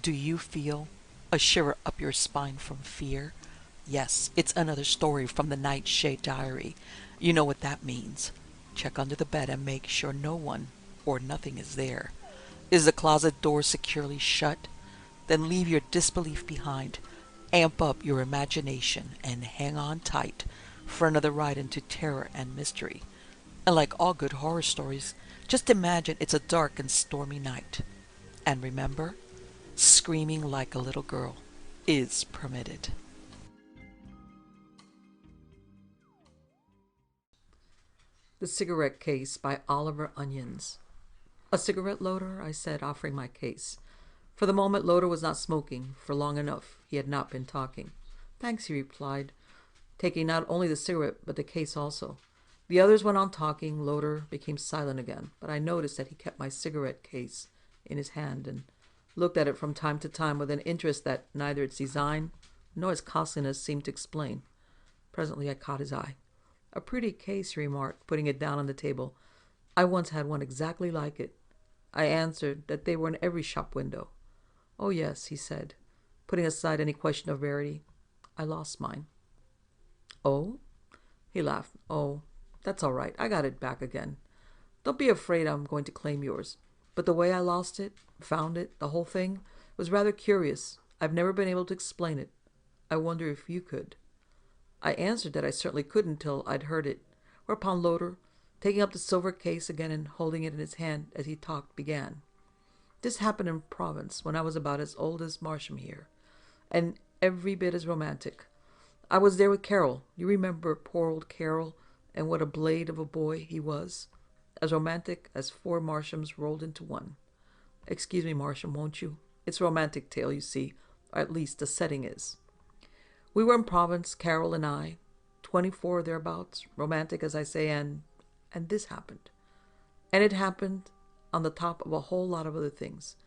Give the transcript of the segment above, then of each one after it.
Do you feel a shiver up your spine from fear? Yes, it's another story from the Nightshade diary. You know what that means. Check under the bed and make sure no one or nothing is there. Is the closet door securely shut? Then leave your disbelief behind. Amp up your imagination and hang on tight for another ride into terror and mystery. And like all good horror stories, just imagine it's a dark and stormy night. And remember, screaming like a little girl is permitted. The Cigarette Case by Oliver Onions. A cigarette, Loder? I said, offering my case. For the moment, Loder was not smoking. For long enough, he had not been talking. Thanks, he replied, taking not only the cigarette, but the case also. The others went on talking. Loder became silent again, but I noticed that he kept my cigarette case in his hand and looked at it from time to time with an interest that neither its design nor its costliness seemed to explain. Presently I caught his eye. A pretty case, he remarked, putting it down on the table. I once had one exactly like it. I answered that they were in every shop window. Oh, yes, he said, putting aside any question of rarity. I lost mine. Oh? He laughed. Oh, that's all right. I got it back again. Don't be afraid I'm going to claim yours. But the way I lost it, found it, the whole thing, was rather curious. I've never been able to explain it. I wonder if you could. I answered that I certainly couldn't till I'd heard it, whereupon Loder, taking up the silver case again and holding it in his hand as he talked, began. This happened in Provence when I was about as old as Marsham here, and every bit as romantic. I was there with Carol. You remember poor old Carol, and what a blade of a boy he was. As romantic as 4 Marshams rolled into one. Excuse me, Marsham, won't you? It's a romantic tale, you see, or at least the setting is. We were in Provence, Carol and I, 24 thereabouts, romantic as I say, and this happened. And it happened on the top of a whole lot of other things.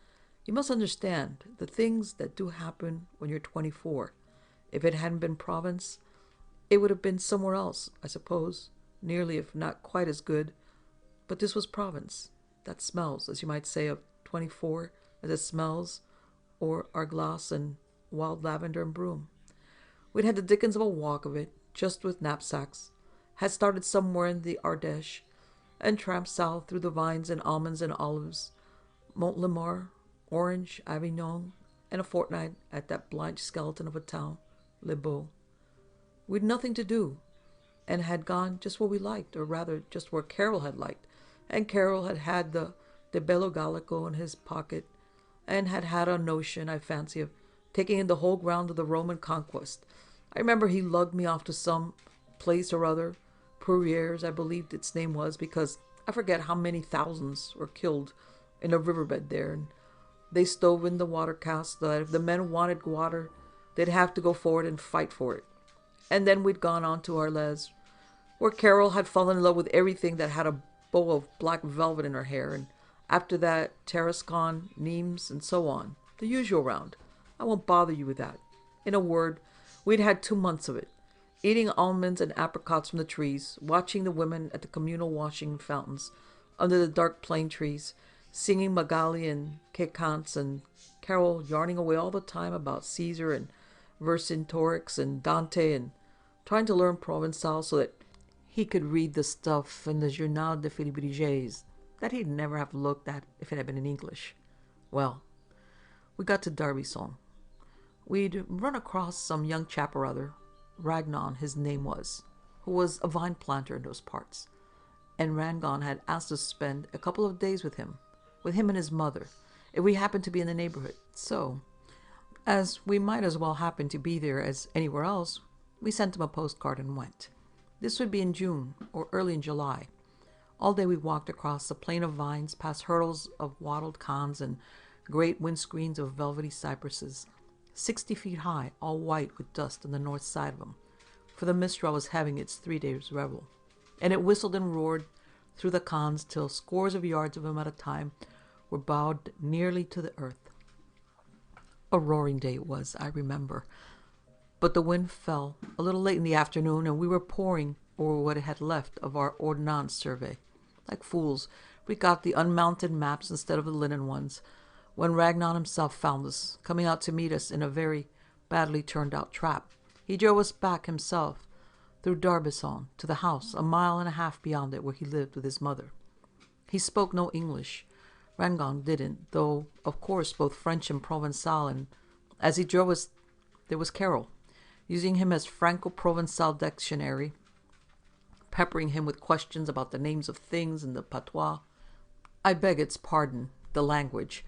You must understand, the things that do happen when you're 24. If it hadn't been Provence, it would have been somewhere else, I suppose, nearly if not quite as good. But this was Provence. That smells, as you might say, of 24, as it smells, or Arglas and wild lavender and broom. We'd had the dickens of a walk of it, just with knapsacks, had started somewhere in the Ardèche, and tramped south through the vines and almonds and olives, Montlemar, Orange, Avignon, and a fortnight at that blind skeleton of a town, Les Baux. We'd nothing to do, and had gone just where we liked, or rather just where Carol had liked, and Carol had had the De Bello Gallico in his pocket, and had had a notion, I fancy, of taking in the whole ground of the Roman conquest. I remember he lugged me off to some place or other, Pouriers, I believed its name was, because I forget how many thousands were killed in a riverbed there, and they stove in the water casks that if the men wanted water, they'd have to go forward and fight for it. And then we'd gone on to Arles, where Carol had fallen in love with everything that had a bow of black velvet in her hair, and after that, Tarascon, Nimes, and so on. The usual round. I won't bother you with that. In a word, we'd had 2 months of it, eating almonds and apricots from the trees, watching the women at the communal washing fountains under the dark plane trees, singing Magali and Quecance, and Carol yarning away all the time about Caesar and Vercingetorix and Dante, and trying to learn Provençal so that he could read the stuff in the Journal de Félibriges that he'd never have looked at if it had been in English. Well, we got to D'Arbisson. We'd run across some young chap or other, Ragnon his name was, who was a vine planter in those parts, and Rangon had asked us to spend a couple of days with him and his mother, if we happened to be in the neighborhood. So, as we might as well happen to be there as anywhere else, we sent him a postcard and went. This would be in June or early in July. All day we walked across a plain of vines, past hurdles of wattled cons and great windscreens of velvety cypresses, 60 feet high, all white with dust on the north side of them, for the Mistral was having its 3 days' revel, and it whistled and roared through the cons till scores of yards of them at a time were bowed nearly to the earth. A roaring day it was, I remember, but the wind fell a little late in the afternoon, and we were poring over what it had left of our ordnance survey. Like fools, we got the unmounted maps instead of the linen ones, when Ragnar himself found us, coming out to meet us in a very badly turned out trap. He drove us back himself through Darbisson to the house, a mile and a half beyond it, where he lived with his mother. He spoke no English. Rangon didn't, though, of course, both French and Provençal, and as he drove us, there was Carol, using him as Franco-Provençal dictionary, peppering him with questions about the names of things in the patois. I beg its pardon, the language,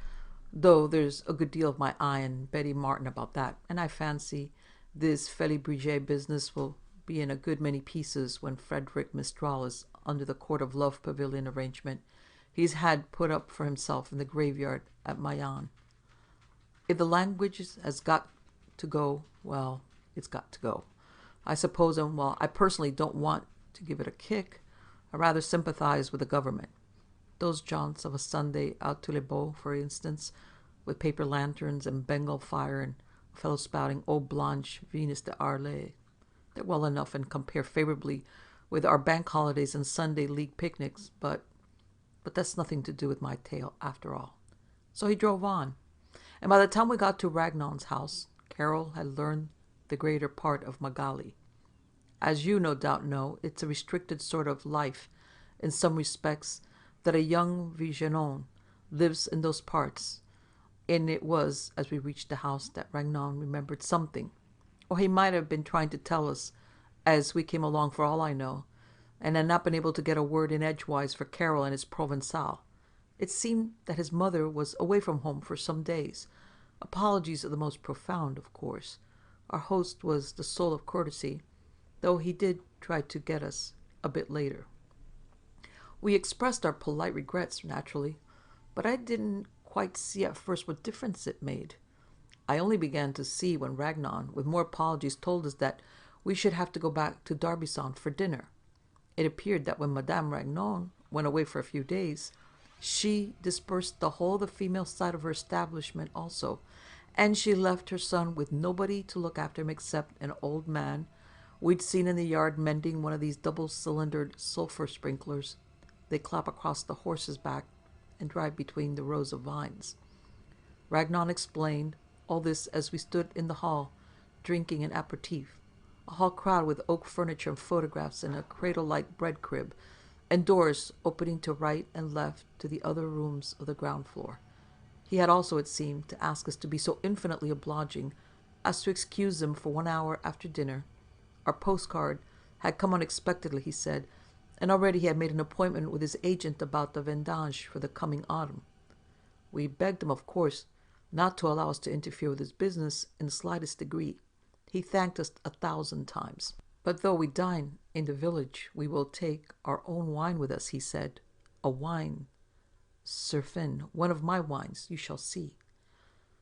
though there's a good deal of my eye and Betty Martin about that, and I fancy this Felibrige business will be in a good many pieces when Frederick Mistral is under the Court of Love Pavilion arrangement he's had put up for himself in the graveyard at Mayan. If the language has got to go, well, it's got to go, I suppose, and while I personally don't want to give it a kick, I rather sympathize with the government. Those jaunts of a Sunday out to Les Beaux, for instance, with paper lanterns and Bengal fire and a fellow spouting Eau Blanche, Venus de Arles, they're well enough and compare favorably with our bank holidays and Sunday league picnics, but that's nothing to do with my tale after all. So he drove on, and by the time we got to Ragnon's house, Carol had learned the greater part of Magali. As you no doubt know, it's a restricted sort of life, in some respects, that a young Vigneron lives in those parts, and it was, as we reached the house, that Ragnon remembered something, or he might have been trying to tell us as we came along, for all I know, and had not been able to get a word in edgewise for Carol and his Provençal. It seemed that his mother was away from home for some days. Apologies are the most profound, of course. Our host was the soul of courtesy, though he did try to get us a bit later. We expressed our polite regrets, naturally, but I didn't quite see at first what difference it made. I only began to see when Ragnon, with more apologies, told us that we should have to go back to Darbisson for dinner. It appeared that when Madame Ragnon went away for a few days, she dispersed the whole of the female side of her establishment also, and she left her son with nobody to look after him except an old man we'd seen in the yard mending one of these double-cylindered sulfur sprinklers they clap across the horse's back and drive between the rows of vines. Ragnon explained all this as we stood in the hall, drinking an aperitif, a hall crowded with oak furniture and photographs and a cradle-like bread crib, and doors opening to right and left to the other rooms of the ground floor. He had also, it seemed, to ask us to be so infinitely obliging as to excuse him for 1 hour after dinner. Our postcard had come unexpectedly, he said, and already he had made an appointment with his agent about the vendange for the coming autumn. We begged him, of course, not to allow us to interfere with his business in the slightest degree. He thanked us 1,000 times. But though we dine in the village, we will take our own wine with us, he said. A wine, Surfin, one of my wines, you shall see.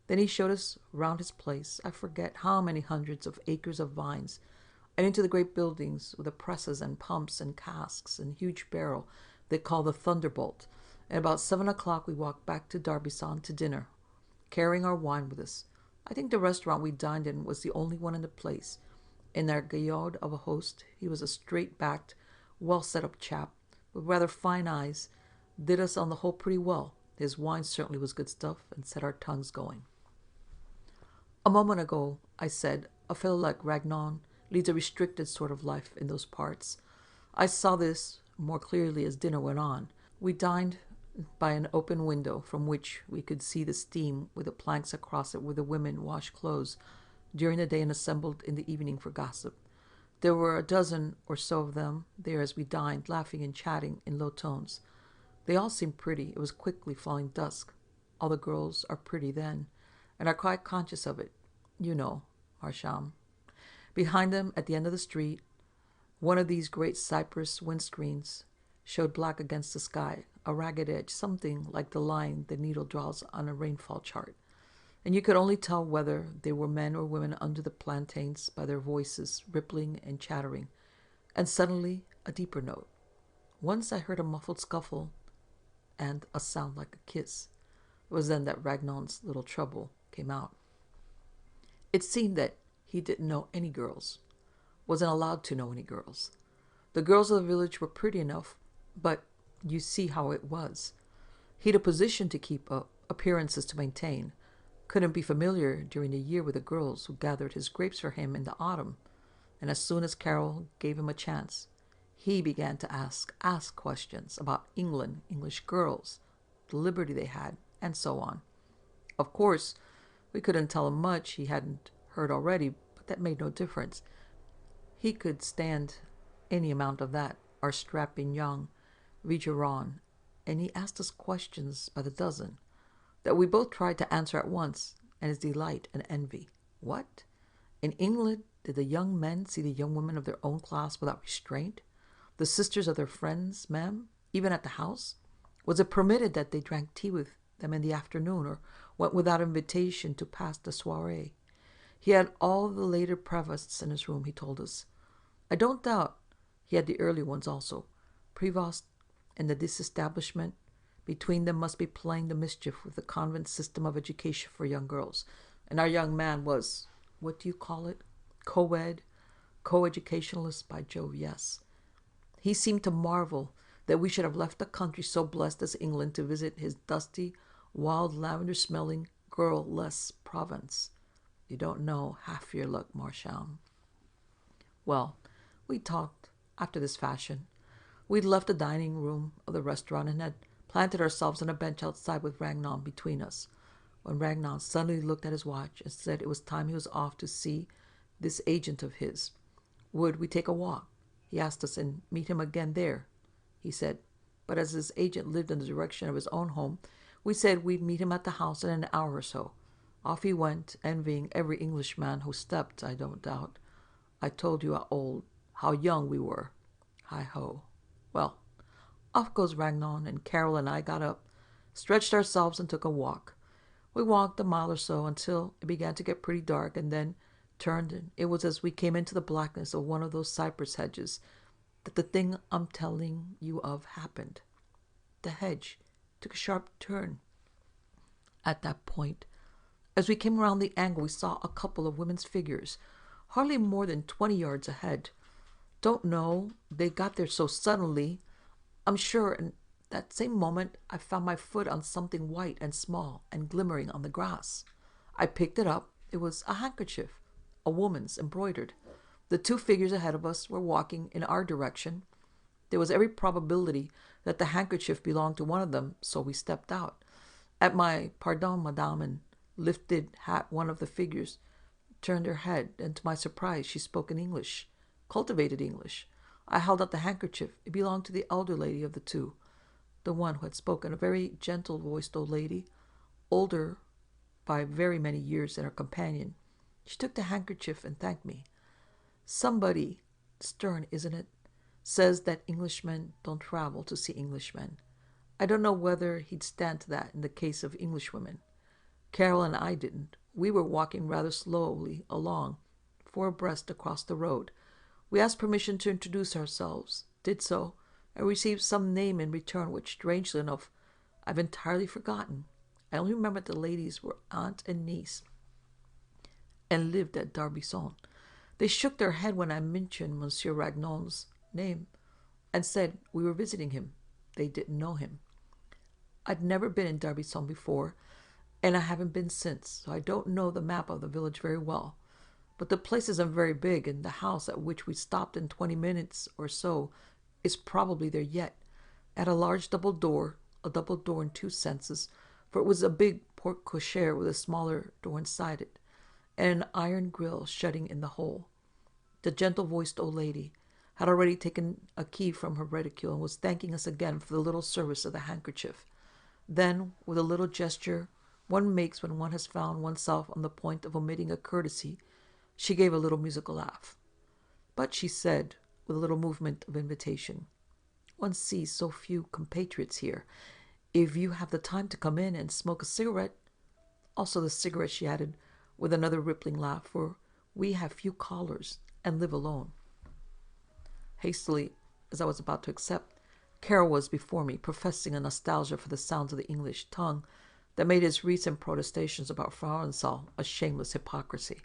Then he showed us round his place, I forget how many hundreds of acres of vines, and into the great buildings with the presses and pumps and casks and huge barrel they call the Thunderbolt. And about 7 o'clock we walked back to Darbisson to dinner, carrying our wine with us. I think the restaurant we dined in was the only one in the place. In our gaillard of a host, he was a straight-backed, well-set-up chap, with rather fine eyes, did us on the whole pretty well. His wine certainly was good stuff, and set our tongues going. A moment ago, I said, a fellow like Ragnon leads a restricted sort of life in those parts. I saw this more clearly as dinner went on. We dined by an open window from which we could see the steam with the planks across it where the women washed clothes during the day and assembled in the evening for gossip. There were a dozen or so of them there as we dined, laughing and chatting in low tones. They all seemed pretty. It was quickly falling dusk. All the girls are pretty then, and are quite conscious of it. You know, Marcham. Behind them, at the end of the street, one of these great cypress windscreens showed black against the sky, a ragged edge, something like the line the needle draws on a rainfall chart. And you could only tell whether they were men or women under the plantains by their voices rippling and chattering. And suddenly, a deeper note. Once I heard a muffled scuffle and a sound like a kiss. It was then that Ragnon's little trouble came out. It seemed that he didn't know any girls, wasn't allowed to know any girls. The girls of the village were pretty enough, but you see how it was. He'd a position to keep up, appearances to maintain. Couldn't be familiar during the year with the girls who gathered his grapes for him in the autumn. And as soon as Carol gave him a chance, he began to ask questions about England, English girls, the liberty they had, and so on. Of course, we couldn't tell him much he hadn't heard already, but that made no difference. He could stand any amount of that, our strapping young Vigeron, and he asked us questions by the dozen that we both tried to answer at once, and his delight and envy. What? In England, did the young men see the young women of their own class without restraint? The sisters of their friends, ma'am, even at the house? Was it permitted that they drank tea with them in the afternoon, or went without invitation to pass the soiree? He had all the later prevosts in his room, he told us. I don't doubt he had the early ones also. Prevost and the disestablishment between them must be playing the mischief with the convent system of education for young girls. And our young man was, what do you call it? Co-ed? Co-educationalist, by Jove, yes. He seemed to marvel that we should have left a country so blessed as England to visit his dusty, wild, lavender-smelling, girl-less province. You don't know half your luck, Marchand. Well, we talked after this fashion. We'd left the dining room of the restaurant and had planted ourselves on a bench outside with Ragnon between us, when Ragnon suddenly looked at his watch and said it was time he was off to see this agent of his. Would we take a walk? He asked us and meet him again there, he said. But as his agent lived in the direction of his own home, we said we'd meet him at the house in an hour or so. Off he went, envying every Englishman who stepped, I don't doubt. I told you how young we were. Hi-ho. Well, off goes Ragnon, and Carol and I got up, stretched ourselves, and took a walk. We walked a mile or so until it began to get pretty dark, and then turned, and it was as we came into the blackness of one of those cypress hedges that the thing I'm telling you of happened. The hedge took a sharp turn. At that point, as we came around the angle, we saw a couple of women's figures, hardly more than 20 yards ahead. Don't know, they got there so suddenly, I'm sure, and that same moment I found my foot on something white and small and glimmering on the grass. I picked it up. It was a handkerchief, a woman's, embroidered. The two figures ahead of us were walking in our direction. There was every probability that the handkerchief belonged to one of them, so we stepped out. At my "Pardon, madame," and lifted hat, one of the figures turned her head, and to my surprise she spoke in English, cultivated English. I held out the handkerchief. It belonged to the elder lady of the two, the one who had spoken, a very gentle-voiced old lady, older by very many years than her companion. She took the handkerchief and thanked me. Somebody, stern, isn't it, says that Englishmen don't travel to see Englishmen. I don't know whether he'd stand to that in the case of Englishwomen. Carol and I didn't. We were walking rather slowly along, four abreast across the road. We asked permission to introduce ourselves, did so, and received some name in return, which, strangely enough, I've entirely forgotten. I only remember the ladies were aunt and niece, and lived at Darbisson. They shook their head when I mentioned Monsieur Ragnon's name, and said we were visiting him. They didn't know him. I'd never been in Darbisson before, and I haven't been since, so I don't know the map of the village very well. But the place isn't very big, and the house at which we stopped in 20 minutes or so is probably there yet. It had a large double door in two senses, for it was a big porte cochere with a smaller door inside it, and an iron grill shutting in the whole. The gentle-voiced old lady had already taken a key from her reticule and was thanking us again for the little service of the handkerchief. Then, with a little gesture one makes when one has found oneself on the point of omitting a courtesy, she gave a little musical laugh. But she said, with a little movement of invitation, one sees so few compatriots here. If you have the time to come in and smoke a cigarette, also the cigarette, she added, with another rippling laugh, for we have few callers and live alone. Hastily, as I was about to accept, Carol was before me, professing a nostalgia for the sounds of the English tongue that made his recent protestations about Frauensal a shameless hypocrisy.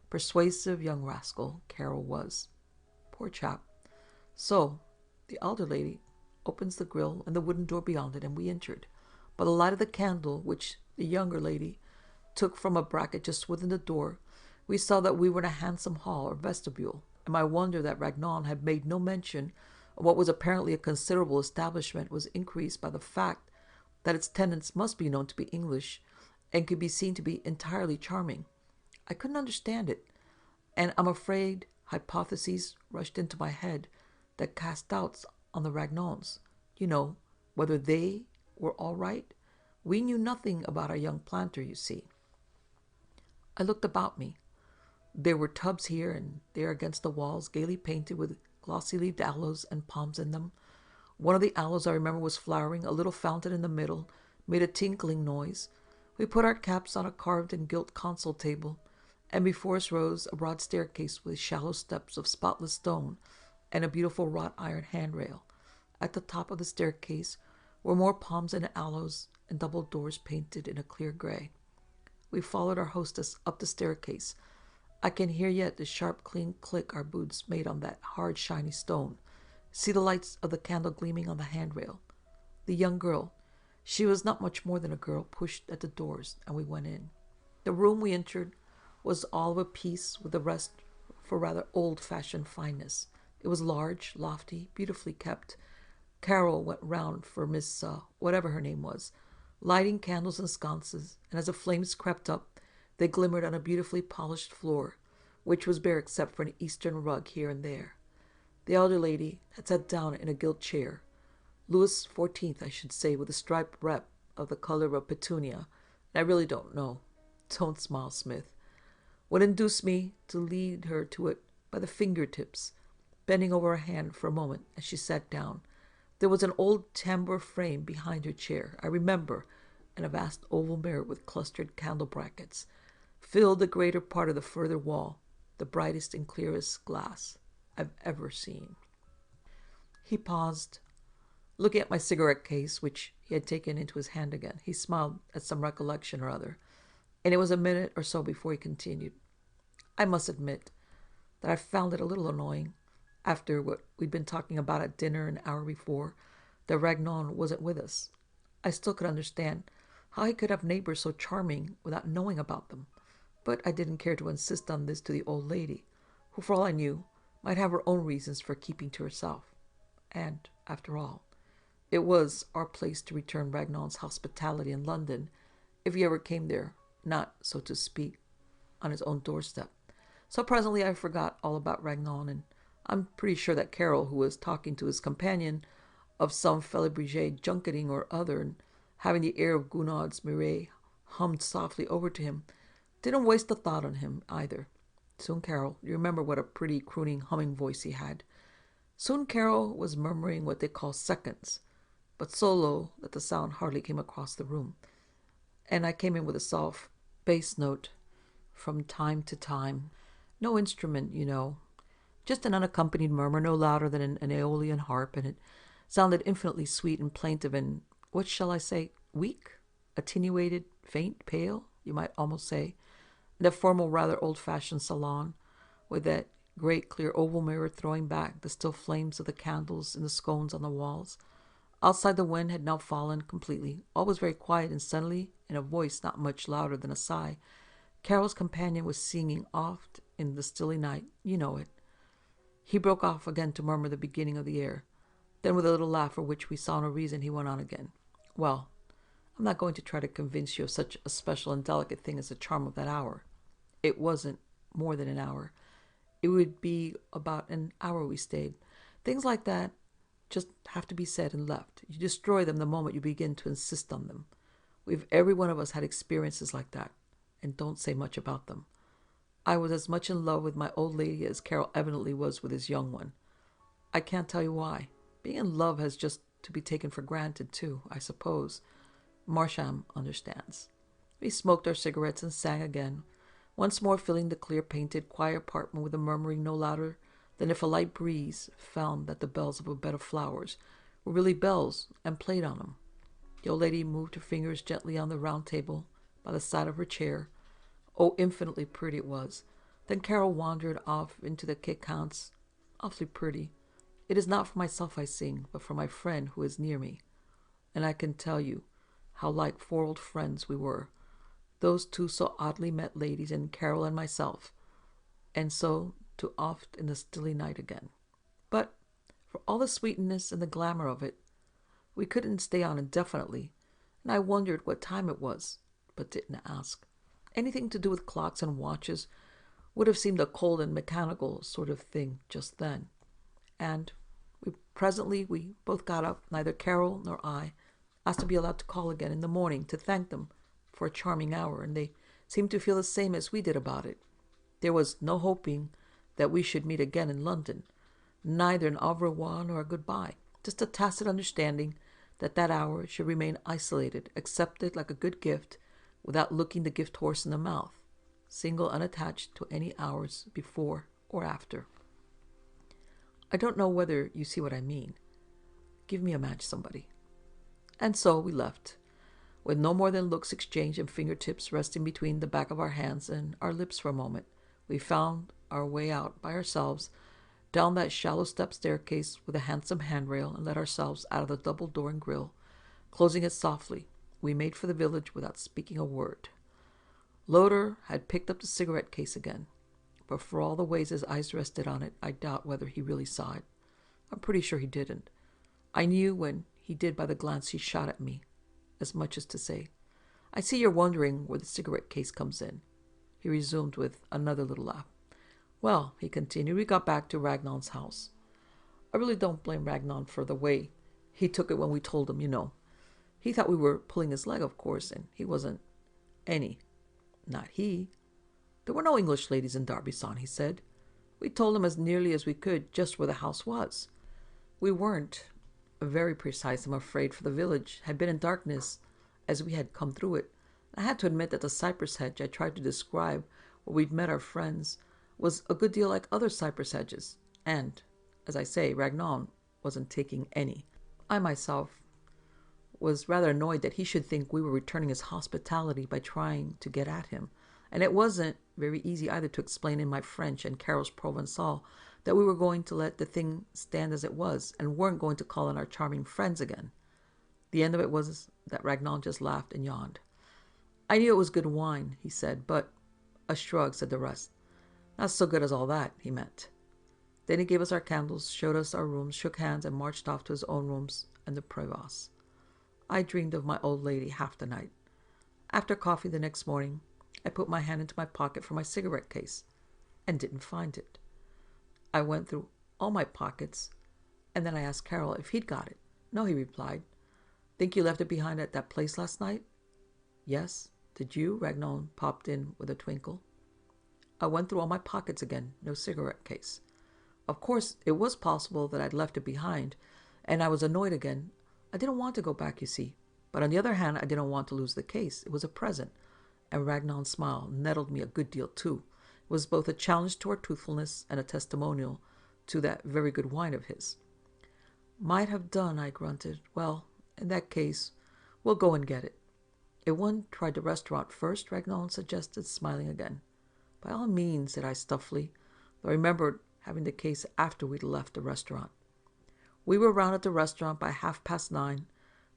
Persuasive young rascal, Carol was. Poor chap. So, the elder lady opens the grill and the wooden door beyond it, and we entered. By the light of the candle which The younger lady took from a bracket just within the door. We saw that we were in a handsome hall or vestibule, and my wonder that Ragnon had made no mention of what was apparently a considerable establishment was increased by the fact that its tenants must be known to be English and could be seen to be entirely charming. I couldn't understand it, and I'm afraid hypotheses rushed into my head that cast doubts on the Ragnons. You know, whether they were all right. We knew nothing about our young planter, you see. I looked about me. There were tubs here and there against the walls, gaily painted with glossy-leaved aloes and palms in them. One of the aloes, I remember, was flowering. A little fountain in the middle made a tinkling noise. We put our caps on a carved and gilt console table, and before us rose a broad staircase with shallow steps of spotless stone and a beautiful wrought iron handrail. At the top of the staircase were more palms and aloes and double doors painted in a clear gray. We followed our hostess up the staircase. I can hear yet the sharp, clean click our boots made on that hard, shiny stone. See the lights of the candle gleaming on the handrail. The young girl, she was not much more than a girl, pushed at the doors, and we went in. The room we entered was all of a piece with the rest for rather old-fashioned fineness. It was large, lofty, beautifully kept. Carol went round for Miss whatever her name was, lighting candles and sconces, and as the flames crept up, they glimmered on a beautifully polished floor, which was bare except for an Eastern rug here and there. The elder lady had sat down in a gilt chair, Louis XIV, I should say, with a striped rep of the color of petunia, and I really don't know. Don't smile, Smith. What induced me to lead her to it by the fingertips, bending over her hand for a moment as she sat down. There was an old tambour frame behind her chair, I remember, and a vast oval mirror with clustered candle brackets filled the greater part of the further wall, the brightest and clearest glass I've ever seen. He paused, looking at my cigarette case, which he had taken into his hand again. He smiled at some recollection or other, and it was a minute or so before he continued. I must admit that I found it a little annoying, after what we'd been talking about at dinner an hour before, that Ragnon wasn't with us. I still could understand how he could have neighbors so charming without knowing about them, but I didn't care to insist on this to the old lady, who, for all I knew, might have her own reasons for keeping to herself. And, after all, it was our place to return Ragnon's hospitality in London, if he ever came there, not, so to speak, on his own doorstep. So presently I forgot all about Ragnon, and I'm pretty sure that Carol, who was talking to his companion of some Félibrige junketing or other, and having the air of Gounod's Mireille hummed softly over to him, didn't waste a thought on him either. Soon Carol, you remember what a pretty crooning humming voice he had. Soon Carol was murmuring what they call seconds, but so low that the sound hardly came across the room, and I came in with a soft bass note from time to time. No instrument, you know, just an unaccompanied murmur, no louder than an Aeolian harp, and it sounded infinitely sweet and plaintive and, what shall I say, weak, attenuated, faint, pale, you might almost say, in a formal, rather old-fashioned salon, with that great clear oval mirror throwing back the still flames of the candles in the scones on the walls. Outside the wind had now fallen completely. All was very quiet, and suddenly, in a voice not much louder than a sigh, Carol's companion was singing oft in the stilly night. You know it. He broke off again to murmur the beginning of the air. Then, with a little laugh for which we saw no reason, he went on again. Well, I'm not going to try to convince you of such a special and delicate thing as the charm of that hour. It wasn't more than an hour. It would be about an hour we stayed. Things like that just have to be said and left. You destroy them the moment you begin to insist on them. We've every one of us had experiences like that, and don't say much about them. I was as much in love with my old lady as Carol evidently was with his young one. I can't tell you why. Being in love has just to be taken for granted, too, I suppose. Marsham understands. We smoked our cigarettes and sang again, once more filling the clear, painted, quiet apartment with a murmuring no louder than if a light breeze found that the bells of a bed of flowers were really bells and played on them. The old lady moved her fingers gently on the round table by the side of her chair. Oh, infinitely pretty it was. Then Carol wandered off into the quéquance. Awfully pretty. It is not for myself I sing, but for my friend who is near me. And I can tell you how like four old friends we were, those two so oddly met ladies and Carol and myself, and so to oft in the stilly night again. But for all the sweetness and the glamour of it, we couldn't stay on indefinitely, and I wondered what time it was, but didn't ask. Anything to do with clocks and watches would have seemed a cold and mechanical sort of thing just then. And presently we both got up, neither Carol nor I asked to be allowed to call again in the morning to thank them for a charming hour, and they seemed to feel the same as we did about it. There was no hoping that we should meet again in London, neither an au revoir nor a goodbye, just a tacit understanding that that hour should remain isolated, accepted like a good gift, without looking the gift horse in the mouth, single, unattached to any hours before or after. I don't know whether you see what I mean. Give me a match, somebody. And so we left, with no more than looks exchanged and fingertips resting between the back of our hands and our lips for a moment. We found our way out by ourselves, down that shallow step staircase with a handsome handrail, and let ourselves out of the double door and grill. Closing it softly, we made for the village without speaking a word. Loder had picked up the cigarette case again, but for all the ways his eyes rested on it, I doubt whether he really saw it. I'm pretty sure he didn't. I knew when he did by the glance he shot at me, as much as to say, "I see you're wondering where the cigarette case comes in." He resumed with another little laugh. "Well," he continued, "we got back to Ragnon's house. I really don't blame Ragnon for the way he took it when we told him, you know. He thought we were pulling his leg, of course, and he wasn't any. Not he. There were no English ladies in Derbyson, he said. We told him as nearly as we could just where the house was. We weren't very precise, I'm afraid, for the village had been in darkness as we had come through it. I had to admit that the cypress hedge I tried to describe where we'd met our friends was a good deal like other cypress hedges, and, as I say, Ragnon wasn't taking any. I myself was rather annoyed that he should think we were returning his hospitality by trying to get at him, and it wasn't very easy either to explain in my French and Carol's Provençal that we were going to let the thing stand as it was and weren't going to call on our charming friends again. The end of it was that Ragnon just laughed and yawned. "I knew it was good wine," he said, "but..." A shrug said the rest. "Not so good as all that," he meant. Then he gave us our candles, showed us our rooms, shook hands, and marched off to his own rooms and the Prévost. I dreamed of my old lady half the night. After coffee the next morning, I put my hand into my pocket for my cigarette case and didn't find it. I went through all my pockets, and then I asked Carol if he'd got it. "No," he replied. "Think you left it behind at that place last night?" "Yes. Did you?" Ragnon popped in with a twinkle. I went through all my pockets again. No cigarette case. Of course, it was possible that I'd left it behind, and I was annoyed again. I didn't want to go back, you see. But on the other hand, I didn't want to lose the case. It was a present, and Ragnon's smile nettled me a good deal, too. It was both a challenge to our truthfulness and a testimonial to that very good wine of his. "Might have done," I grunted. "Well, in that case, we'll go and get it." "If one tried the restaurant first," Ragnon suggested, smiling again. "By all means," said I stuffily, though I remembered having the case after we'd left the restaurant. We were round at the restaurant by 9:30.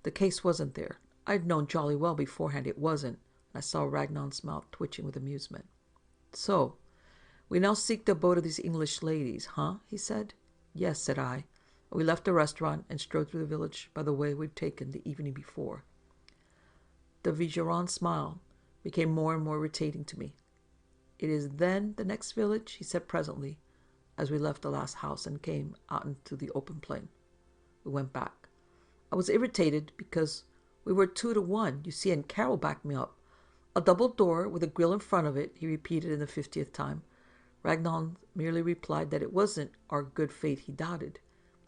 The case wasn't there. I'd known jolly well beforehand it wasn't, and I saw Ragnon's mouth twitching with amusement. "So, we now seek the abode of these English ladies, huh?" he said. "Yes," said I. We left the restaurant and strode through the village by the way we'd taken the evening before. The Vigeron smile became more and more irritating to me. "It is then the next village?" he said presently, as we left the last house and came out into the open plain. We went back. I was irritated because we were 2-1, you see, and Carol backed me up. "A double door with a grill in front of it," he repeated in the 50th time. Ragnon merely replied that it wasn't our good faith he doubted.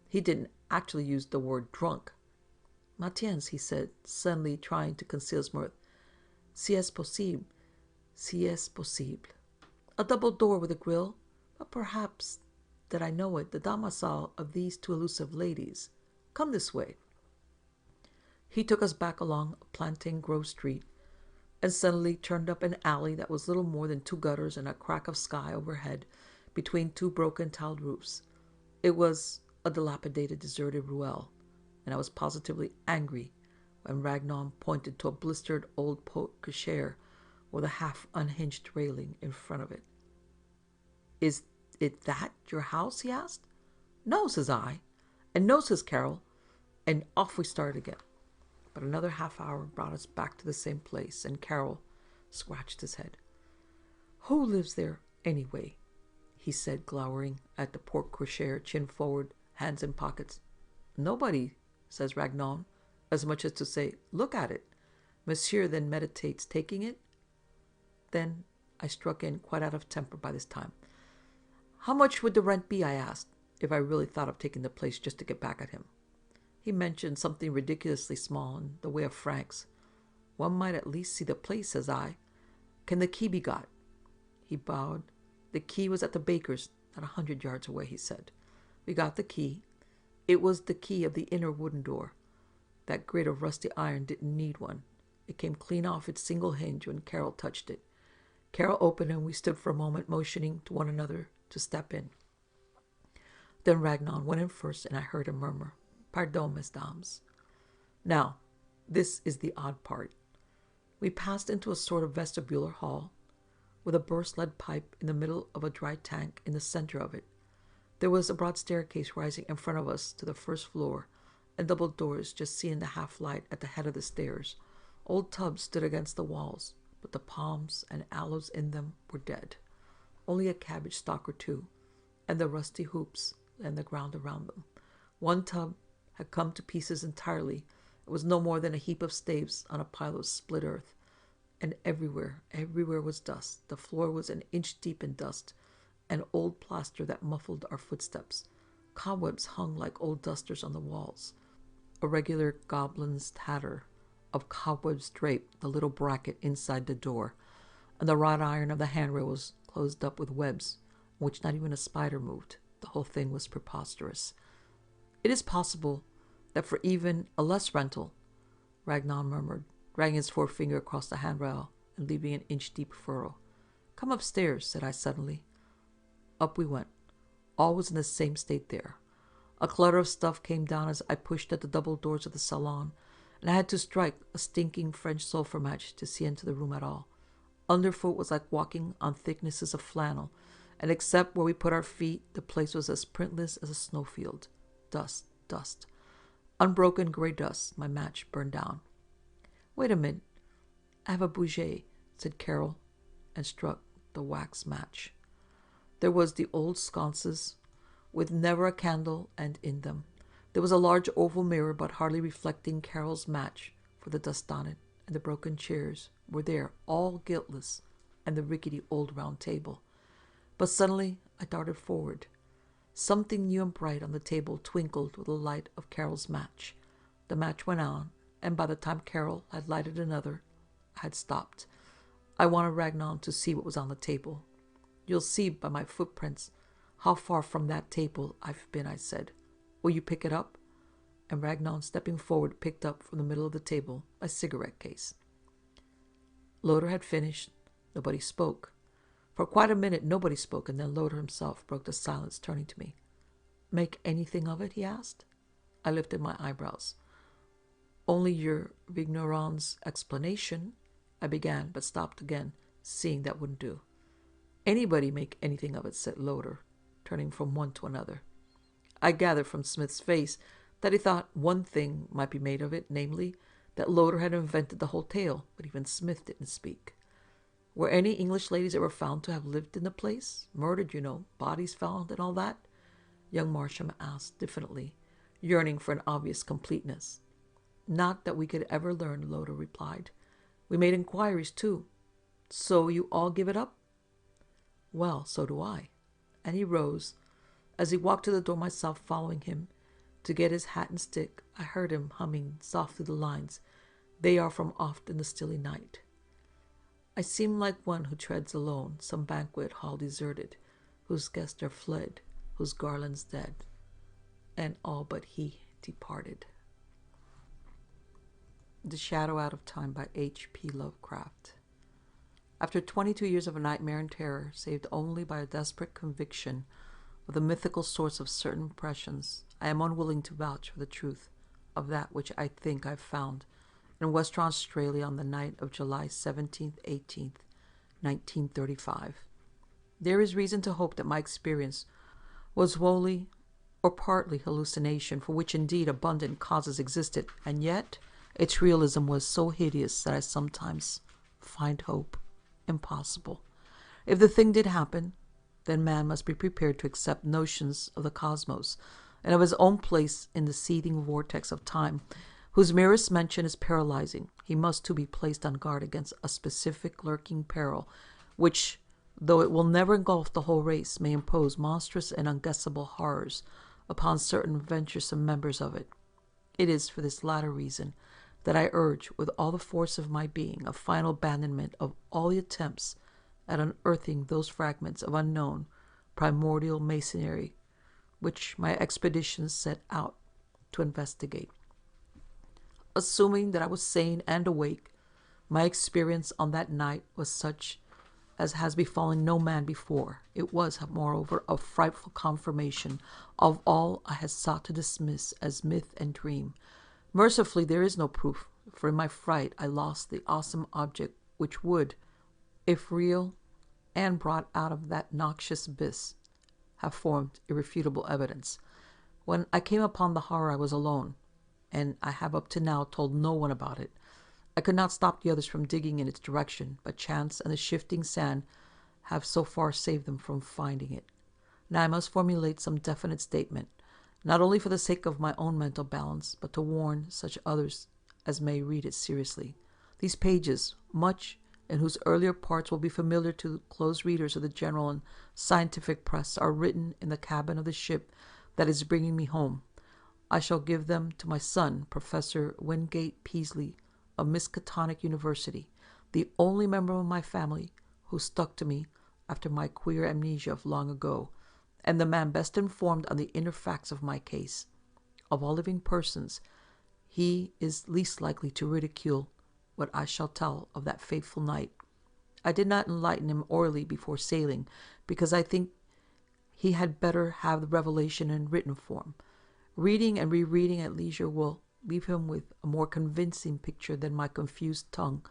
He didn't actually use the word drunk. "Matiens," he said, suddenly trying to conceal his mirth. "Si es possible. Si es possible. A double door with a grill, but perhaps that I know it, the domicile of these two elusive ladies. Come this way." He took us back along a plantain grove street, and suddenly turned up an alley that was little more than 2 gutters and a crack of sky overhead between 2 broken tiled roofs. It was a dilapidated, deserted ruelle, and I was positively angry and Ragnar pointed to a blistered old porte-cochere with a half-unhinged railing in front of it. "Is it that your house?" he asked. "No," says I. "And no," says Carol. And off we started again. But another half hour brought us back to the same place, and Carol scratched his head. "Who lives there, anyway?" he said, glowering at the porte-cochere, chin forward, hands in pockets. "Nobody," says Ragnar, as much as to say, "Look at it." Monsieur then meditates taking it. Then I struck in, quite out of temper by this time. "How much would the rent be?" I asked, if I really thought of taking the place just to get back at him. He mentioned something ridiculously small in the way of francs. "One might at least see the place," says I. "Can the key be got?" He bowed. The key was at the baker's, not 100 yards away, he said. We got the key. It was the key of the inner wooden door. That grit of rusty iron didn't need one. It came clean off its single hinge when Carol touched it. Carol opened, and we stood for a moment motioning to one another to step in. Then Ragnar went in first, and I heard him murmur, "Pardon, mesdames." Now, this is the odd part. We passed into a sort of vestibular hall, with a burst lead pipe in the middle of a dry tank in the center of it. There was a broad staircase rising in front of us to the first floor, and double doors just seen the half-light at the head of the stairs. Old tubs stood against the walls, but the palms and aloes in them were dead. Only a cabbage stalk or two, and the rusty hoops and the ground around them. One tub had come to pieces entirely. It was no more than a heap of staves on a pile of split earth. And everywhere was dust. The floor was an inch deep in dust, and old plaster that muffled our footsteps. Cobwebs hung like old dusters on the walls. A regular goblin's tatter of cobwebs draped the little bracket inside the door, and the wrought iron of the handrail was closed up with webs, in which not even a spider moved. The whole thing was preposterous. "It is possible that for even a less rental," Ragnar murmured, dragging his forefinger across the handrail and leaving an inch-deep furrow. "Come upstairs," said I suddenly. Up we went. All was in the same state there. A clutter of stuff came down as I pushed at the double doors of the salon, and I had to strike a stinking French sulphur match to see into the room at all. Underfoot was like walking on thicknesses of flannel, and except where we put our feet, the place was as printless as a snowfield. Dust, dust. Unbroken gray dust. My match burned down. "Wait a minute. I have a bougie," said Carol, and struck the wax match. There was the old sconces, with never a candle, and in them. There was a large oval mirror, but hardly reflecting Carol's match, for the dust on it, and the broken chairs were there, all guiltless, and the rickety old round table. But suddenly I darted forward. Something new and bright on the table twinkled with the light of Carol's match. The match went on, and by the time Carol had lighted another, I had stopped. I wanted Ragnar to see what was on the table. "You'll see by my footprints how far from that table I've been," I said. "Will you pick it up?" And Ragnar, stepping forward, picked up from the middle of the table a cigarette case. Loder had finished. Nobody spoke. For quite a minute nobody spoke, and then Loder himself broke the silence, turning to me. "Make anything of it?" he asked. I lifted my eyebrows. "Only your Vigneron's explanation," I began, but stopped again, seeing that wouldn't do. "Anybody make anything of it," said Loder, turning from one to another. I gathered from Smith's face that he thought one thing might be made of it, namely, that Loder had invented the whole tale, but even Smith didn't speak. "Were any English ladies ever found to have lived in the place? Murdered, you know, bodies found and all that?" Young Marsham asked diffidently, yearning for an obvious completeness. "Not that we could ever learn," Loder replied. "We made inquiries, too." "So you all give it up?" "Well, so do I." And he rose. As he walked to the door, myself following him, to get his hat and stick, I heard him humming softly the lines, "They are from oft in the stilly night." I seem like one who treads alone some banquet hall deserted, whose guests are fled, whose garlands dead, and all but he departed. The Shadow Out of Time by H.P. Lovecraft. After 22 years of nightmare and terror, saved only by a desperate conviction of the mythical source of certain impressions, I am unwilling to vouch for the truth of that which I think I've found in Western Australia on the night of July 17th, 18th, 1935. There is reason to hope that my experience was wholly or partly hallucination, for which indeed abundant causes existed, and yet its realism was so hideous that I sometimes find hope impossible. If the thing did happen, then man must be prepared to accept notions of the cosmos and of his own place in the seething vortex of time, whose merest mention is paralyzing. He must too be placed on guard against a specific lurking peril, which, though it will never engulf the whole race, may impose monstrous and unguessable horrors upon certain venturesome members of it. It is for this latter reason that I urge with all the force of my being a final abandonment of all the attempts at unearthing those fragments of unknown primordial masonry which my expeditions set out to investigate. Assuming that I was sane and awake, my experience on that night was such as has befallen no man before. It was, moreover, a frightful confirmation of all I had sought to dismiss as myth and dream. Mercifully, there is no proof, for in my fright I lost the awesome object which would, if real and brought out of that noxious abyss, have formed irrefutable evidence. When I came upon the horror, I was alone, and I have up to now told no one about it. I could not stop the others from digging in its direction, but chance and the shifting sand have so far saved them from finding it. Now I must formulate some definite statement, not only for the sake of my own mental balance, but to warn such others as may read it seriously. These pages, much in whose earlier parts will be familiar to close readers of the general and scientific press, are written in the cabin of the ship that is bringing me home. I shall give them to my son, Professor Wingate Peaslee, of Miskatonic University, the only member of my family who stuck to me after my queer amnesia of long ago, and the man best informed on the inner facts of my case. Of all living persons, he is least likely to ridicule what I shall tell of that fateful night. I did not enlighten him orally before sailing, because I think he had better have the revelation in written form. Reading and rereading at leisure will leave him with a more convincing picture than my confused tongue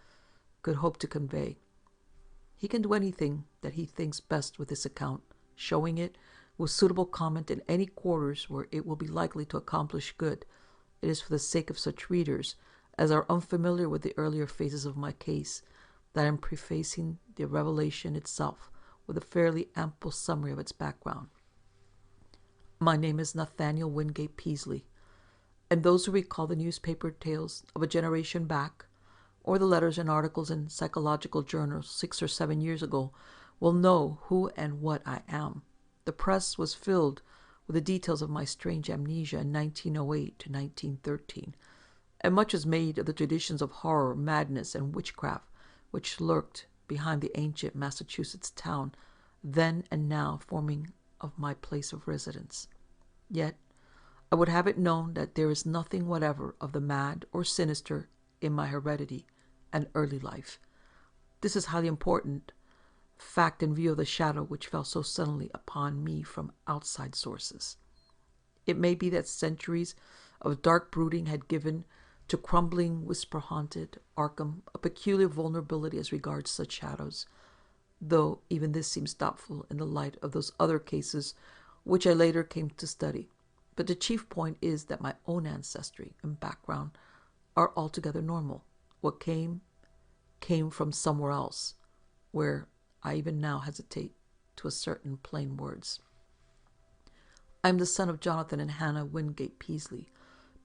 could hope to convey. He can do anything that he thinks best with this account, showing it with suitable comment in any quarters where it will be likely to accomplish good. It is for the sake of such readers as are unfamiliar with the earlier phases of my case that I am prefacing the revelation itself with a fairly ample summary of its background. My name is Nathaniel Wingate Peaslee, and those who recall the newspaper tales of a generation back, or the letters and articles in psychological journals 6 or 7 years ago, will know who and what I am. The press was filled with the details of my strange amnesia in 1908 to 1913, and much was made of the traditions of horror, madness, and witchcraft which lurked behind the ancient Massachusetts town, then and now forming of my place of residence. Yet I would have it known that there is nothing whatever of the mad or sinister in my heredity and early life. This is highly important fact in view of the shadow which fell so suddenly upon me from outside sources. It may be that centuries of dark brooding had given to crumbling, whisper-haunted Arkham a peculiar vulnerability as regards such shadows, though even this seems doubtful in the light of those other cases which I later came to study. But the chief point is that my own ancestry and background are altogether normal. What came from somewhere else, where I even now hesitate to assert in plain words. I am the son of Jonathan and Hannah Wingate Peaslee,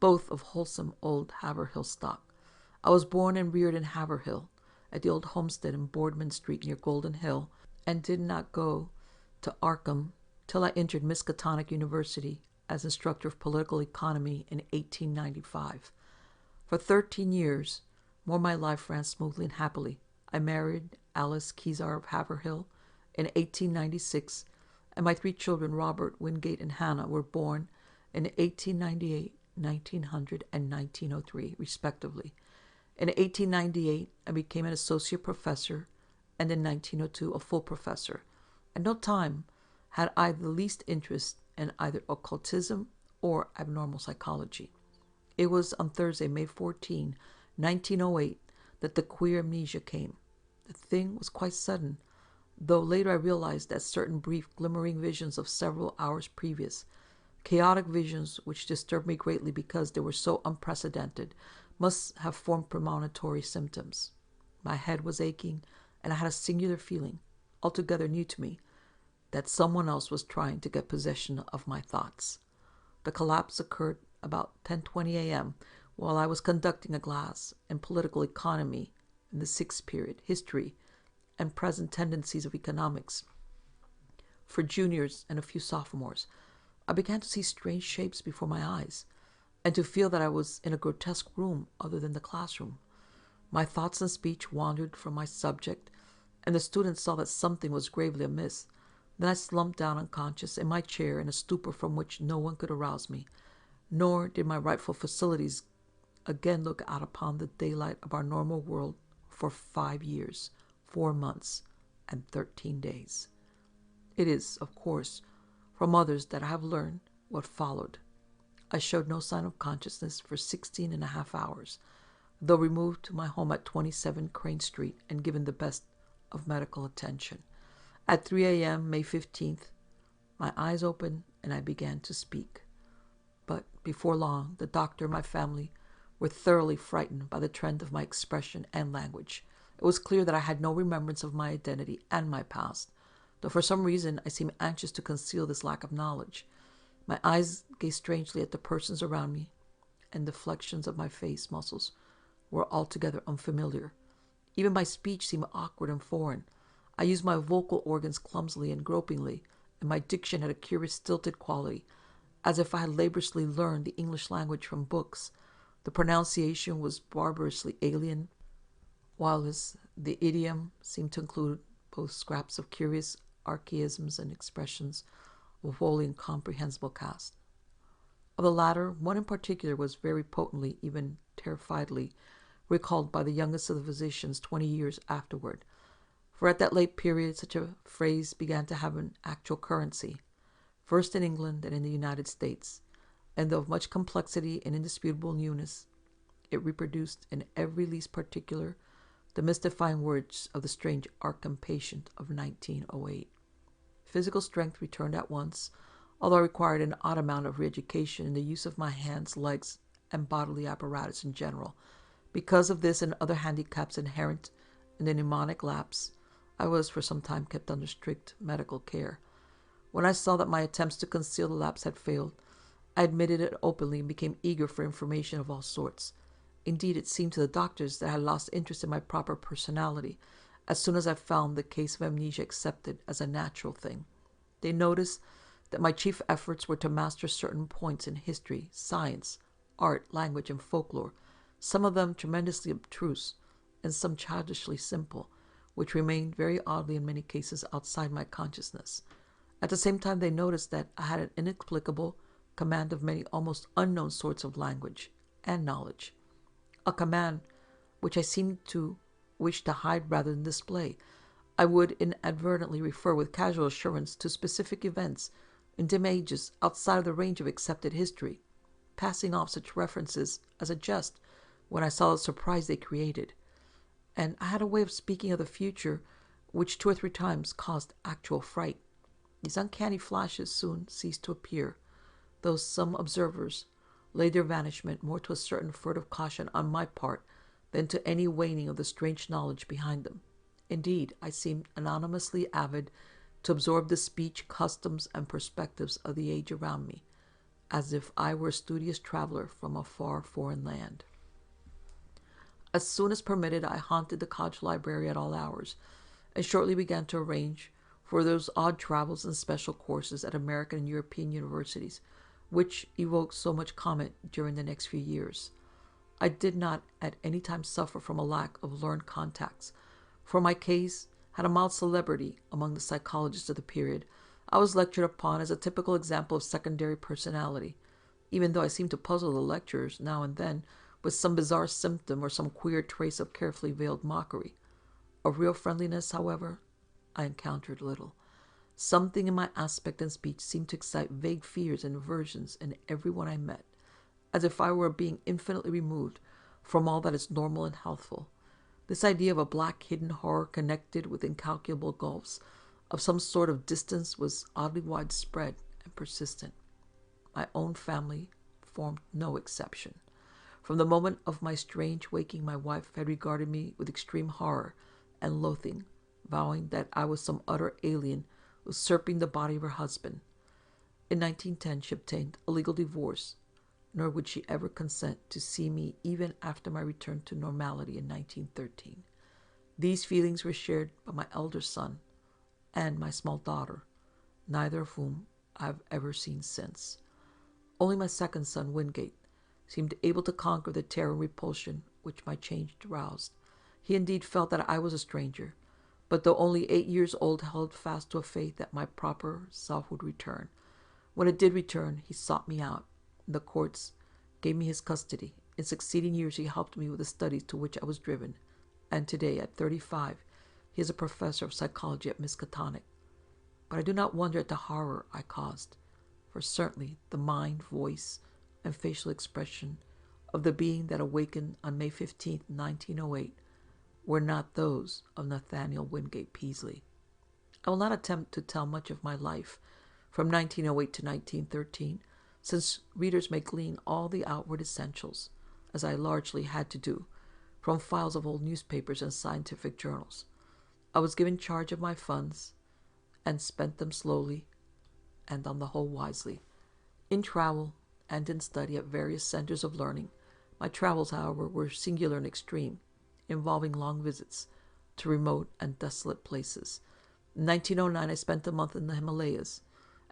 both of wholesome old Haverhill stock. I was born and reared in Haverhill, at the old homestead in Boardman Street near Golden Hill, and did not go to Arkham till I entered Miskatonic University as instructor of political economy in 1895. For 13 years more my life ran smoothly and happily. I married Alice Kezar of Haverhill in 1896, and my 3 children, Robert, Wingate, and Hannah, were born in 1898, 1900, and 1903, respectively. In 1898, I became an associate professor, and in 1902, a full professor. At no time had I the least interest in either occultism or abnormal psychology. It was on Thursday, May 14, 1908, that the queer amnesia came. The thing was quite sudden, though later I realized that certain brief glimmering visions of several hours previous, chaotic visions which disturbed me greatly because they were so unprecedented, must have formed premonitory symptoms. My head was aching, and I had a singular feeling, altogether new to me, that someone else was trying to get possession of my thoughts. The collapse occurred about 10:20 a.m. while I was conducting a class in political economy in the sixth period, history, and present tendencies of economics for juniors and a few sophomores. I began to see strange shapes before my eyes, and to feel that I was in a grotesque room other than the classroom. My thoughts and speech wandered from my subject, and the students saw that something was gravely amiss. Then I slumped down unconscious in my chair in a stupor from which no one could arouse me, nor did my rightful facilities again look out upon the daylight of our normal world for 5 years, 4 months, and 13 days. It is, of course, from others that I have learned what followed. I showed no sign of consciousness for 16 and a half hours, though removed to my home at 27 Crane Street and given the best of medical attention. At 3 a.m., May 15th, my eyes opened and I began to speak. But before long, the doctor and my family were thoroughly frightened by the trend of my expression and language. It was clear that I had no remembrance of my identity and my past, though for some reason I seemed anxious to conceal this lack of knowledge. My eyes gazed strangely at the persons around me, and the flexions of my face muscles were altogether unfamiliar. Even my speech seemed awkward and foreign. I used my vocal organs clumsily and gropingly, and my diction had a curious stilted quality, as if I had laboriously learned the English language from books. The pronunciation was barbarously alien, whilst the idiom seemed to include both scraps of curious archaisms and expressions of wholly incomprehensible cast. Of the latter, one in particular was very potently, even terrifiedly, recalled by the youngest of the physicians 20 years afterward, for at that late period such a phrase began to have an actual currency, first in England and in the United States, and though of much complexity and indisputable newness, it reproduced in every least particular the mystifying words of the strange Arkham patient of 1908. Physical strength returned at once, although I required an odd amount of re-education in the use of my hands, legs, and bodily apparatus in general. Because of this and other handicaps inherent in the mnemonic lapse, I was for some time kept under strict medical care. When I saw that my attempts to conceal the lapse had failed, I admitted it openly and became eager for information of all sorts. Indeed, it seemed to the doctors that I had lost interest in my proper personality as soon as I found the case of amnesia accepted as a natural thing. They noticed that my chief efforts were to master certain points in history, science, art, language, and folklore, some of them tremendously abstruse, and some childishly simple, which remained very oddly in many cases outside my consciousness. At the same time, they noticed that I had an inexplicable command of many almost unknown sorts of language and knowledge, a command which I seemed to wish to hide rather than display. I would inadvertently refer with casual assurance to specific events in dim ages outside of the range of accepted history, passing off such references as a jest when I saw the surprise they created. And I had a way of speaking of the future which 2 or 3 times caused actual fright. These uncanny flashes soon ceased to appear, though some observers laid their vanishment more to a certain furtive caution on my part than to any waning of the strange knowledge behind them. Indeed, I seemed anonymously avid to absorb the speech, customs, and perspectives of the age around me, as if I were a studious traveler from a far foreign land. As soon as permitted, I haunted the college library at all hours, and shortly began to arrange for those odd travels and special courses at American and European universities, which evoked so much comment during the next few years. I did not at any time suffer from a lack of learned contacts, for my case had a mild celebrity among the psychologists of the period. I was lectured upon as a typical example of secondary personality, even though I seemed to puzzle the lecturers now and then with some bizarre symptom or some queer trace of carefully veiled mockery. Of real friendliness, however, I encountered little. Something in my aspect and speech seemed to excite vague fears and aversions in everyone I met, as if I were a being infinitely removed from all that is normal and healthful. This idea of a black hidden horror connected with incalculable gulfs of some sort of distance was oddly widespread and persistent. My own family formed no exception. From the moment of my strange waking, my wife had regarded me with extreme horror and loathing, vowing that I was some utter alien usurping the body of her husband. In 1910, she obtained a legal divorce, nor would she ever consent to see me even after my return to normality in 1913. These feelings were shared by my elder son and my small daughter, neither of whom I have ever seen since. Only my second son, Wingate, seemed able to conquer the terror and repulsion which my change roused. He indeed felt that I was a stranger, but though only 8 years old, held fast to a faith that my proper self would return. When it did return, he sought me out. The courts gave me his custody. In succeeding years, he helped me with the studies to which I was driven, and today, at 35, he is a professor of psychology at Miskatonic. But I do not wonder at the horror I caused, for certainly the mind, voice, and facial expression of the being that awakened on May 15, 1908, were not those of Nathaniel Wingate Peaslee. I will not attempt to tell much of my life from 1908 to 1913, since readers may glean all the outward essentials, as I largely had to do, from files of old newspapers and scientific journals. I was given charge of my funds and spent them slowly and on the whole wisely, in travel and in study at various centers of learning. My travels, however, were singular and extreme, involving long visits to remote and desolate places. In 1909, I spent a month in the Himalayas,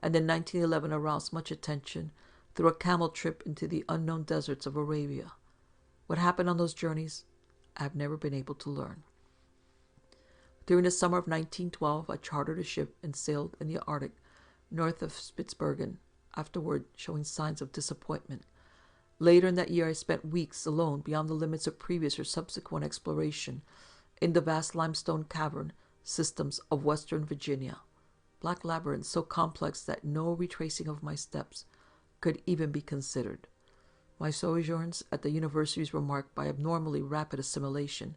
and in 1911 aroused much attention through a camel trip into the unknown deserts of Arabia. What happened on those journeys, I have never been able to learn. During the summer of 1912, I chartered a ship and sailed in the Arctic, north of Spitsbergen, afterward showing signs of disappointment. Later in that year, I spent weeks alone beyond the limits of previous or subsequent exploration in the vast limestone cavern systems of western Virginia, black labyrinths so complex that no retracing of my steps could even be considered. My sojourns at the universities were marked by abnormally rapid assimilation,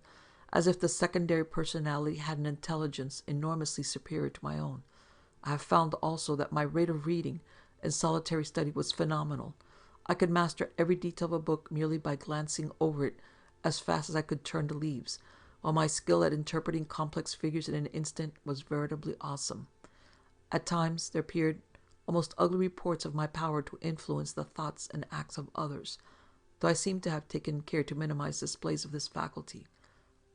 as if the secondary personality had an intelligence enormously superior to my own. I have found also that my rate of reading and solitary study was phenomenal. I could master every detail of a book merely by glancing over it as fast as I could turn the leaves, while my skill at interpreting complex figures in an instant was veritably awesome. At times there appeared almost ugly reports of my power to influence the thoughts and acts of others, though I seem to have taken care to minimize displays of this faculty.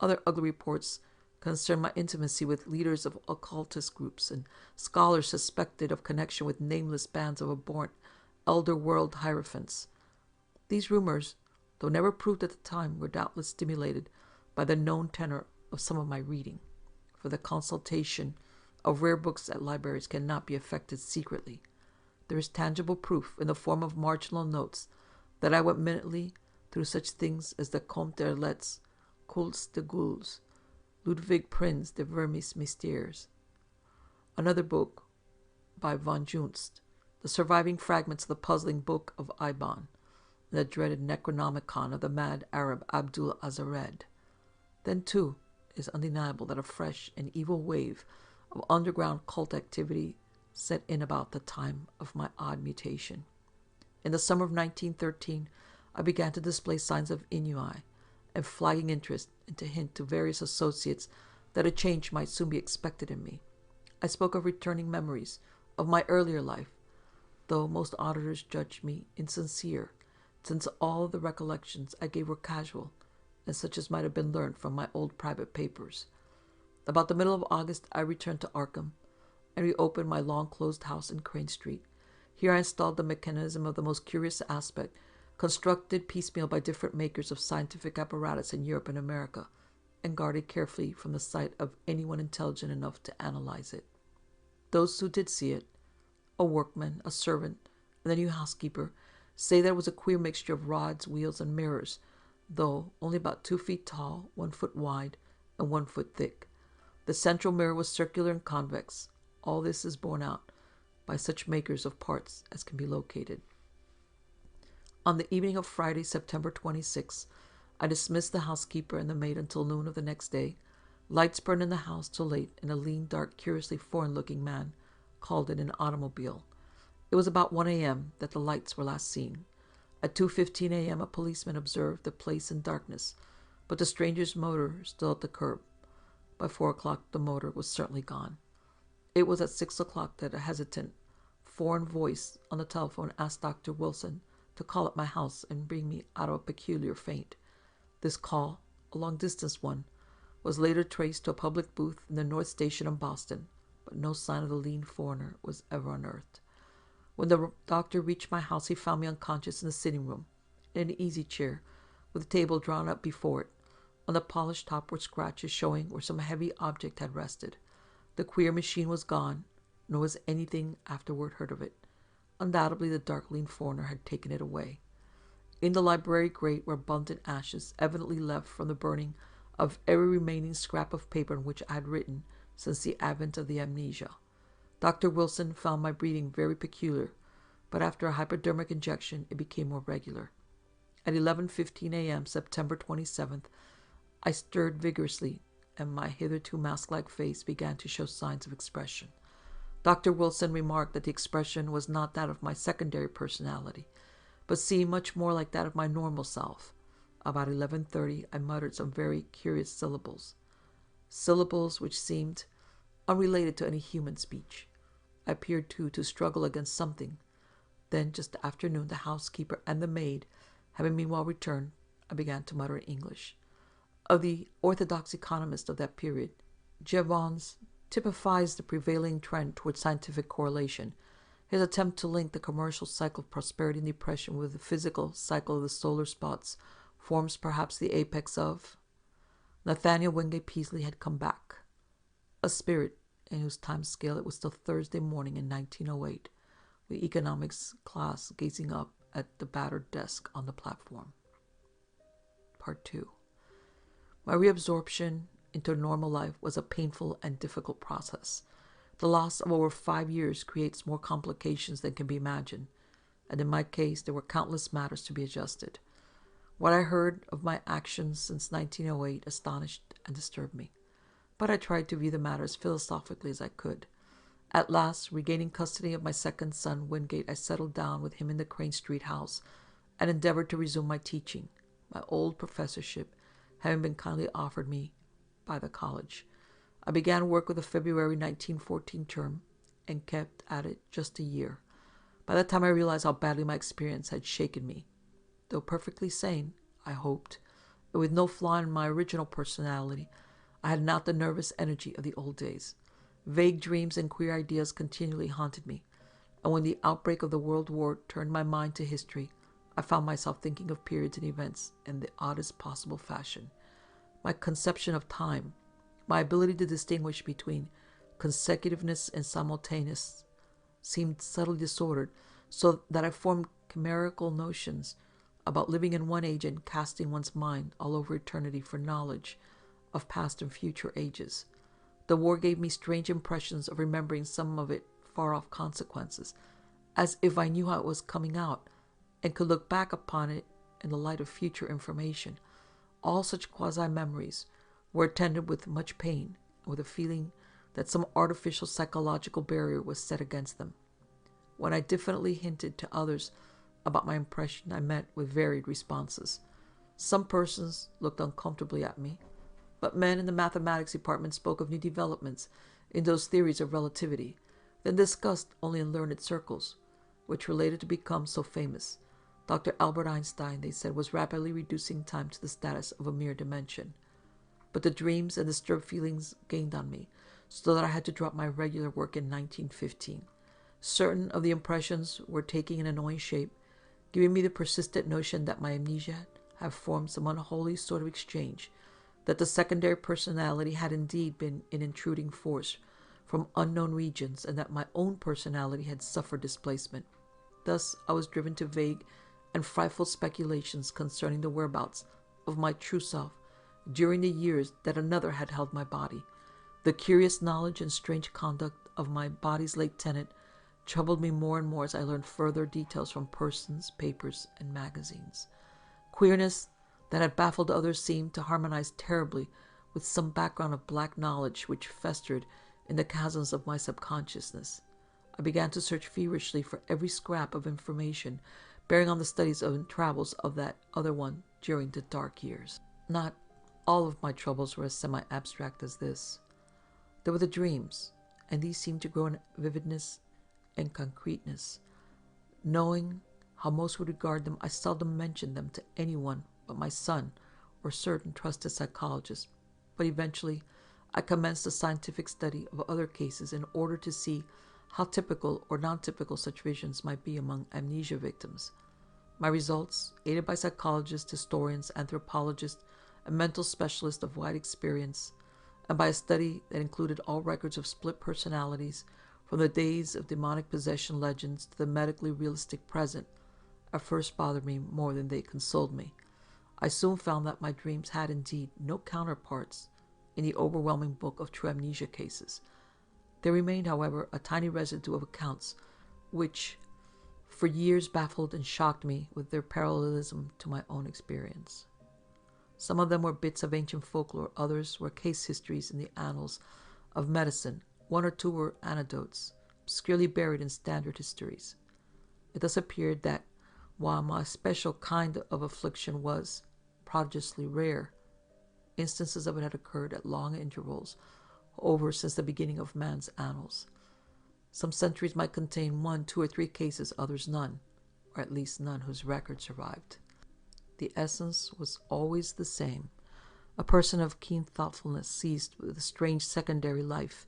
Other ugly reports concern my intimacy with leaders of occultist groups and scholars suspected of connection with nameless bands of abhorrent elder world hierophants. These rumors, though never proved at the time, were doubtless stimulated by the known tenor of some of my reading, for the consultation of rare books at libraries cannot be effected secretly. There is tangible proof in the form of marginal notes that I went minutely through such things as the Comte d'Erlet's Cultes de Gaules, Ludwig Prinz de Vermis Mystères, another book by von Junst, the surviving fragments of the puzzling Book of Ibon, and the dreaded Necronomicon of the mad Arab Abdul Azared. Then, too, it is undeniable that a fresh and evil wave of underground cult activity set in about the time of my odd mutation. In the summer of 1913, I began to display signs of ennui and flagging interest, and to hint to various associates that a change might soon be expected in me. I spoke of returning memories of my earlier life, though most auditors judged me insincere, since all the recollections I gave were casual, and such as might have been learned from my old private papers. About the middle of August, I returned to Arkham, and reopened my long-closed house in Crane Street. Here I installed the mechanism of the most curious aspect, constructed piecemeal by different makers of scientific apparatus in Europe and America, and guarded carefully from the sight of anyone intelligent enough to analyze it. Those who did see it, a workman, a servant, and the new housekeeper, say that it was a queer mixture of rods, wheels, and mirrors, though only about 2 feet tall, 1 foot wide, and 1 foot thick. The central mirror was circular and convex. All this is borne out by such makers of parts as can be located. On the evening of Friday, September 26, I dismissed the housekeeper and the maid until noon of the next day. Lights burned in the house till late, and a lean, dark, curiously foreign-looking man called in an automobile. It was about 1 a.m. that the lights were last seen. At 2:15 a.m. a policeman observed the place in darkness, but the stranger's motor still at the curb. By 4 o'clock the motor was certainly gone. It was at 6 o'clock that a hesitant, foreign voice on the telephone asked Dr. Wilson to call at my house and bring me out of a peculiar faint. This call, a long-distance one, was later traced to a public booth in the North Station in Boston, but no sign of the lean foreigner was ever unearthed. When the doctor reached my house, he found me unconscious in the sitting room, in an easy chair, with a table drawn up before it. On the polished top were scratches showing where some heavy object had rested. The queer machine was gone, nor was anything afterward heard of it. Undoubtedly the dark lean foreigner had taken it away. In the library grate were abundant ashes, evidently left from the burning of every remaining scrap of paper on which I had written since the advent of the amnesia. Dr. Wilson found my breathing very peculiar, but after a hypodermic injection it became more regular. At 11:15 a.m., September 27th, I stirred vigorously, and my hitherto mask-like face began to show signs of expression. Dr. Wilson remarked that the expression was not that of my secondary personality, but seemed much more like that of my normal self. About 11:30, I muttered some very curious syllables which seemed unrelated to any human speech. I appeared, too, to struggle against something. Then, just after noon, the housekeeper and the maid having meanwhile returned, I began to mutter in English. Of the orthodox economists of that period, Jevons typifies the prevailing trend toward scientific correlation. His attempt to link the commercial cycle of prosperity and depression with the physical cycle of the solar spots forms perhaps the apex of. Nathaniel Wingate Peaslee had come back, a spirit in whose time scale it was still Thursday morning in 1908, with economics class gazing up at the battered desk on the platform. Part 2. My reabsorption into normal life was a painful and difficult process. The loss of over 5 years creates more complications than can be imagined, and in my case there were countless matters to be adjusted. What I heard of my actions since 1908 astonished and disturbed me, but I tried to view the matter as philosophically as I could. At last, regaining custody of my second son, Wingate, I settled down with him in the Crane Street house and endeavored to resume my teaching, my old professorship having been kindly offered me by the college. I began work with the February 1914 term and kept at it just a year. By that time I realized how badly my experience had shaken me. Though perfectly sane, I hoped, and with no flaw in my original personality, I had not the nervous energy of the old days. Vague dreams and queer ideas continually haunted me, and when the outbreak of the World War turned my mind to history, I found myself thinking of periods and events in the oddest possible fashion. My conception of time, my ability to distinguish between consecutiveness and simultaneous, seemed subtly disordered, so that I formed chimerical notions about living in one age and casting one's mind all over eternity for knowledge of past and future ages. The war gave me strange impressions of remembering some of its far-off consequences, as if I knew how it was coming out, and could look back upon it in the light of future information. All such quasi-memories were attended with much pain, and with a feeling that some artificial psychological barrier was set against them. When I diffidently hinted to others about my impression, I met with varied responses. Some persons looked uncomfortably at me, but men in the mathematics department spoke of new developments in those theories of relativity, then discussed only in learned circles, which were later to become so famous. Dr. Albert Einstein, they said, was rapidly reducing time to the status of a mere dimension. But the dreams and disturbed feelings gained on me, so that I had to drop my regular work in 1915. Certain of the impressions were taking an annoying shape, giving me the persistent notion that my amnesia had formed some unholy sort of exchange, that the secondary personality had indeed been an intruding force from unknown regions, and that my own personality had suffered displacement. Thus I was driven to vague and frightful speculations concerning the whereabouts of my true self during the years that another had held my body. The curious knowledge and strange conduct of my body's late tenant troubled me more and more as I learned further details from persons, papers, and magazines. Queerness that had baffled others seemed to harmonize terribly with some background of black knowledge which festered in the chasms of my subconsciousness. I began to search feverishly for every scrap of information bearing on the studies and travels of that other one during the dark years. Not all of my troubles were as semi-abstract as this. There were the dreams, and these seemed to grow in vividness and concreteness. Knowing how most would regard them, I seldom mentioned them to anyone but my son or certain trusted psychologists, but eventually I commenced a scientific study of other cases in order to see how typical or non-typical such visions might be among amnesia victims. My results, aided by psychologists, historians, anthropologists, and mental specialists of wide experience, and by a study that included all records of split personalities from the days of demonic possession legends to the medically realistic present, at first bothered me more than they consoled me. I soon found that my dreams had indeed no counterparts in the overwhelming book of true amnesia cases. There remained, however, a tiny residue of accounts which for years baffled and shocked me with their parallelism to my own experience. Some of them were bits of ancient folklore, others were case histories in the annals of medicine, one or two were anecdotes, obscurely buried in standard histories. It thus appeared that, while my special kind of affliction was prodigiously rare, instances of it had occurred at long intervals over since the beginning of man's annals. Some centuries might contain 1, 2, or 3 cases, others none, or at least none whose record survived. The essence was always the same. A person of keen thoughtfulness seized with a strange secondary life,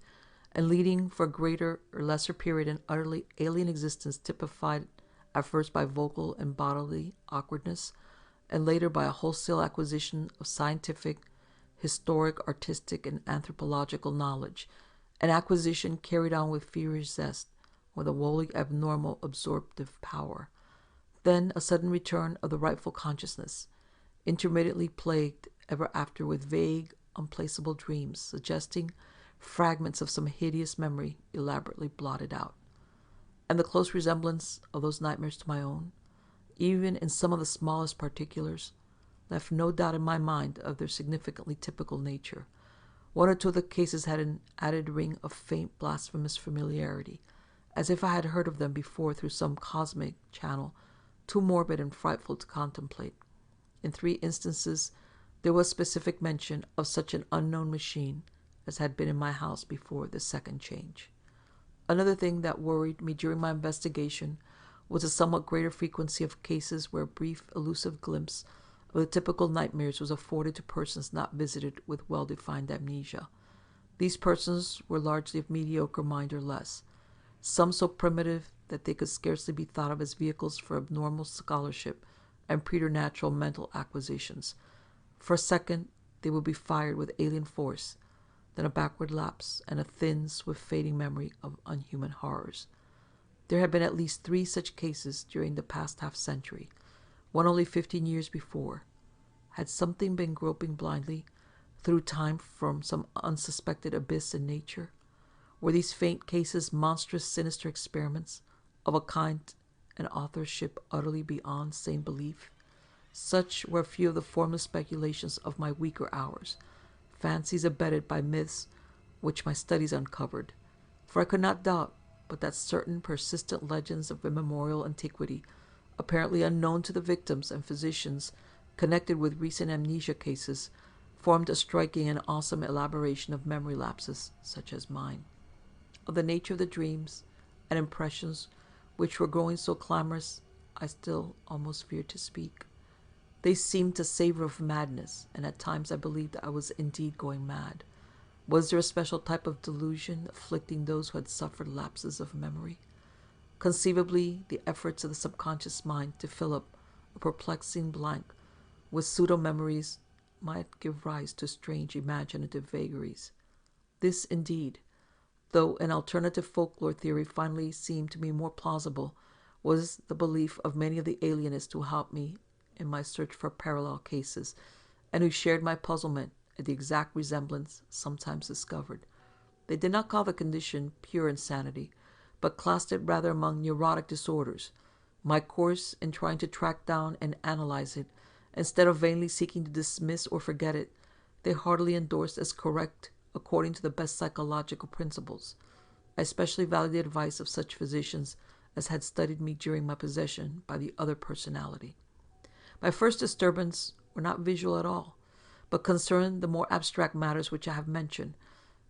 and leading for a greater or lesser period an utterly alien existence typified at first by vocal and bodily awkwardness, and later by a wholesale acquisition of scientific, historic, artistic, and anthropological knowledge, an acquisition carried on with feverish zest, with a wholly abnormal absorptive power. Then a sudden return of the rightful consciousness, intermittently plagued ever after with vague, unplaceable dreams, suggesting fragments of some hideous memory elaborately blotted out. And the close resemblance of those nightmares to my own, even in some of the smallest particulars, left no doubt in my mind of their significantly typical nature. One or two of the cases had an added ring of faint, blasphemous familiarity, as if I had heard of them before through some cosmic channel too morbid and frightful to contemplate. In 3 instances, there was specific mention of such an unknown machine as had been in my house before the second change. Another thing that worried me during my investigation was a somewhat greater frequency of cases where a brief, elusive glimpse of the typical nightmares was afforded to persons not visited with well-defined amnesia. These persons were largely of mediocre mind or less, some so primitive that they could scarcely be thought of as vehicles for abnormal scholarship and preternatural mental acquisitions. For a second, they would be fired with alien force, then a backward lapse and a thin, swift fading memory of unhuman horrors. There had been at least 3 such cases during the past half-century, one only 15 years before. Had something been groping blindly through time from some unsuspected abyss in nature? Were these faint cases monstrous, sinister experiments of a kind and authorship utterly beyond sane belief? Such were a few of the formless speculations of my weaker hours, fancies abetted by myths which my studies uncovered. For I could not doubt but that certain persistent legends of immemorial antiquity, apparently unknown to the victims and physicians connected with recent amnesia cases, formed a striking and awesome elaboration of memory lapses such as mine. Of the nature of the dreams and impressions which were growing so clamorous, I still almost feared to speak. They seemed to savor of madness, and at times I believed I was indeed going mad. Was there a special type of delusion afflicting those who had suffered lapses of memory? Conceivably, the efforts of the subconscious mind to fill up a perplexing blank with pseudo-memories might give rise to strange imaginative vagaries. This, indeed, though an alternative folklore theory finally seemed to me more plausible, was the belief of many of the alienists who helped me in my search for parallel cases, and who shared my puzzlement at the exact resemblance sometimes discovered. They did not call the condition pure insanity, but classed it rather among neurotic disorders. My course in trying to track down and analyze it Instead of vainly seeking to dismiss or forget it, they heartily endorsed as correct according to the best psychological principles. I especially valued the advice of such physicians as had studied me during my possession by the other personality. My first disturbance were not visual at all, but concerned the more abstract matters which I have mentioned.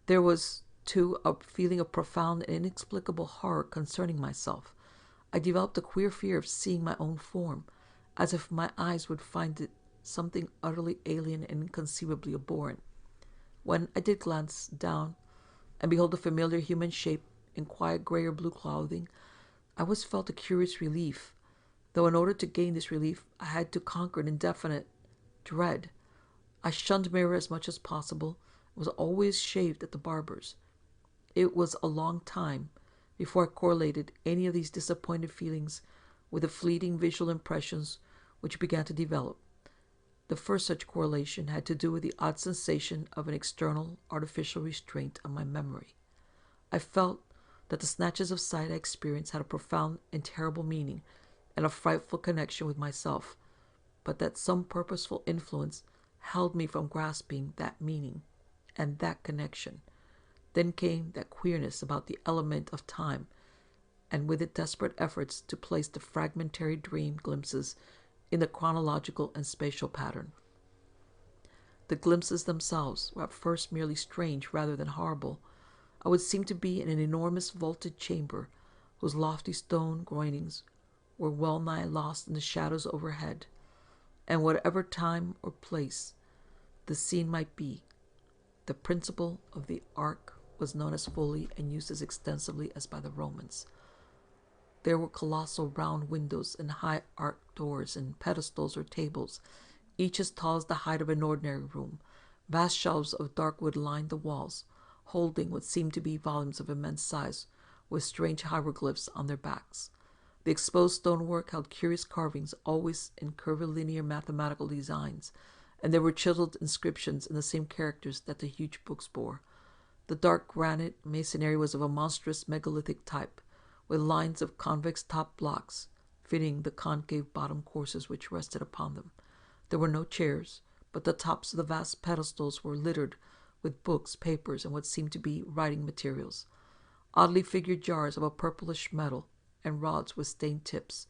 There was, too, a feeling of profound and inexplicable horror concerning myself. I developed a queer fear of seeing my own form, as if my eyes would find it something utterly alien and inconceivably abhorrent. When I did glance down and behold a familiar human shape in quiet gray or blue clothing, I always felt a curious relief, though in order to gain this relief I had to conquer an indefinite dread. I shunned mirror as much as possible, and was always shaved at the barber's. It was a long time before I correlated any of these disappointed feelings with the fleeting visual impressions which began to develop. The first such correlation had to do with the odd sensation of an external, artificial restraint on my memory. I felt that the snatches of sight I experienced had a profound and terrible meaning and a frightful connection with myself, but that some purposeful influence held me from grasping that meaning and that connection. Then came that queerness about the element of time, and with it desperate efforts to place the fragmentary dream glimpses in the chronological and spatial pattern. The glimpses themselves were at first merely strange rather than horrible. I would seem to be in an enormous vaulted chamber, whose lofty stone groinings were well nigh lost in the shadows overhead, and whatever time or place the scene might be, the principle of the arc was known as fully and used as extensively as by the Romans. There were colossal round windows and high arched doors and pedestals or tables, each as tall as the height of an ordinary room. Vast shelves of dark wood lined the walls, holding what seemed to be volumes of immense size, with strange hieroglyphs on their backs. The exposed stonework held curious carvings, always in curvilinear mathematical designs, and there were chiseled inscriptions in the same characters that the huge books bore. The dark granite masonry was of a monstrous megalithic type, with lines of convex-top blocks fitting the concave bottom courses which rested upon them. There were no chairs, but the tops of the vast pedestals were littered with books, papers, and what seemed to be writing materials. Oddly figured jars of a purplish metal, and rods with stained tips.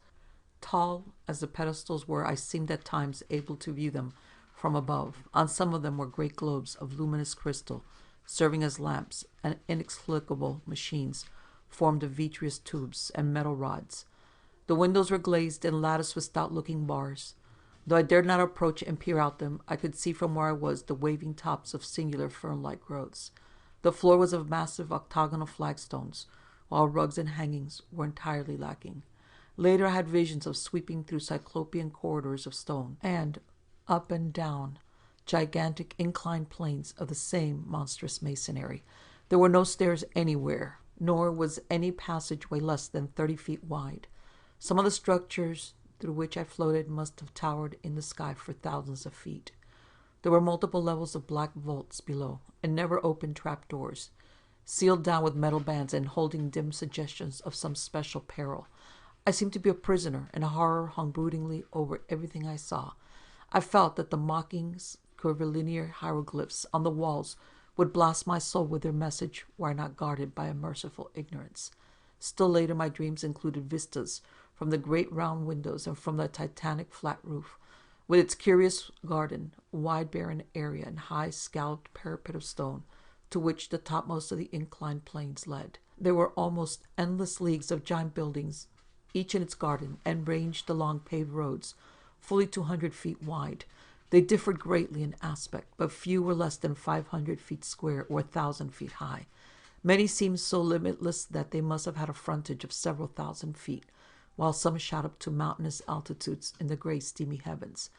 Tall as the pedestals were, I seemed at times able to view them from above. On some of them were great globes of luminous crystal, serving as lamps, and inexplicable machines formed of vitreous tubes and metal rods. The windows were glazed and latticed with stout-looking bars. Though I dared not approach and peer out them, I could see from where I was the waving tops of singular fern-like growths. The floor was of massive octagonal flagstones, while rugs and hangings were entirely lacking. Later I had visions of sweeping through cyclopean corridors of stone, and up and down gigantic inclined planes of the same monstrous masonry. There were no stairs anywhere, nor was any passageway less than 30 feet wide. Some of the structures through which I floated must have towered in the sky for thousands of feet. There were multiple levels of black vaults below, and never open trapdoors, sealed down with metal bands and holding dim suggestions of some special peril. I seemed to be a prisoner, and horror hung broodingly over everything I saw. I felt that the mocking curvilinear hieroglyphs on the walls would blast my soul with their message were I not guarded by a merciful ignorance. Still later my dreams included vistas from the great round windows and from the titanic flat roof, with its curious garden, wide barren area, and high scalloped parapet of stone, to which the topmost of the inclined planes led. There were almost endless leagues of giant buildings, each in its garden, and ranged along paved roads, fully 200 feet wide. They differed greatly in aspect, but few were less than 500 feet square or 1,000 feet high. Many seemed so limitless that they must have had a frontage of several thousand feet, while some shot up to mountainous altitudes in the gray, steamy heavens.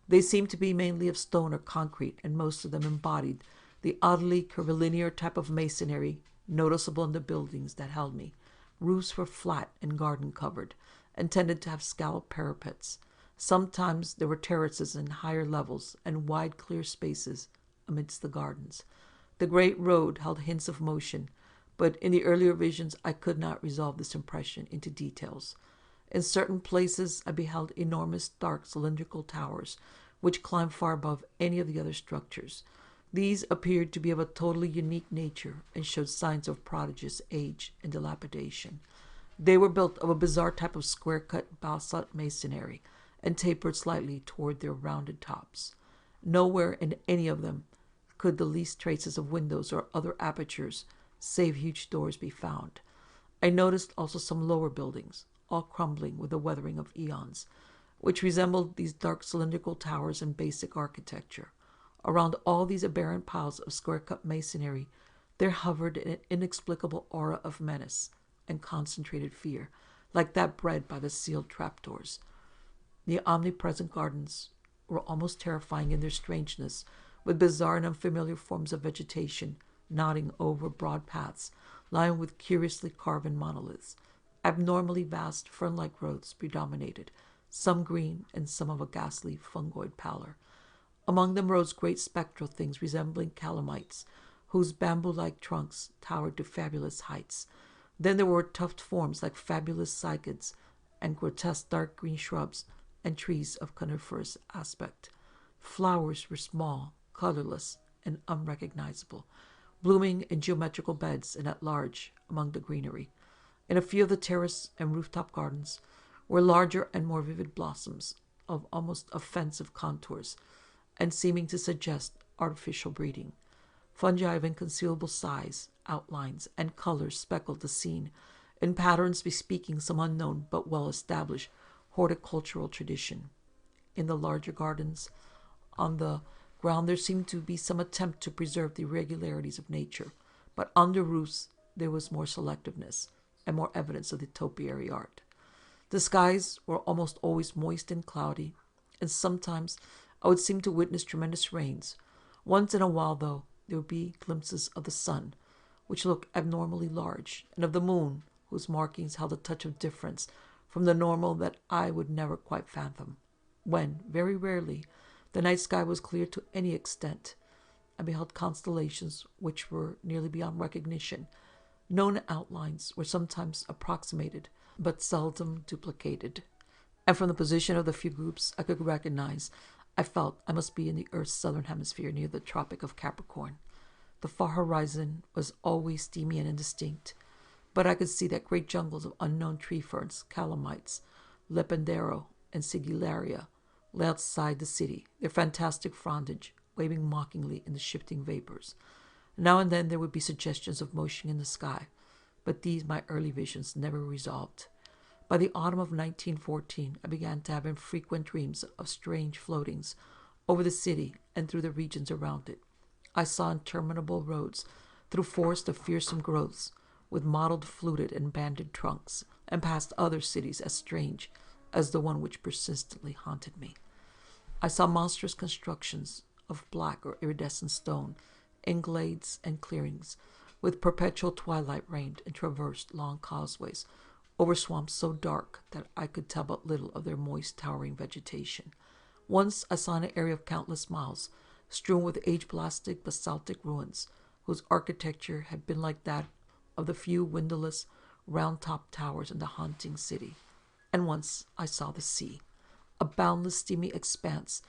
They seemed to be mainly of stone or concrete, and most of them embodied the oddly curvilinear type of masonry noticeable in the buildings that held me. Roofs were flat and garden-covered, and tended to have scalloped parapets. Sometimes there were terraces in higher levels and wide, clear spaces amidst the gardens. The great road held hints of motion, but in the earlier visions I could not resolve this impression into details. In certain places I beheld enormous dark cylindrical towers, which climbed far above any of the other structures. These appeared to be of a totally unique nature and showed signs of prodigious age and dilapidation. They were built of a bizarre type of square-cut basalt masonry and tapered slightly toward their rounded tops. Nowhere in any of them could the least traces of windows or other apertures, save huge doors, be found. I noticed also some lower buildings, all crumbling with the weathering of eons, which resembled these dark cylindrical towers in basic architecture. Around all these aberrant piles of square-cut masonry there hovered an inexplicable aura of menace and concentrated fear, like that bred by the sealed trapdoors. The omnipresent gardens were almost terrifying in their strangeness, with bizarre and unfamiliar forms of vegetation nodding over broad paths, lined with curiously carven monoliths. Abnormally vast fern-like growths predominated, some green and some of a ghastly fungoid pallor. Among them rose great spectral things resembling calamites, whose bamboo-like trunks towered to fabulous heights. Then there were tufted forms like fabulous cycads, and grotesque dark green shrubs and trees of coniferous aspect. Flowers were small, colorless, and unrecognizable, blooming in geometrical beds and at large among the greenery. In a few of the terrace and rooftop gardens were larger and more vivid blossoms of almost offensive contours and seeming to suggest artificial breeding. Fungi of inconceivable size, outlines, and colors speckled the scene, in patterns bespeaking some unknown but well-established horticultural tradition. In the larger gardens, on the ground there seemed to be some attempt to preserve the irregularities of nature, but under roofs there was more selectiveness and more evidence of the topiary art. The skies were almost always moist and cloudy, and sometimes I would seem to witness tremendous rains. Once in a while, though, there would be glimpses of the sun, which looked abnormally large, and of the moon, whose markings held a touch of difference from the normal that I would never quite fathom. When, very rarely, the night sky was clear to any extent, I beheld constellations which were nearly beyond recognition. Known outlines were sometimes approximated, but seldom duplicated, and from the position of the few groups I could recognize, I felt I must be in the Earth's southern hemisphere near the Tropic of Capricorn. The far horizon was always steamy and indistinct, but I could see that great jungles of unknown tree ferns, calamites, lepidero, and sigillaria lay outside the city, their fantastic frondage waving mockingly in the shifting vapors. Now and then there would be suggestions of motion in the sky, but these my early visions never resolved. By the autumn of 1914, I began to have infrequent dreams of strange floatings over the city and through the regions around it. I saw interminable roads through forests of fearsome growths, with mottled, fluted, and banded trunks, and past other cities as strange as the one which persistently haunted me. I saw monstrous constructions of black or iridescent stone in glades and clearings, with perpetual twilight reigned, and traversed long causeways over swamps so dark that I could tell but little of their moist, towering vegetation. Once I saw an area of countless miles, strewn with age-blasted basaltic ruins, whose architecture had been like that of the few windowless, round-topped towers in the haunting city. And once I saw the sea, a boundless, steamy expanse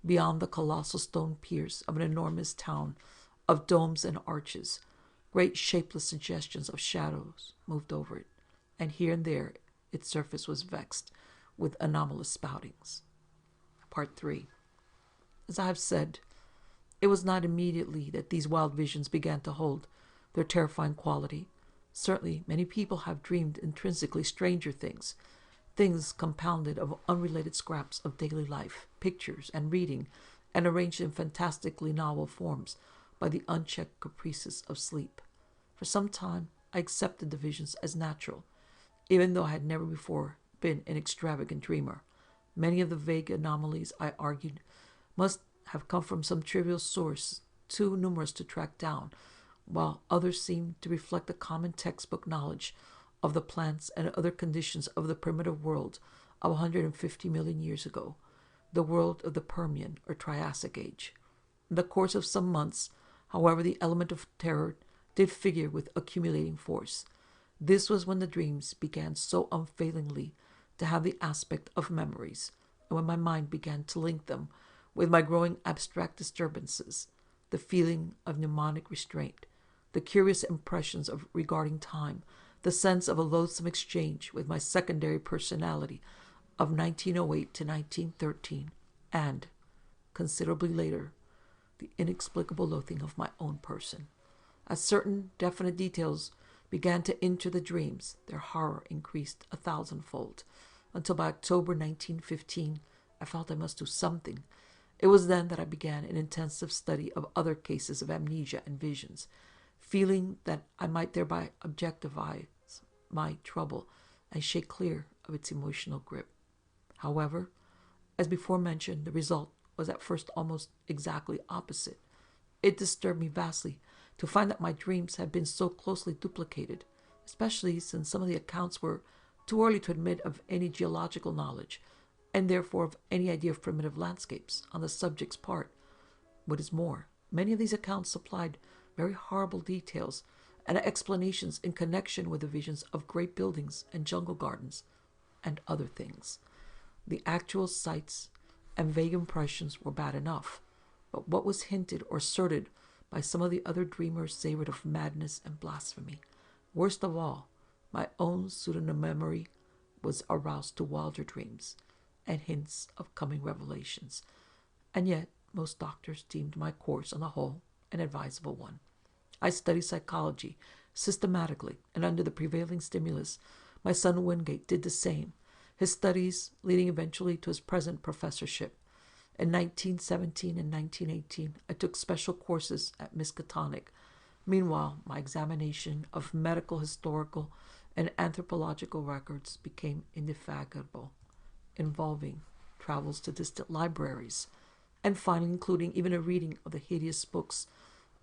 beyond the colossal stone piers of an enormous town of domes and arches. Great shapeless suggestions of shadows moved over it, and here and there its surface was vexed with anomalous spoutings. Part 3. As I have said, it was not immediately that these wild visions began to hold their terrifying quality. Certainly, many people have dreamed intrinsically stranger things, things compounded of unrelated scraps of daily life, pictures, and reading, and arranged in fantastically novel forms by the unchecked caprices of sleep. For some time, I accepted the visions as natural, even though I had never before been an extravagant dreamer. Many of the vague anomalies, I argued, must have come from some trivial source too numerous to track down, while others seemed to reflect the common textbook knowledge of the plants and other conditions of the primitive world of 150 million years ago, the world of the Permian or Triassic Age. In the course of some months, however, the element of terror did figure with accumulating force. This was when the dreams began so unfailingly to have the aspect of memories, and when my mind began to link them with my growing abstract disturbances, the feeling of mnemonic restraint, the curious impressions of regarding time, the sense of a loathsome exchange with my secondary personality of 1908 to 1913, and, considerably later, the inexplicable loathing of my own person. As certain definite details began to enter the dreams, their horror increased 1,000-fold, until by October 1915 I felt I must do something. It was then that I began an intensive study of other cases of amnesia and visions, feeling that I might thereby objectivize my trouble and shake clear of its emotional grip. However, as before mentioned, the result was at first almost exactly opposite. It disturbed me vastly to find that my dreams had been so closely duplicated, especially since some of the accounts were too early to admit of any geological knowledge, and therefore of any idea of primitive landscapes on the subject's part. What is more, many of these accounts supplied very horrible details and explanations in connection with the visions of great buildings and jungle gardens, and other things. The actual sights and vague impressions were bad enough, but what was hinted or asserted by some of the other dreamers savored of madness and blasphemy. Worst of all, my own pseudo-memory was aroused to wilder dreams and hints of coming revelations. And yet, most doctors deemed my course on the whole an advisable one. I studied psychology systematically, and under the prevailing stimulus, my son Wingate did the same, his studies leading eventually to his present professorship. In 1917 and 1918, I took special courses at Miskatonic. Meanwhile, my examination of medical, historical, and anthropological records became indefatigable, involving travels to distant libraries, and finally including even a reading of the hideous books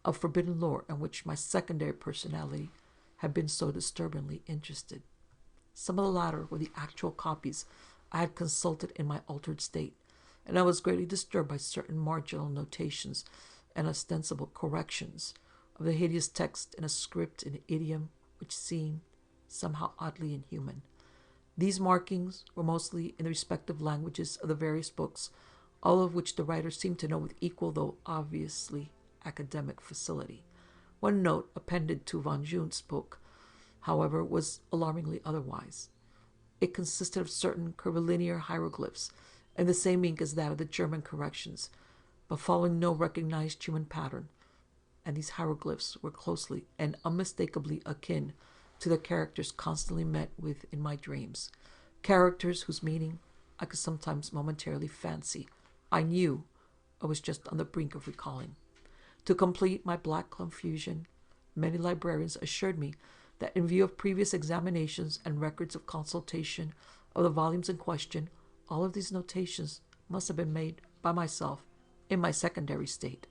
of forbidden lore in which my secondary personality had been so disturbingly interested. Some of the latter were the actual copies I had consulted in my altered state, and I was greatly disturbed by certain marginal notations and ostensible corrections of the hideous text in a script and idiom which seemed somehow oddly inhuman. These markings were mostly in the respective languages of the various books, all of which the writer seemed to know with equal though obviously academic facility. One note appended to von Jun's book, however, was alarmingly otherwise. It consisted of certain curvilinear hieroglyphs in the same ink as that of the German corrections, but following no recognized human pattern, and these hieroglyphs were closely and unmistakably akin to the characters constantly met with in my dreams, characters whose meaning I could sometimes momentarily fancy I knew I was just on the brink of recalling. To complete my black confusion, many librarians assured me that in view of previous examinations and records of consultation of the volumes in question, all of these notations must have been made by myself in my secondary state.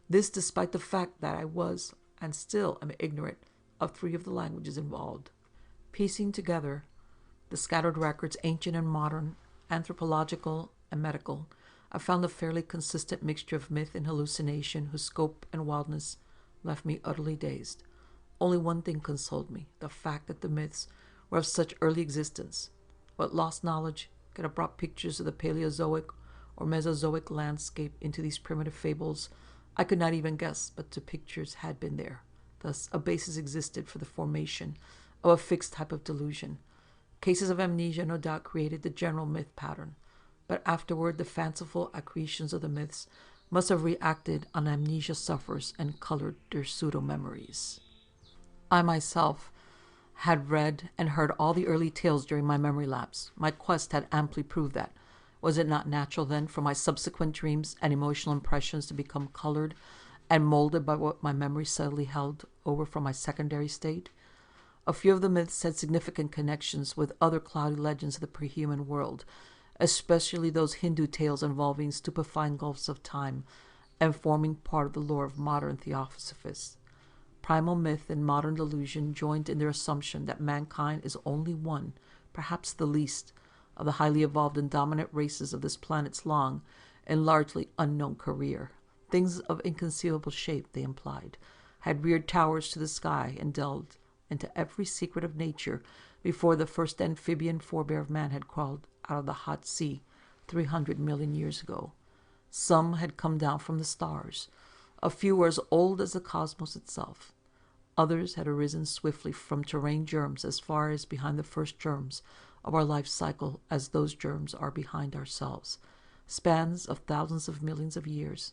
This despite the fact that I was, and still am ignorant of 3 of the languages involved. Piecing together the scattered records, ancient and modern, anthropological and medical, I found a fairly consistent mixture of myth and hallucination whose scope and wildness left me utterly dazed. Only one thing consoled me, the fact that the myths were of such early existence. What lost knowledge could have brought pictures of the Paleozoic or Mesozoic landscape into these primitive fables, I could not even guess, but the pictures had been there. Thus, a basis existed for the formation of a fixed type of delusion. Cases of amnesia no doubt created the general myth pattern, but afterward the fanciful accretions of the myths must have reacted on amnesia sufferers and colored their pseudo-memories. I myself had read and heard all the early tales during my memory lapse. My quest had amply proved that. Was it not natural, then, for my subsequent dreams and emotional impressions to become colored and molded by what my memory subtly held over from my secondary state? A few of the myths had significant connections with other cloudy legends of the pre-human world, especially those Hindu tales involving stupefying gulfs of time and forming part of the lore of modern theosophists. Primal myth and modern delusion joined in their assumption that mankind is only one, perhaps the least, of the highly evolved and dominant races of this planet's long and largely unknown career. Things of inconceivable shape, they implied, had reared towers to the sky and delved into every secret of nature before the first amphibian forebear of man had crawled out of the hot sea 300 million years ago. Some had come down from the stars. A few were as old as the cosmos itself. Others had arisen swiftly from terrain germs as far as behind the first germs of our life cycle as those germs are behind ourselves. Spans of thousands of millions of years,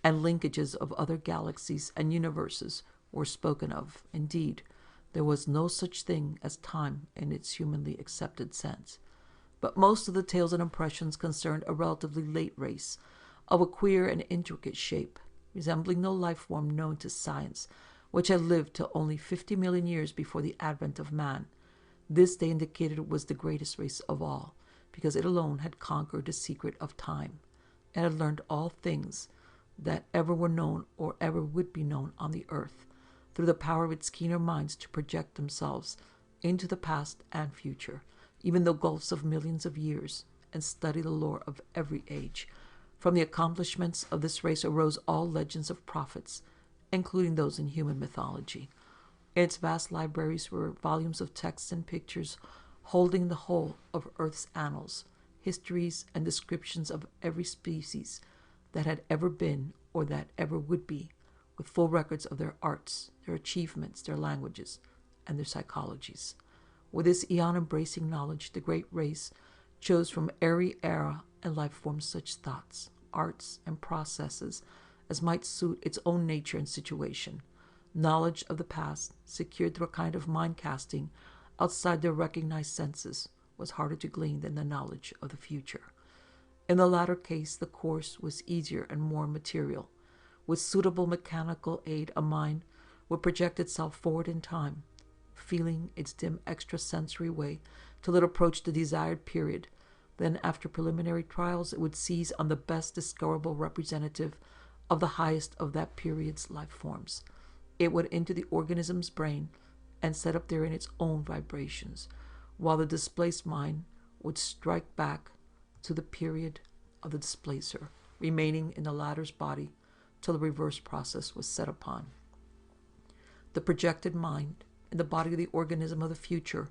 and linkages of other galaxies and universes were spoken of. Indeed, there was no such thing as time in its humanly accepted sense. But most of the tales and impressions concerned a relatively late race, of a queer and intricate shape, resembling no life form known to science, which had lived till only 50 million years before the advent of man. This they indicated was the greatest race of all, because it alone had conquered the secret of time, and had learned all things that ever were known or ever would be known on the earth, through the power of its keener minds to project themselves into the past and future, even the gulfs of millions of years, and study the lore of every age. From the accomplishments of this race arose all legends of prophets, including those in human mythology. In its vast libraries were volumes of texts and pictures holding the whole of Earth's annals, histories and descriptions of every species that had ever been or that ever would be, with full records of their arts, their achievements, their languages, and their psychologies. With this eon-embracing knowledge, the great race chose from every era and life forms such thoughts, arts, and processes as might suit its own nature and situation. Knowledge of the past, secured through a kind of mind-casting outside their recognized senses, was harder to glean than the knowledge of the future. In the latter case, the course was easier and more material. With suitable mechanical aid, a mind would project itself forward in time, feeling its dim extrasensory way till it approached the desired period. Then, after preliminary trials, it would seize on the best discoverable representative of the highest of that period's life forms. It would enter the organism's brain and set up therein its own vibrations, while the displaced mind would strike back to the period of the displacer, remaining in the latter's body till the reverse process was set upon. The projected mind, in the body of the organism of the future,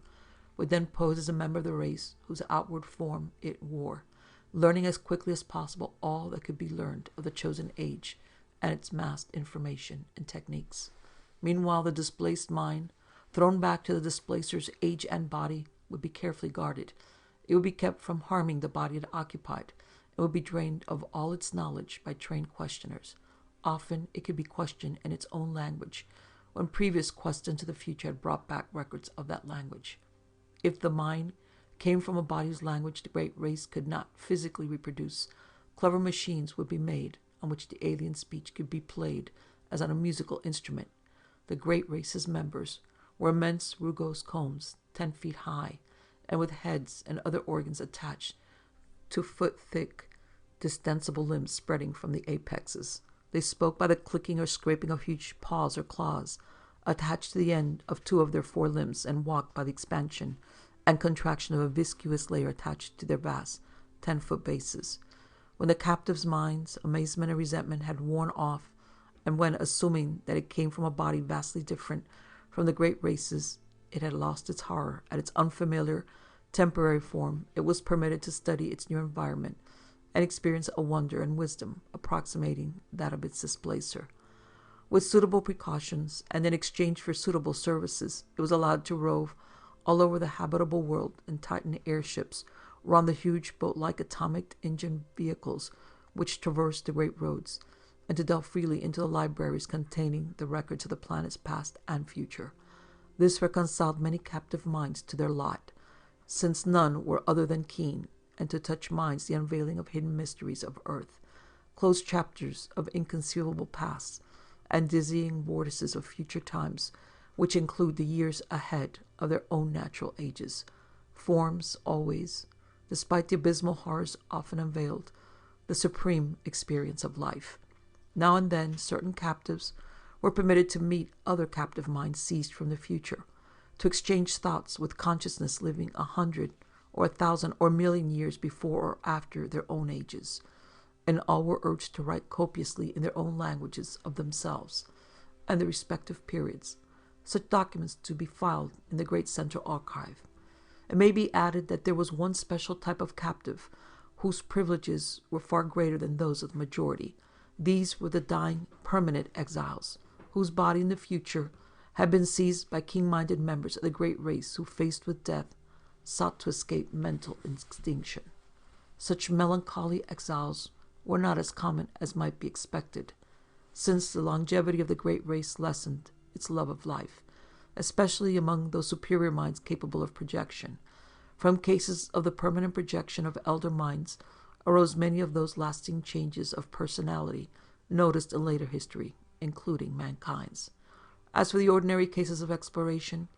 would then pose as a member of the race whose outward form it wore, learning as quickly as possible all that could be learned of the chosen age and its massed information and techniques. Meanwhile, the displaced mind, thrown back to the displacer's age and body, would be carefully guarded. It would be kept from harming the body it occupied, and would be drained of all its knowledge by trained questioners. Often it could be questioned in its own language, when previous quests into the future had brought back records of that language. If the mind came from a body whose language the great race could not physically reproduce, clever machines would be made on which the alien speech could be played as on a musical instrument. The great race's members were immense rugose combs, 10 feet high, and with heads and other organs attached to foot-thick, distensible limbs spreading from the apexes. They spoke by the clicking or scraping of huge paws or claws, attached to the end of 2 of their 4 limbs, and walked by the expansion and contraction of a viscous layer attached to their vast 10-foot bases. When the captive's mind's amazement and resentment had worn off, and when, assuming that it came from a body vastly different from the great race's, it had lost its horror at its unfamiliar, temporary form, it was permitted to study its new environment and experience a wonder and wisdom approximating that of its displacer. With suitable precautions, and in exchange for suitable services, it was allowed to rove all over the habitable world in Titan airships, or on the huge boat-like atomic engine vehicles which traversed the great roads, and to delve freely into the libraries containing the records of the planet's past and future. This reconciled many captive minds to their lot, since none were other than keen, and to touch minds the unveiling of hidden mysteries of Earth, closed chapters of inconceivable pasts, and dizzying vortices of future times, which include the years ahead of their own natural ages. Forms always, despite the abysmal horrors often unveiled, the supreme experience of life. Now and then, certain captives were permitted to meet other captive minds seized from the future, to exchange thoughts with consciousness living 100 or 1,000 or 1,000,000 years before or after their own ages, and all were urged to write copiously in their own languages of themselves and their respective periods, such documents to be filed in the great central archive. It may be added that there was one special type of captive whose privileges were far greater than those of the majority. These were the dying permanent exiles, whose body in the future had been seized by keen-minded members of the great race who, faced with death, sought to escape mental extinction. Such melancholy exiles were not as common as might be expected, since the longevity of the great race lessened its love of life, especially among those superior minds capable of projection. From cases of the permanent projection of elder minds arose many of those lasting changes of personality noticed in later history, including mankind's. As for the ordinary cases of exploration,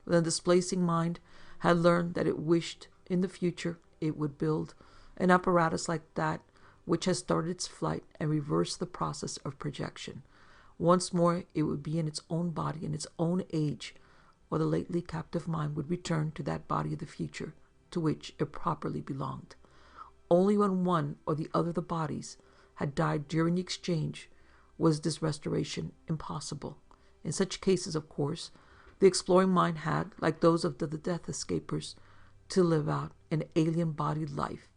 when the displacing mind had learned that it wished in the future it would build an apparatus like that which has started its flight and reversed the process of projection. Once more it would be in its own body in its own age, or the lately captive mind would return to that body of the future to which it properly belonged. Only when one or the other of the bodies had died during the exchange was this restoration impossible. In such cases, of course, the exploring mind had, like those of the death escapers, to live out an alien-bodied life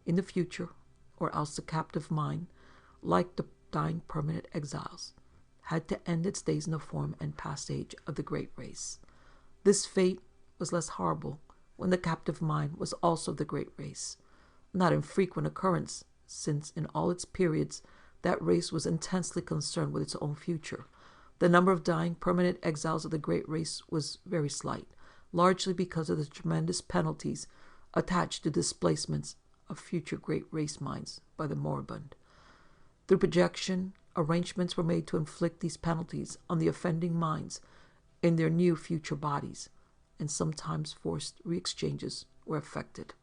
in the future, or else the captive mind, like the dying permanent exiles, had to end its days in the form and past age of the great race. This fate was less horrible when the captive mind was also the great race, not infrequent occurrence, since in all its periods that race was intensely concerned with its own future. The number of dying permanent exiles of the great race was very slight, largely because of the tremendous penalties attached to displacements of future great race minds by the moribund. Through projection, arrangements were made to inflict these penalties on the offending minds in their new future bodies, and sometimes forced re-exchanges were effected.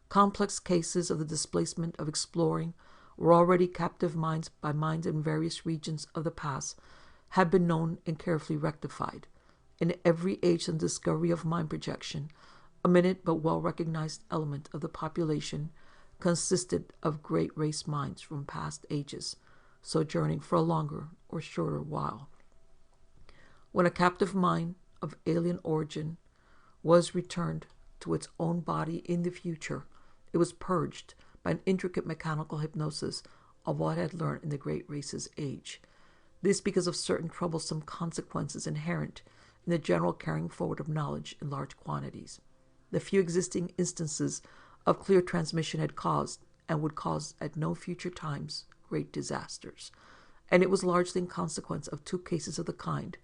Complex cases of the displacement of exploring were already captive minds by minds in various regions of the past had been known and carefully rectified. In every age and discovery of mind projection, a minute but well-recognized element of the population consisted of great race minds from past ages, sojourning for a longer or shorter while. When a captive mind of alien origin was returned to its own body in the future, it was purged by an intricate mechanical hypnosis of what it had learned in the great race's age. This because of certain troublesome consequences inherent in the general carrying forward of knowledge in large quantities. The few existing instances of clear transmission had caused, and would cause at no future times, great disasters, and it was largely in consequence of two cases of the kind,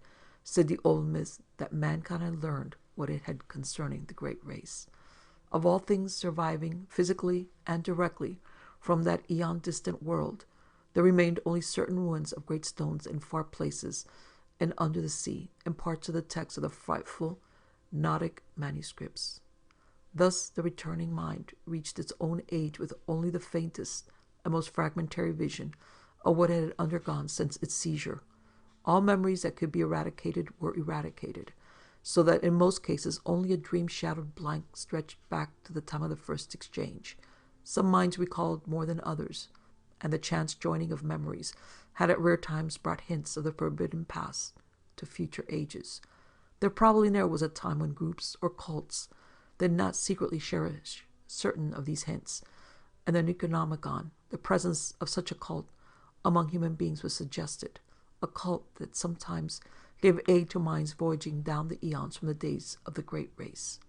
said the old myth, that mankind had learned what it had concerning the great race. Of all things surviving physically and directly from that eon-distant world, there remained only certain ruins of great stones in far places and under the sea, and parts of the text of the frightful Gnostic manuscripts. Thus the returning mind reached its own age with only the faintest and most fragmentary vision of what it had undergone since its seizure. All memories that could be eradicated were eradicated, so that in most cases only a dream-shadowed blank stretched back to the time of the first exchange. Some minds recalled more than others, and the chance joining of memories had at rare times brought hints of the forbidden past to future ages. There probably never was a time when groups or cults did not secretly cherish certain of these hints, and the Necronomicon, the presence of such a cult among human beings was suggested, a cult that sometimes gave aid to minds voyaging down the eons from the days of the great race.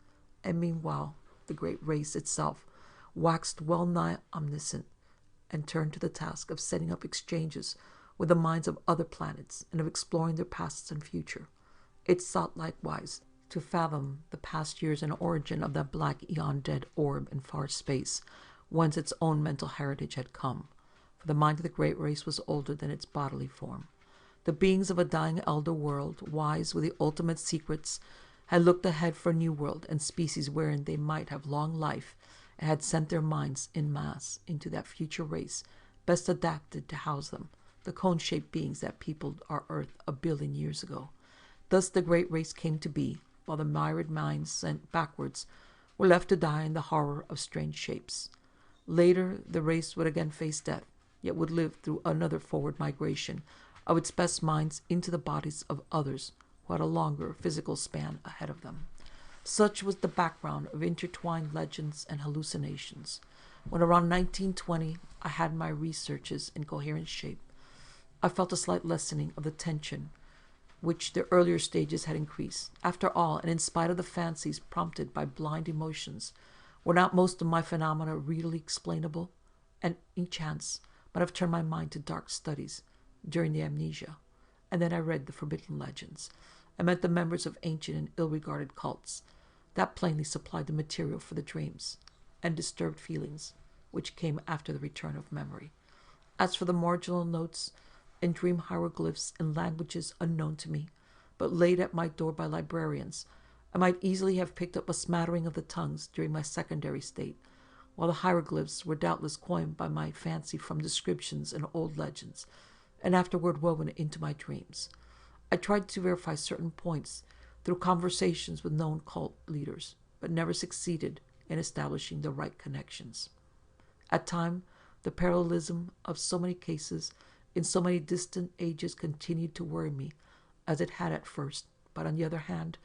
And meanwhile, the great race itself waxed well nigh omniscient, and turned to the task of setting up exchanges with the minds of other planets and of exploring their pasts and future. It sought likewise to fathom the past years and origin of that black eon-dead orb in far space, whence its own mental heritage had come, for the mind of the great race was older than its bodily form. The beings of a dying elder world, wise with the ultimate secrets, had looked ahead for a new world and species wherein they might have long life, and had sent their minds in mass into that future race best adapted to house them, the cone-shaped beings that peopled our earth a billion years ago. Thus the great race came to be, while the myriad minds sent backwards were left to die in the horror of strange shapes. Later, the race would again face death, yet would live through another forward migration of its best minds into the bodies of others who had a longer physical span ahead of them. Such was the background of intertwined legends and hallucinations. When around 1920 I had my researches in coherent shape, I felt a slight lessening of the tension which the earlier stages had increased. After all, and in spite of the fancies prompted by blind emotions, were not most of my phenomena really explainable? And any chance might have turned my mind to dark studies during the amnesia. And then I read the forbidden legends. I met the members of ancient and ill-regarded cults. That plainly supplied the material for the dreams and disturbed feelings which came after the return of memory. As for the marginal notes and dream hieroglyphs in languages unknown to me, but laid at my door by librarians, I might easily have picked up a smattering of the tongues during my secondary state, while the hieroglyphs were doubtless coined by my fancy from descriptions in old legends, and afterward woven into my dreams. I tried to verify certain points through conversations with known cult leaders, but never succeeded in establishing the right connections. At times, the parallelism of so many cases in so many distant ages continued to worry me, as it had at first, but on the other hand,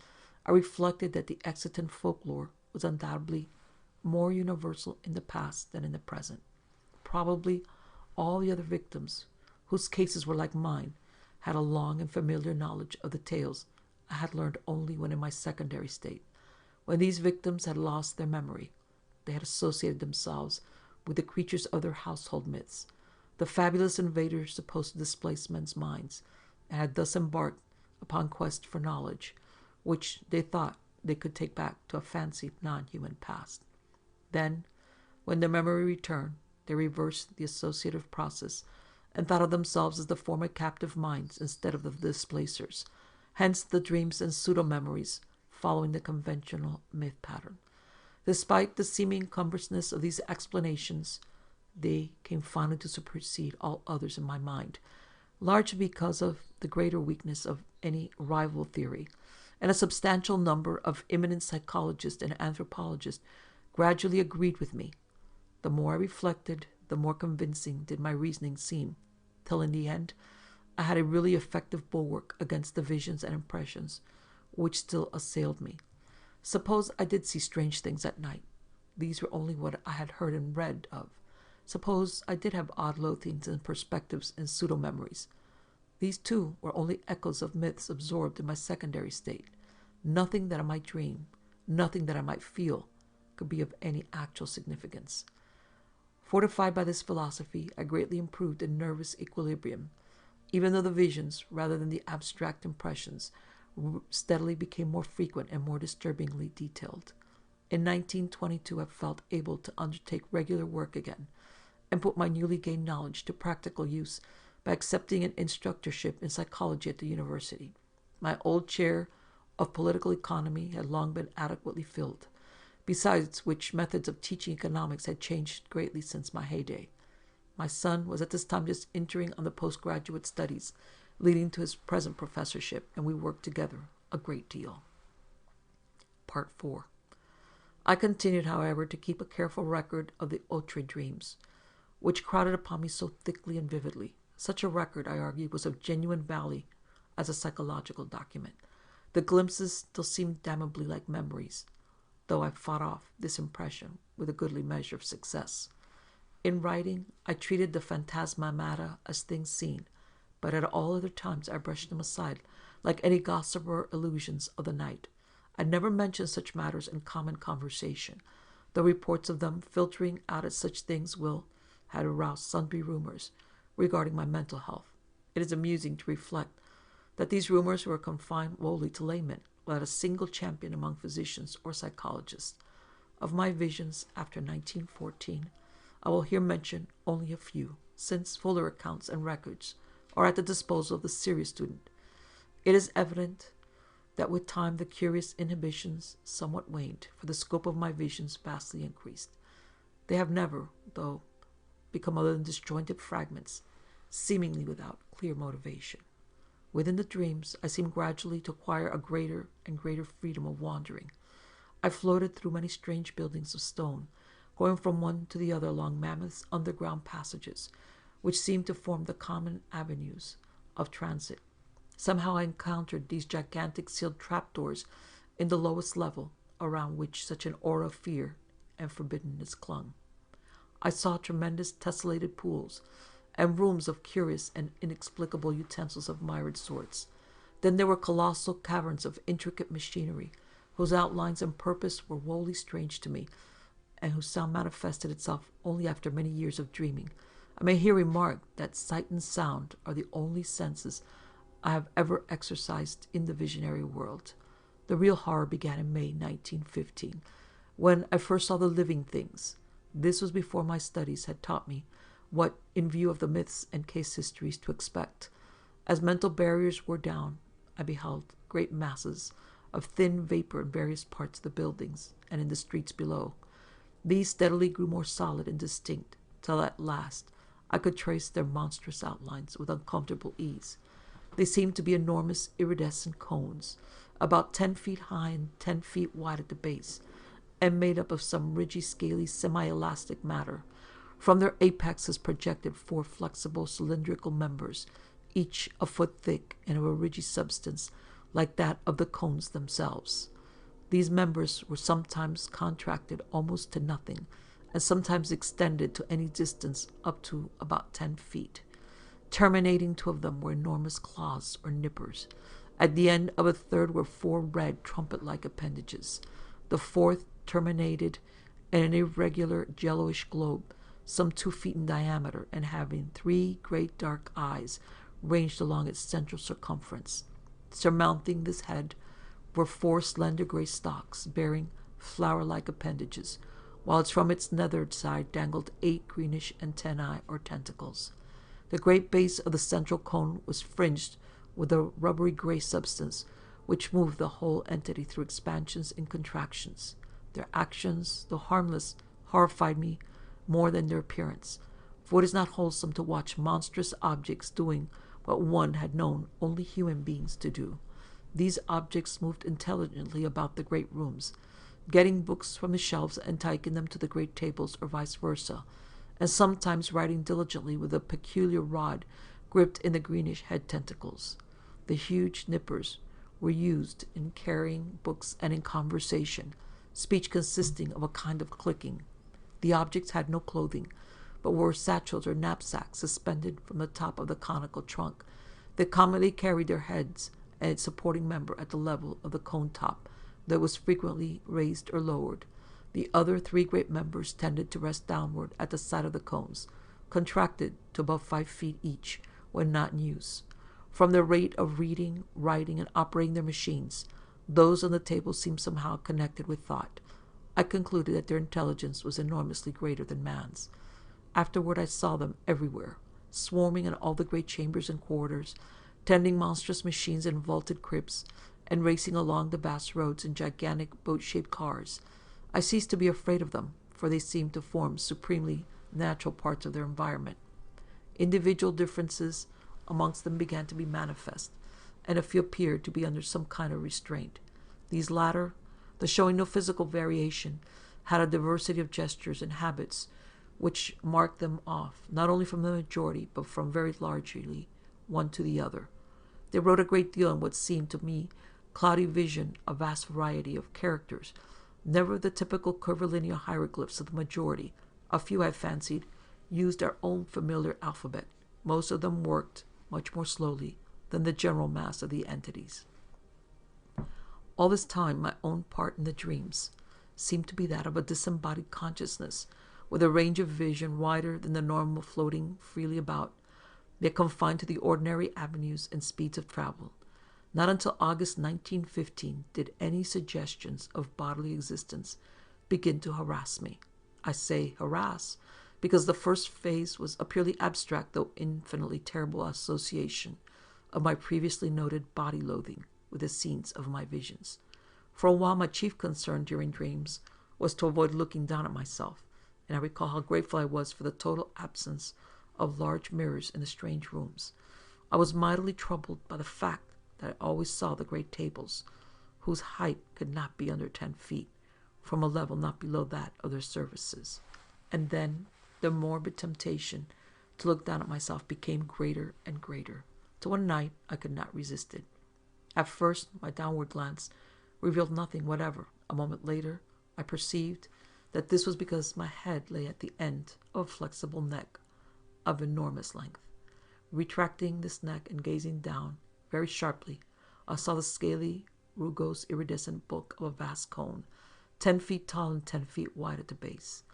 I reflected that the extant folklore was undoubtedly more universal in the past than in the present. Probably all the other victims, whose cases were like mine, had a long and familiar knowledge of the tales I had learned only when in my secondary state. When these victims had lost their memory, they had associated themselves with the creatures of their household myths, the fabulous invaders supposed to displace men's minds, and had thus embarked upon quest for knowledge, which they thought they could take back to a fancied non-human past. Then, when their memory returned, they reversed the associative process and thought of themselves as the former captive minds instead of the displacers. Hence the dreams and pseudo-memories following the conventional myth pattern. Despite the seeming cumberousness of these explanations, they came finally to supersede all others in my mind, largely because of the greater weakness of any rival theory, and a substantial number of eminent psychologists and anthropologists gradually agreed with me. The more I reflected, the more convincing did my reasoning seem, till in the end I had a really effective bulwark against the visions and impressions which still assailed me. Suppose I did see strange things at night. These were only what I had heard and read of. Suppose I did have odd loathings and perspectives and pseudo-memories. These, too, were only echoes of myths absorbed in my secondary state. Nothing that I might dream, nothing that I might feel, could be of any actual significance. Fortified by this philosophy, I greatly improved in nervous equilibrium, even though the visions, rather than the abstract impressions, steadily became more frequent and more disturbingly detailed. In 1922, I felt able to undertake regular work again and put my newly gained knowledge to practical use by accepting an instructorship in psychology at the university. My old chair of political economy had long been adequately filled, besides which methods of teaching economics had changed greatly since my heyday. My son was at this time just entering on the postgraduate studies leading to his present professorship, and we worked together a great deal. Part 4. I continued, however, to keep a careful record of the outre dreams, which crowded upon me so thickly and vividly. Such a record, I argued, was of genuine value as a psychological document. The glimpses still seemed damnably like memories, though I fought off this impression with a goodly measure of success. In writing, I treated the phantasmata as things seen, but at all other times I brushed them aside like any gossamer illusions of the night. I never mentioned such matters in common conversation, though reports of them filtering out as such things had aroused sundry rumors regarding my mental health. It is amusing to reflect that these rumors were confined wholly to laymen, without a single champion among physicians or psychologists. Of my visions after 1914, I will here mention only a few, since fuller accounts and records are at the disposal of the serious student. It is evident that with time the curious inhibitions somewhat waned, for the scope of my visions vastly increased. They have never, though, become other than disjointed fragments, seemingly without clear motivation. Within the dreams, I seemed gradually to acquire a greater and greater freedom of wandering. I floated through many strange buildings of stone, going from one to the other along mammoth underground passages, which seemed to form the common avenues of transit. Somehow I encountered these gigantic sealed trapdoors in the lowest level, around which such an aura of fear and forbiddenness clung. I saw tremendous tessellated pools and rooms of curious and inexplicable utensils of myriad sorts. Then there were colossal caverns of intricate machinery, whose outlines and purpose were wholly strange to me, and whose sound manifested itself only after many years of dreaming. I may here remark that sight and sound are the only senses I have ever exercised in the visionary world. The real horror began in May 1915, when I first saw the living things. This was before my studies had taught me what, in view of the myths and case histories, to expect. As mental barriers were down, I beheld great masses of thin vapor in various parts of the buildings and in the streets below. These steadily grew more solid and distinct, till at last I could trace their monstrous outlines with uncomfortable ease. They seemed to be enormous iridescent cones, about 10 feet high and 10 feet wide at the base, and made up of some ridgy, scaly, semi-elastic matter. From their apexes projected 4 flexible cylindrical members, each a foot thick and of a ridgy substance like that of the cones themselves. These members were sometimes contracted almost to nothing, and sometimes extended to any distance up to about 10 feet. Terminating 2 of them were enormous claws or nippers. At the end of a third were 4 red trumpet-like appendages. The 4th terminated in an irregular yellowish globe, some 2 feet in diameter, and having 3 great dark eyes ranged along its central circumference. Surmounting this head were 4 slender gray stalks, bearing flower-like appendages, whilst from its nethered side dangled 8 greenish antennae or tentacles. The great base of the central cone was fringed with a rubbery gray substance, which moved the whole entity through expansions and contractions. Their actions, though harmless, horrified me more than their appearance, for it is not wholesome to watch monstrous objects doing what one had known only human beings to do. These objects moved intelligently about the great rooms, getting books from the shelves and taking them to the great tables, or vice versa, and sometimes writing diligently with a peculiar rod gripped in the greenish head tentacles. The huge nippers were used in carrying books and in conversation, speech consisting of a kind of clicking. The objects had no clothing, but wore satchels or knapsacks suspended from the top of the conical trunk. They commonly carried their heads and its supporting member at the level of the cone top, that was frequently raised or lowered. The other 3 great members tended to rest downward at the side of the cones, contracted to above 5 feet each when not in use. From their rate of reading, writing, and operating their machines, those on the table seemed somehow connected with thought. I concluded that their intelligence was enormously greater than man's. Afterward I saw them everywhere, swarming in all the great chambers and corridors, tending monstrous machines in vaulted crypts, and racing along the vast roads in gigantic boat-shaped cars. I ceased to be afraid of them, for they seemed to form supremely natural parts of their environment. Individual differences amongst them began to be manifest, and a few appeared to be under some kind of restraint. These latter, though showing no physical variation, had a diversity of gestures and habits which marked them off, not only from the majority, but from very largely one to the other. They wrote a great deal in what seemed to me cloudy vision, a vast variety of characters, never the typical curvilinear hieroglyphs of the majority. A few, I fancied, used our own familiar alphabet. Most of them worked much more slowly than the general mass of the entities. All this time, my own part in the dreams seemed to be that of a disembodied consciousness, with a range of vision wider than the normal, floating freely about, yet confined to the ordinary avenues and speeds of travel. Not until August 1915 did any suggestions of bodily existence begin to harass me. I say harass because the first phase was a purely abstract, though infinitely terrible, association of my previously noted body loathing with the scenes of my visions. For a while, my chief concern during dreams was to avoid looking down at myself, and I recall how grateful I was for the total absence of large mirrors in the strange rooms. I was mightily troubled by the fact that I always saw the great tables, whose height could not be under 10 feet, from a level not below that of their surfaces. And then the morbid temptation to look down at myself became greater and greater, till one night I could not resist it. At first, my downward glance revealed nothing whatever. A moment later, I perceived that this was because my head lay at the end of a flexible neck of enormous length. Retracting this neck and gazing down very sharply, I saw the scaly, rugose, iridescent bulk of a vast cone, 10 feet tall and 10 feet wide at the base.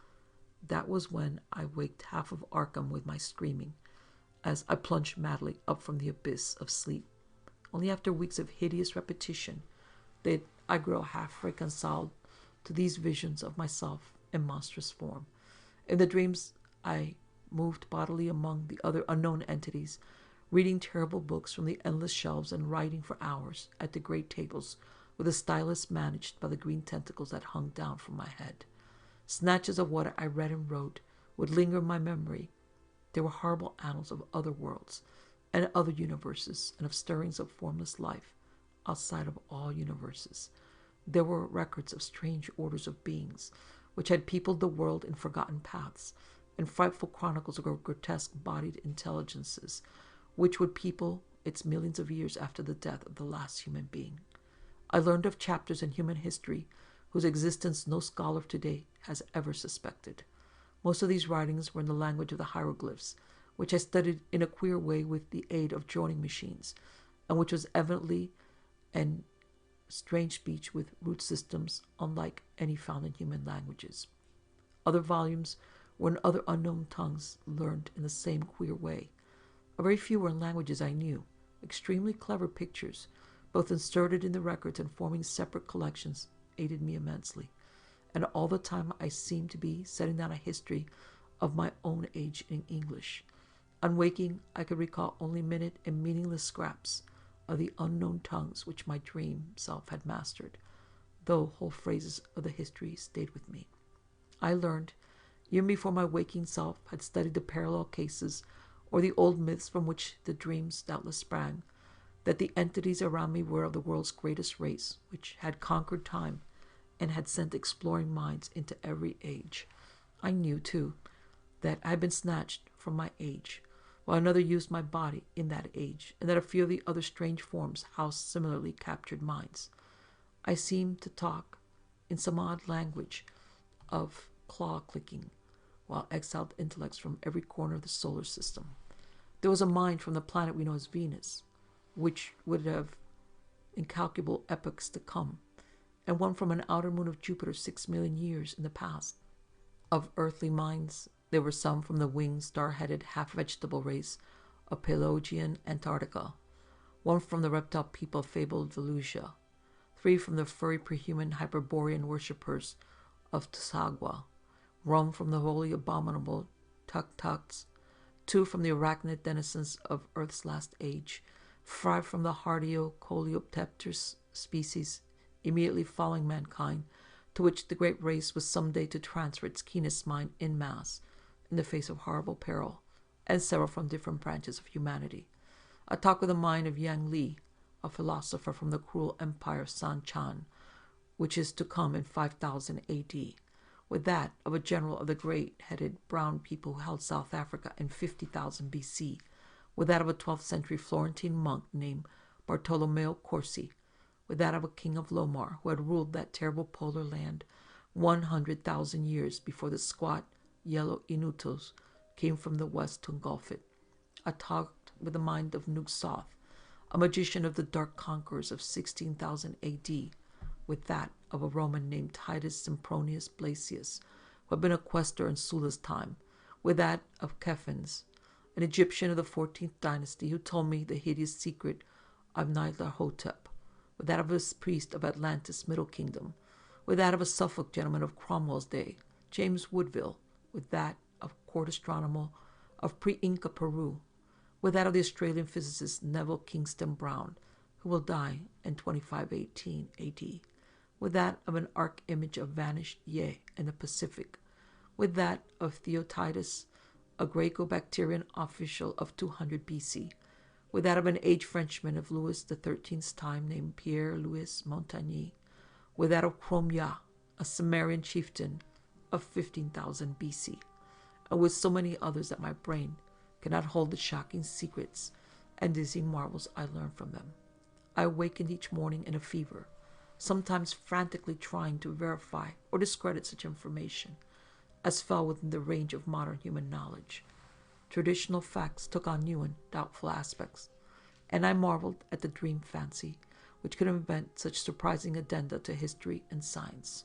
That was when I waked half of Arkham with my screaming, as I plunged madly up from the abyss of sleep. Only after weeks of hideous repetition did I grow half reconciled to these visions of myself in monstrous form. In the dreams, I moved bodily among the other unknown entities, reading terrible books from the endless shelves and writing for hours at the great tables with a stylus managed by the green tentacles that hung down from my head. Snatches of what I read and wrote would linger in my memory. They were horrible annals of other worlds and other universes, and of stirrings of formless life outside of all universes. There were records of strange orders of beings which had peopled the world in forgotten paths, and frightful chronicles of grotesque-bodied intelligences which would people its millions of years after the death of the last human being. I learned of chapters in human history whose existence no scholar of today has ever suspected. Most of these writings were in the language of the hieroglyphs, which I studied in a queer way with the aid of joining machines, and which was evidently an strange speech with root systems unlike any found in human languages. Other volumes were in other unknown tongues learned in the same queer way. A very few were in languages I knew. Extremely clever pictures, both inserted in the records and forming separate collections, aided me immensely. And all the time I seemed to be setting down a history of my own age in English. On waking, I could recall only minute and meaningless scraps of the unknown tongues which my dream self had mastered, though whole phrases of the history stayed with me. I learned, even before my waking self had studied the parallel cases or the old myths from which the dreams doubtless sprang, that the entities around me were of the world's greatest race, which had conquered time and had sent exploring minds into every age. I knew, too, that I had been snatched from my age, while another used my body in that age, and that a few of the other strange forms housed similarly captured minds. I seemed to talk in some odd language of claw-clicking, while exiled intellects from every corner of the solar system. There was a mind from the planet we know as Venus, which would have incalculable epochs to come, and one from an outer moon of Jupiter 6 million years in the past. Of earthly minds, there were some from the winged, star-headed, half-vegetable race of Pelagian Antarctica, one from the reptile people of fabled Velusia, 3 from the furry prehuman Hyperborean worshippers of Tsagwa, 1 from the wholly abominable Tuk-Tuks, 2 from the arachnid denizens of Earth's last age, 5 from the hardio Coleoptepters species immediately following mankind, to which the great race was someday to transfer its keenest mind in mass in the face of horrible peril, and several from different branches of humanity. I talked with the mind of Yang Li, a philosopher from the cruel empire of San Chan, which is to come in 5000 A.D., with that of a general of the great-headed brown people who held South Africa in 50,000 B.C., with that of a 12th century Florentine monk named Bartolomeo Corsi, with that of a king of Lomar who had ruled that terrible polar land 100,000 years before the squat, yellow Inutos came from the west to engulf it. I talked with the mind of Nugsoth, a magician of the dark conquerors of 16,000 A.D., with that of a Roman named Titus Sempronius Blasius, who had been a questor in Sulla's time, with that of Kephanes, an Egyptian of the 14th dynasty who told me the hideous secret of Nyarlathotep, with that of a priest of Atlantis' Middle Kingdom, with that of a Suffolk gentleman of Cromwell's day, James Woodville, with that of court astronomer of pre-Inca Peru, with that of the Australian physicist Neville Kingston Brown, who will die in 2518 A.D., with that of an arch-image of vanished Ye in the Pacific, with that of Theotitus, a Greco-Bactrian official of 200 B.C., with that of an aged Frenchman of Louis XIII's time named Pierre-Louis Montagny, with that of Cromya, a Sumerian chieftain of 15,000 B.C., and with so many others that my brain cannot hold the shocking secrets and dizzying marvels I learned from them. I awakened each morning in a fever, sometimes frantically trying to verify or discredit such information as fell within the range of modern human knowledge. Traditional facts took on new and doubtful aspects, and I marveled at the dream fancy which could invent such surprising addenda to history and science.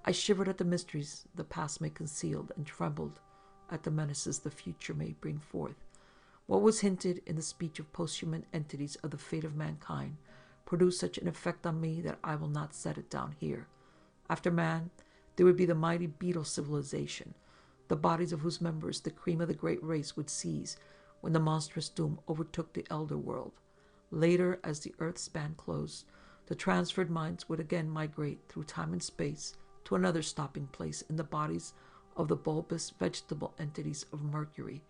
I shivered at the mysteries the past may conceal and trembled at the menaces the future may bring forth. What was hinted in the speech of posthuman entities of the fate of mankind produced such an effect on me that I will not set it down here. After man, there would be the mighty beetle civilization, the bodies of whose members the cream of the great race would seize when the monstrous doom overtook the elder world. Later, as the earth span closed, the transferred minds would again migrate through time and space to another stopping place in the bodies of the bulbous vegetable entities of Mercury.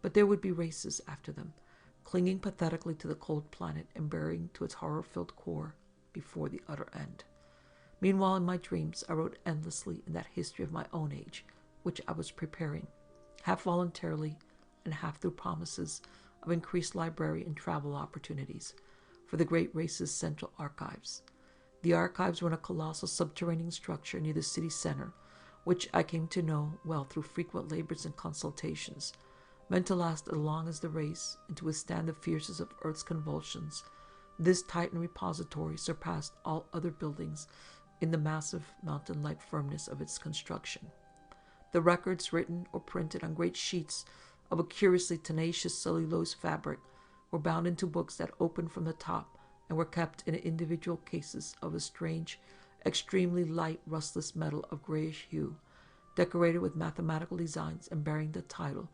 But there would be races after them, clinging pathetically to the cold planet and burying to its horror-filled core before the utter end. Meanwhile, in my dreams, I wrote endlessly in that history of my own age, which I was preparing, half voluntarily and half through promises of increased library and travel opportunities for the great race's central archives. The archives were in a colossal subterranean structure near the city center, which I came to know well through frequent labors and consultations, meant to last as long as the race and to withstand the fiercest of Earth's convulsions. This Titan repository surpassed all other buildings in the massive mountain-like firmness of its construction. The records, written or printed on great sheets of a curiously tenacious cellulose fabric, were bound into books that opened from the top and were kept in individual cases of a strange, extremely light, rustless metal of grayish hue, decorated with mathematical designs and bearing the title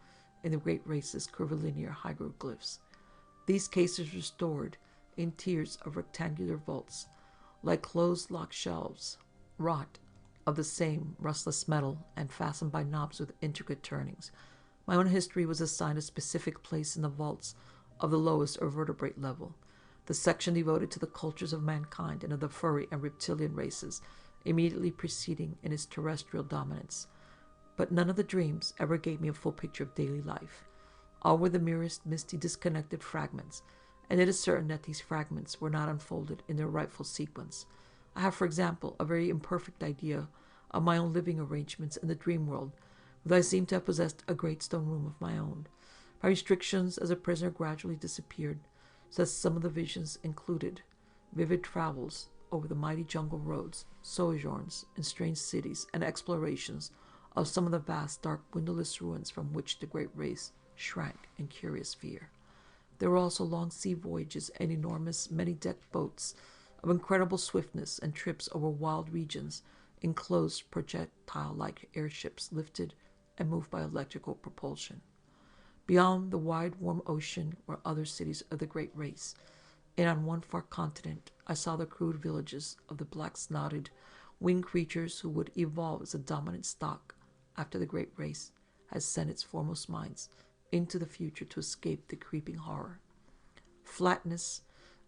in the great race's curvilinear hieroglyphs. These cases were stored in tiers of rectangular vaults, like closed-lock shelves, wrought of the same rustless metal and fastened by knobs with intricate turnings. My own history was assigned a specific place in the vaults of the lowest or vertebrate level, the section devoted to the cultures of mankind and of the furry and reptilian races, immediately preceding in its terrestrial dominance. But none of the dreams ever gave me a full picture of daily life. All were the merest misty, disconnected fragments, and it is certain that these fragments were not unfolded in their rightful sequence. I have, for example, a very imperfect idea of my own living arrangements in the dream world, though I seem to have possessed a great stone room of my own. My restrictions as a prisoner gradually disappeared, so that some of the visions included vivid travels over the mighty jungle roads, sojourns in strange cities, and explorations of some of the vast, dark, windowless ruins from which the great race shrank in curious fear. There were also long sea voyages and enormous, many-decked boats of incredible swiftness and trips over wild regions, enclosed projectile-like airships lifted and moved by electrical propulsion. Beyond the wide, warm ocean were other cities of the great race, and on one far continent I saw the crude villages of the black-snouted, winged creatures who would evolve as a dominant stock after the great race has sent its foremost minds into the future to escape the creeping horror. Flatness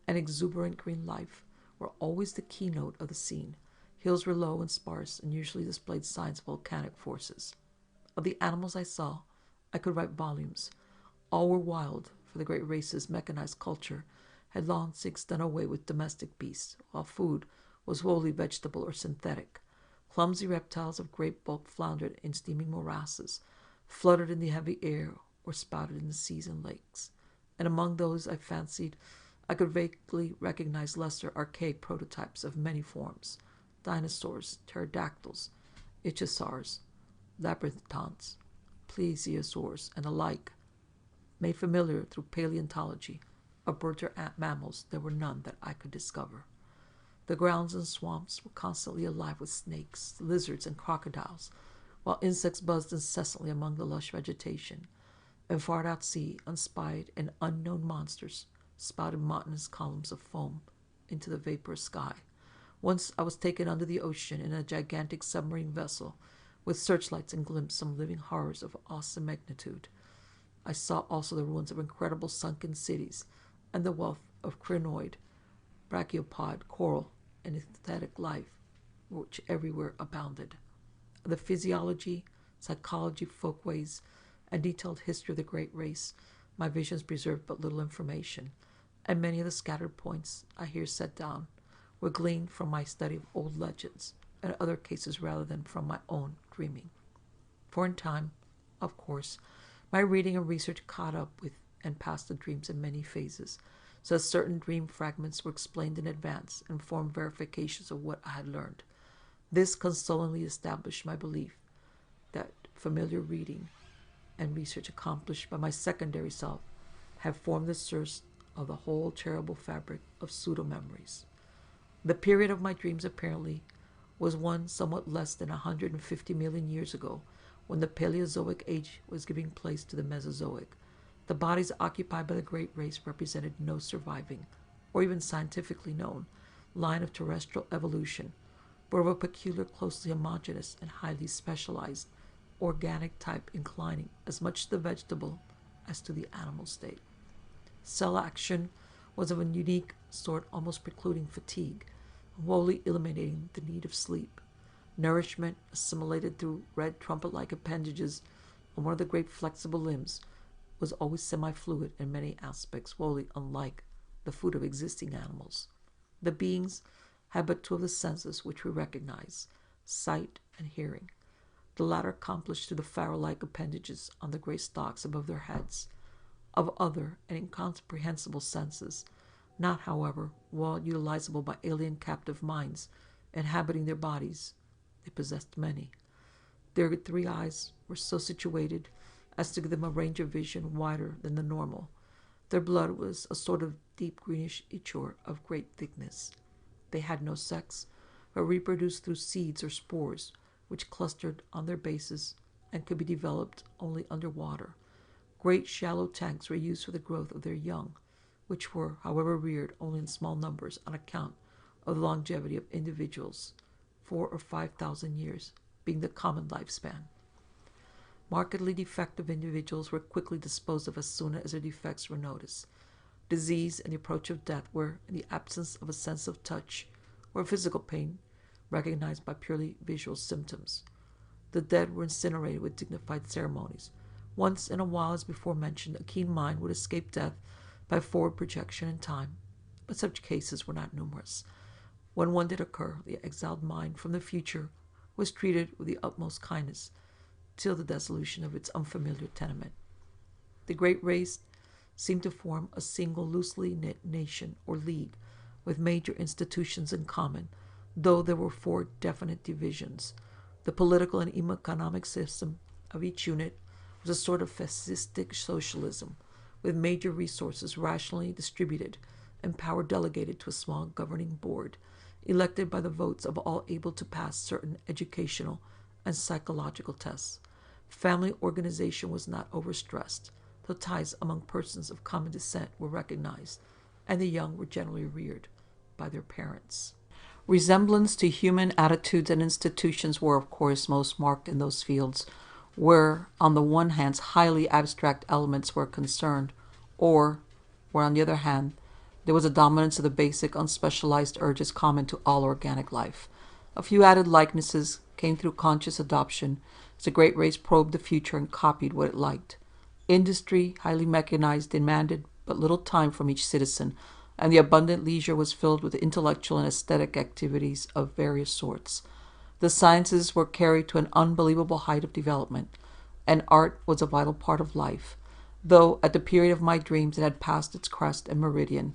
and exuberant green life were always the keynote of the scene. Hills were low and sparse and usually displayed signs of volcanic forces. Of the animals I saw, I could write volumes. All were wild, for the great race's mechanized culture had long since done away with domestic beasts, while food was wholly vegetable or synthetic. Clumsy reptiles of great bulk floundered in steaming morasses, fluttered in the heavy air, or spouted in the seas and lakes. And among those I fancied I could vaguely recognize lesser archaic prototypes of many forms: dinosaurs, pterodactyls, ichthyosaurs, labyrinthons, plesiosaurs, and the like. Made familiar through paleontology of birds or mammals, there were none that I could discover. The grounds and swamps were constantly alive with snakes, lizards, and crocodiles, while insects buzzed incessantly among the lush vegetation, and far out sea, unspied and unknown monsters spouted mountainous columns of foam into the vaporous sky. Once I was taken under the ocean in a gigantic submarine vessel, with searchlights and glimpsed some living horrors of awesome magnitude. I saw also the ruins of incredible sunken cities, and the wealth of crinoid, brachiopod, coral, and synthetic life, which everywhere abounded. Of the physiology, psychology, folkways, and detailed history of the great race, my visions preserved but little information, and many of the scattered points I here set down were gleaned from my study of old legends, and other cases rather than from my own dreaming. For in time, of course, my reading and research caught up with and passed the dreams in many phases, so that certain dream fragments were explained in advance and formed verifications of what I had learned. This consolingly established my belief that familiar reading and research accomplished by my secondary self had formed the source of the whole terrible fabric of pseudo-memories. The period of my dreams apparently was one somewhat less than 150 million years ago, when the Paleozoic age was giving place to the Mesozoic. The bodies occupied by the great race represented no surviving, or even scientifically known, line of terrestrial evolution, but of a peculiar, closely homogeneous and highly specialized organic type inclining as much to the vegetable as to the animal state. Cell action was of a unique sort, almost precluding fatigue, wholly eliminating the need of sleep. Nourishment, assimilated through red trumpet-like appendages on one of the great flexible limbs, was always semi-fluid in many aspects, wholly unlike the food of existing animals. The beings had but two of the senses which we recognize, sight and hearing, the latter accomplished through the pharaoh-like appendages on the great stalks above their heads. Of other and incomprehensible senses, not, however, well utilizable by alien captive minds inhabiting their bodies, they possessed many. Their three eyes were so situated as to give them a range of vision wider than the normal. Their blood was a sort of deep greenish ichor of great thickness. They had no sex, but reproduced through seeds or spores, which clustered on their bases and could be developed only under water. Great shallow tanks were used for the growth of their young, which were, however, reared only in small numbers on account of the longevity of individuals, 4,000 or 5,000 years being the common lifespan. Markedly defective individuals were quickly disposed of as soon as their defects were noticed. Disease and the approach of death were, in the absence of a sense of touch or physical pain, recognized by purely visual symptoms. The dead were incinerated with dignified ceremonies. Once in a while, as before mentioned, a keen mind would escape death by forward projection in time, but such cases were not numerous. When one did occur, the exiled mind from the future was treated with the utmost kindness till the dissolution of its unfamiliar tenement. The great race seemed to form a single loosely knit nation or league with major institutions in common, though there were four definite divisions. The political and economic system of each unit was a sort of fascistic socialism, with major resources rationally distributed and power delegated to a small governing board, elected by the votes of all able to pass certain educational and psychological tests. Family organization was not overstressed, though ties among persons of common descent were recognized, and the young were generally reared by their parents. Resemblance to human attitudes and institutions were, of course, most marked in those fields where, on the one hand, highly abstract elements were concerned, or where, on the other hand, there was a dominance of the basic, unspecialized urges common to all organic life. A few added likenesses came through conscious adoption as the great race probed the future and copied what it liked. Industry, highly mechanized, demanded but little time from each citizen, and the abundant leisure was filled with intellectual and aesthetic activities of various sorts. The sciences were carried to an unbelievable height of development, and art was a vital part of life, though at the period of my dreams it had passed its crest and meridian.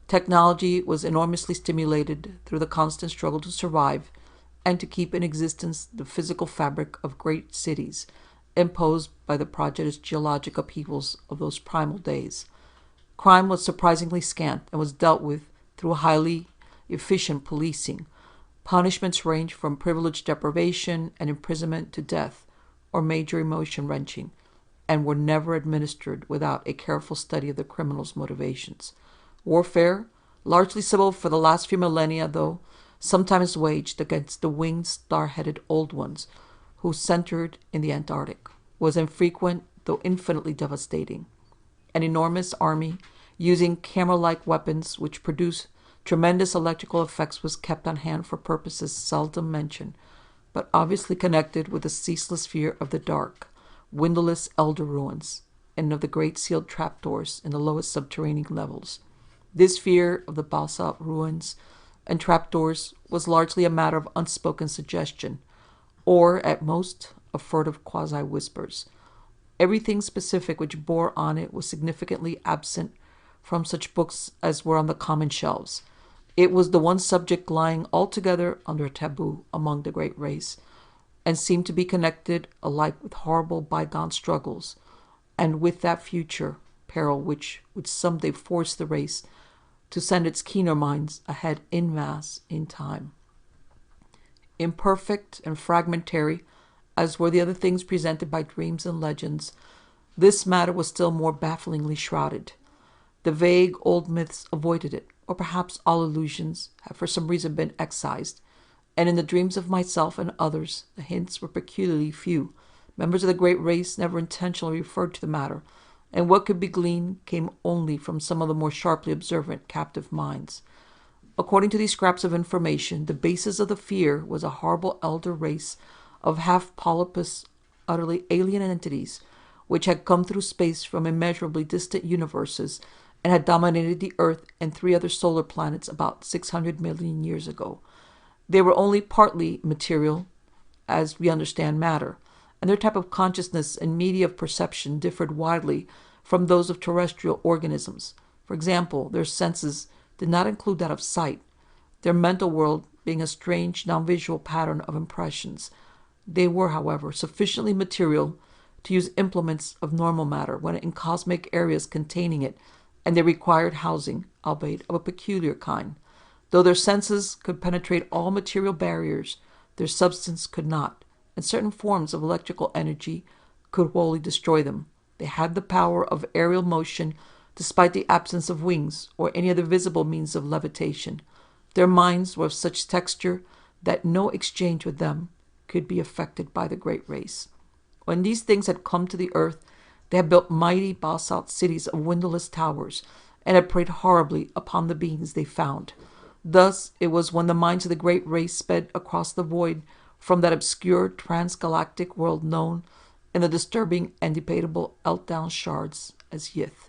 Technology was enormously stimulated through the constant struggle to survive and to keep in existence the physical fabric of great cities, imposed by the prodigious geologic upheavals of those primal days. Crime was surprisingly scant and was dealt with through highly efficient policing. Punishments ranged from privilege deprivation and imprisonment to death or major emotion wrenching, and were never administered without a careful study of the criminal's motivations. Warfare, largely civil for the last few millennia, though sometimes waged against the winged, star-headed old ones who centered in the Antarctic, was infrequent though infinitely devastating. An enormous army using camera-like weapons which produced tremendous electrical effects was kept on hand for purposes seldom mentioned, but obviously connected with the ceaseless fear of the dark, windowless elder ruins, and of the great sealed trapdoors in the lowest subterranean levels. This fear of the basalt ruins and trapdoors was largely a matter of unspoken suggestion, or, at most, of furtive quasi-whispers. Everything specific which bore on it was significantly absent from such books as were on the common shelves. It was the one subject lying altogether under a taboo among the great race, and seemed to be connected alike with horrible bygone struggles, and with that future peril which would someday force the race to send its keener minds ahead en masse in time. Imperfect and fragmentary as were the other things presented by dreams and legends, this matter was still more bafflingly shrouded. The vague old myths avoided it, or perhaps all allusions had for some reason been excised, and in the dreams of myself and others the hints were peculiarly few. Members of the great race never intentionally referred to the matter, and what could be gleaned came only from some of the more sharply observant captive minds. According to these scraps of information, the basis of the fear was a horrible elder race of half-polypus, utterly alien entities, which had come through space from immeasurably distant universes and had dominated the Earth and 3 other solar planets about 600 million years ago. They were only partly material, as we understand matter, and their type of consciousness and media of perception differed widely from those of terrestrial organisms. For example, their senses did not include that of sight, their mental world being a strange non-visual pattern of impressions. They were, however, sufficiently material to use implements of normal matter when in cosmic areas containing it, and they required housing, albeit of a peculiar kind. Though their senses could penetrate all material barriers, their substance could not, and certain forms of electrical energy could wholly destroy them. They had the power of aerial motion despite the absence of wings or any other visible means of levitation. Their minds were of such texture that no exchange with them could be effected by the great race. When these things had come to the earth, they had built mighty basalt cities of windowless towers, and had preyed horribly upon the beings they found. Thus it was when the minds of the great race sped across the void from that obscure transgalactic world known in the disturbing and debatable Eltdown shards as Yith.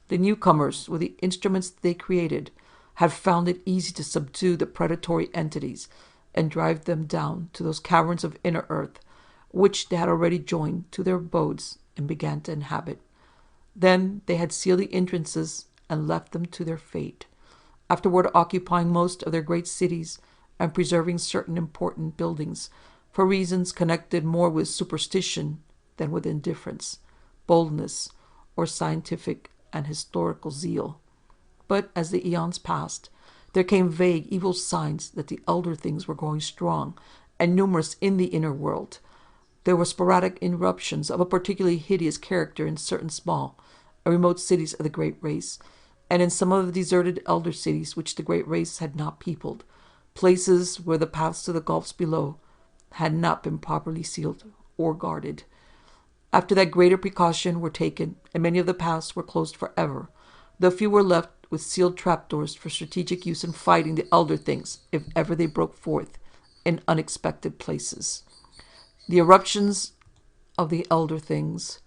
The newcomers, with the instruments they created, had found it easy to subdue the predatory entities and drive them down to those caverns of inner earth, which they had already joined to their abodes and began to inhabit. Then they had sealed the entrances and left them to their fate, afterward occupying most of their great cities and preserving certain important buildings, for reasons connected more with superstition than with indifference, boldness, or scientific and historical zeal. But as the eons passed, there came vague evil signs that the elder things were growing strong and numerous in the inner world. There were sporadic eruptions of a particularly hideous character in certain small and remote cities of the great race, and in some of the deserted elder cities which the great race had not peopled, places where the paths to the gulfs below had not been properly sealed or guarded. After that greater precaution were taken, and many of the paths were closed forever, though few were left with sealed trapdoors for strategic use in fighting the elder things if ever they broke forth in unexpected places. The eruptions of the elder things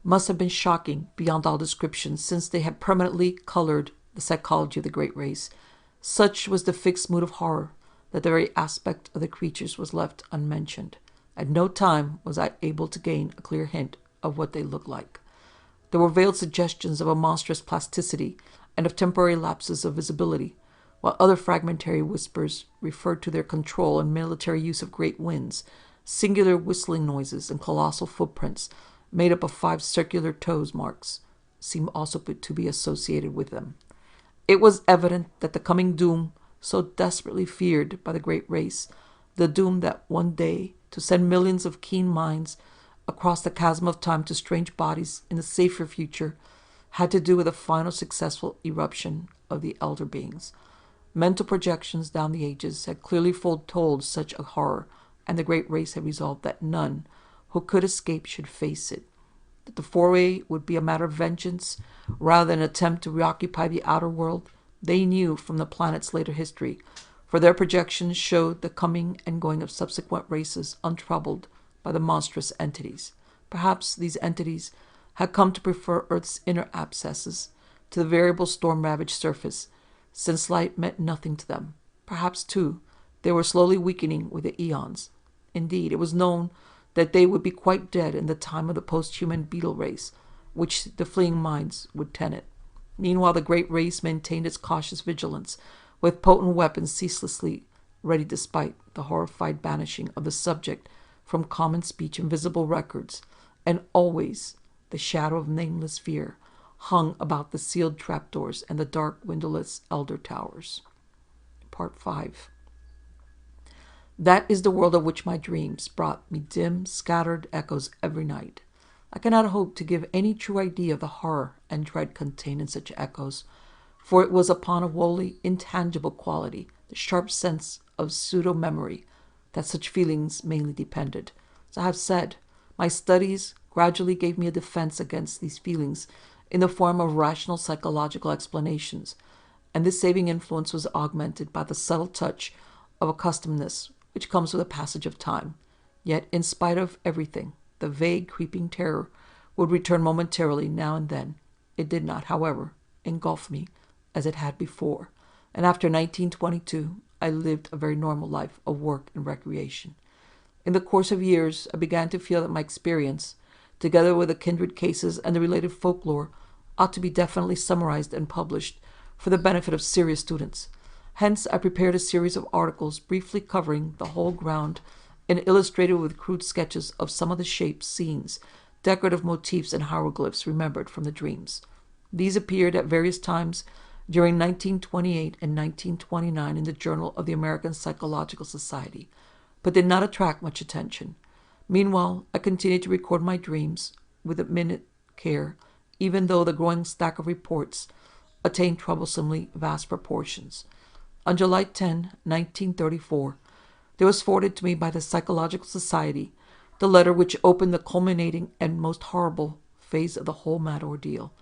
must have been shocking beyond all description, since they had permanently colored the psychology of the great race. Such was the fixed mood of horror that the very aspect of the creatures was left unmentioned. At no time was I able to gain a clear hint of what they looked like. There were veiled suggestions of a monstrous plasticity and of temporary lapses of visibility, while other fragmentary whispers referred to their control and military use of great winds, singular whistling noises, and colossal footprints made up of 5 circular toes marks seemed also to be associated with them. It was evident that the coming doom, so desperately feared by the great race, the doom that one day to send millions of keen minds across the chasm of time to strange bodies in the safer future, had to do with a final successful eruption of the elder beings. Mental projections down the ages had clearly foretold such a horror, and the great race had resolved that none who could escape should face it, that the foray would be a matter of vengeance rather than an attempt to reoccupy the outer world. They knew from the planet's later history, for their projections showed the coming and going of subsequent races untroubled by the monstrous entities. Perhaps these entities had come to prefer Earth's inner abscesses to the variable storm-ravaged surface, since light meant nothing to them, Perhaps, too, they were slowly weakening with the eons. Indeed, it was known that they would be quite dead in the time of the post-human beetle race, which the fleeing minds would tenant. Meanwhile, the great race maintained its cautious vigilance, with potent weapons ceaselessly ready despite the horrified banishing of the subject from common speech and visible records, and always the shadow of nameless fear hung about the sealed trapdoors and the dark windowless elder towers. Part 5. That is the world of which my dreams brought me dim, scattered echoes every night. I cannot hope to give any true idea of the horror and dread contained in such echoes, for it was upon a wholly intangible quality, the sharp sense of pseudo-memory, that such feelings mainly depended. As I have said, my studies gradually gave me a defense against these feelings in the form of rational psychological explanations, and this saving influence was augmented by the subtle touch of accustomedness which comes with the passage of time. Yet, in spite of everything, the vague, creeping terror would return momentarily now and then. It did not, however, engulf me as it had before, and after 1922, I lived a very normal life of work and recreation. In the course of years, I began to feel that my experience, together with the kindred cases and the related folklore, ought to be definitely summarized and published for the benefit of serious students. Hence, I prepared a series of articles briefly covering the whole ground and illustrated with crude sketches of some of the shapes, scenes, decorative motifs, and hieroglyphs remembered from the dreams. These appeared at various times during 1928 and 1929 in the Journal of the American Psychological Society, but did not attract much attention. Meanwhile, I continued to record my dreams with a minute care, even though the growing stack of reports attained troublesomely vast proportions. On July 10, 1934, there was forwarded to me by the Psychological Society the letter which opened the culminating and most horrible phase of the whole mad ordeal.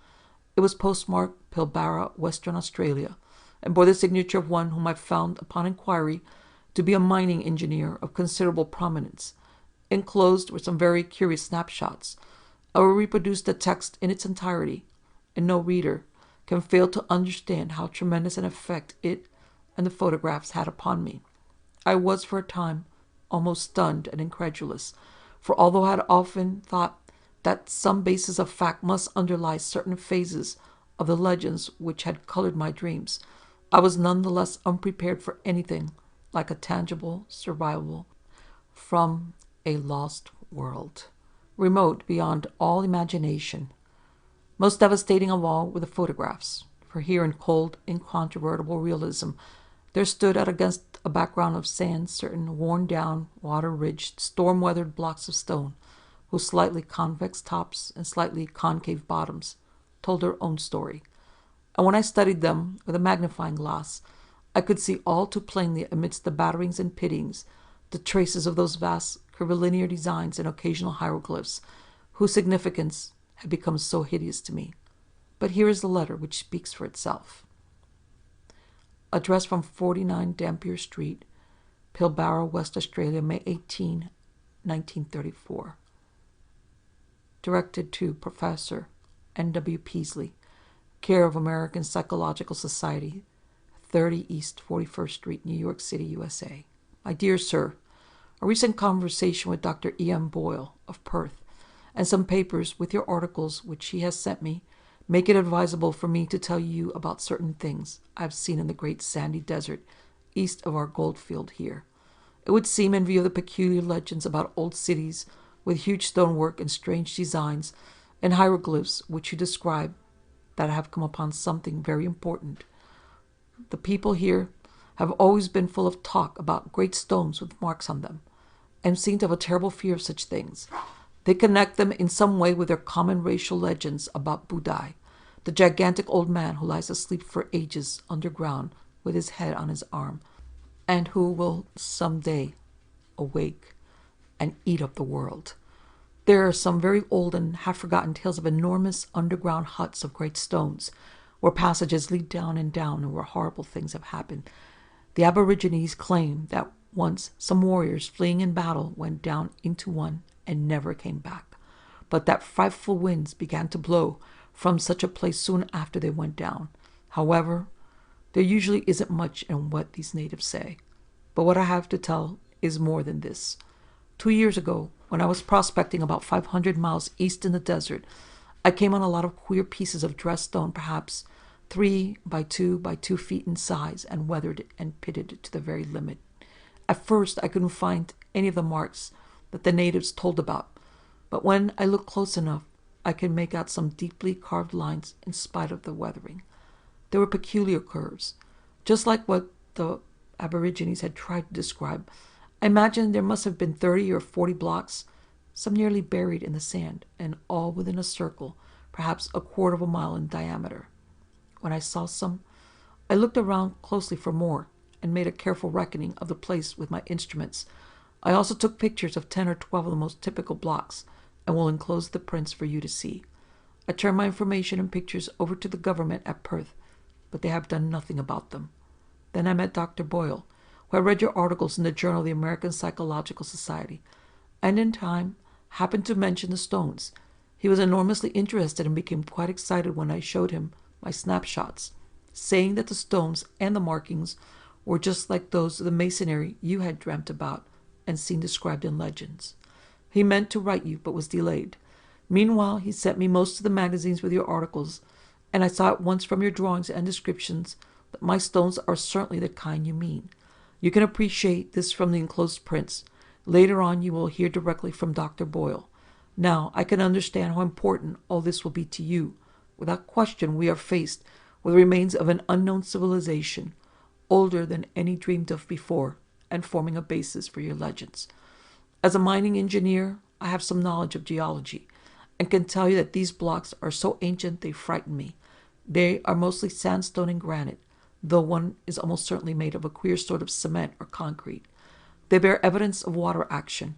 It was postmarked Pilbara, Western Australia, and bore the signature of one whom I found upon inquiry to be a mining engineer of considerable prominence. Enclosed were some very curious snapshots. I will reproduce the text in its entirety, and no reader can fail to understand how tremendous an effect it and the photographs had upon me. I was for a time almost stunned and incredulous, for although I had often thought that some basis of fact must underlie certain phases of the legends which had colored my dreams, I was none the less unprepared for anything like a tangible survival from a lost world, remote beyond all imagination. Most devastating of all were the photographs, for here in cold, incontrovertible realism there stood out against a background of sand certain worn-down, water-ridged, storm-weathered blocks of stone, whose slightly convex tops and slightly concave bottoms told their own story. And when I studied them with a magnifying glass, I could see all too plainly amidst the batterings and pittings the traces of those vast curvilinear designs and occasional hieroglyphs, whose significance had become so hideous to me. But here is the letter which speaks for itself. Addressed from 49 Dampier Street, Pilbara, West Australia, May 18, 1934. Directed to Professor N.W. Peasley, care of American Psychological Society, 30 East 41st Street, New York City, USA. My dear Sir, a recent conversation with Dr. E.M. Boyle of Perth and some papers with your articles which he has sent me make it advisable for me to tell you about certain things I have seen in the great sandy desert east of our gold field here. It would seem, in view of the peculiar legends about old cities with huge stonework and strange designs and hieroglyphs which you describe, that I have come upon something very important. The people here have always been full of talk about great stones with marks on them, and seem to have a terrible fear of such things. They connect them in some way with their common racial legends about Budai, the gigantic old man who lies asleep for ages underground with his head on his arm, and who will some day awake and eat up the world. There are some very old and half-forgotten tales of enormous underground huts of great stones, where passages lead down and where horrible things have happened. The Aborigines claim that once some warriors fleeing in battle went down into one and never came back, but that frightful winds began to blow from such a place soon after they went down. However, There usually isn't much in what these natives say. But what I have to tell is more than this. 2 years ago, when I was prospecting about 500 miles east in the desert, I came on a lot of queer pieces of dressed stone, perhaps 3 by 2 by 2 feet in size, and weathered and pitted to the very limit. At first, I couldn't find any of the marks that the natives told about, but when I looked close enough, I could make out some deeply carved lines in spite of the weathering. There were peculiar curves, just like what the Aborigines had tried to describe. I imagine there must have been 30 or 40 blocks, some nearly buried in the sand, and all within a circle, perhaps a quarter of a mile in diameter. When I saw some, I looked around closely for more, and made a careful reckoning of the place with my instruments. I also took pictures of 10 or 12 of the most typical blocks, and will enclose the prints for you to see. I turned my information and pictures over to the government at Perth, but they have done nothing about them. Then I met Dr. Boyle, who had read your articles in the Journal of the American Psychological Society, and in time happened to mention the stones. He was enormously interested and became quite excited when I showed him my snapshots, saying that the stones and the markings were just like those of the masonry you had dreamt about and seen described in legends. He meant to write you, but was delayed. Meanwhile, he sent me most of the magazines with your articles, and I saw at once from your drawings and descriptions that my stones are certainly the kind you mean. You can appreciate this from the enclosed prints. Later on, you will hear directly from Dr. Boyle. Now, I can understand how important all this will be to you. Without question, we are faced with the remains of an unknown civilization, older than any dreamed of before, and forming a basis for your legends. As a mining engineer, I have some knowledge of geology, and can tell you that these blocks are so ancient they frighten me. They are mostly sandstone and granite, though one is almost certainly made of a queer sort of cement or concrete. They bear evidence of water action,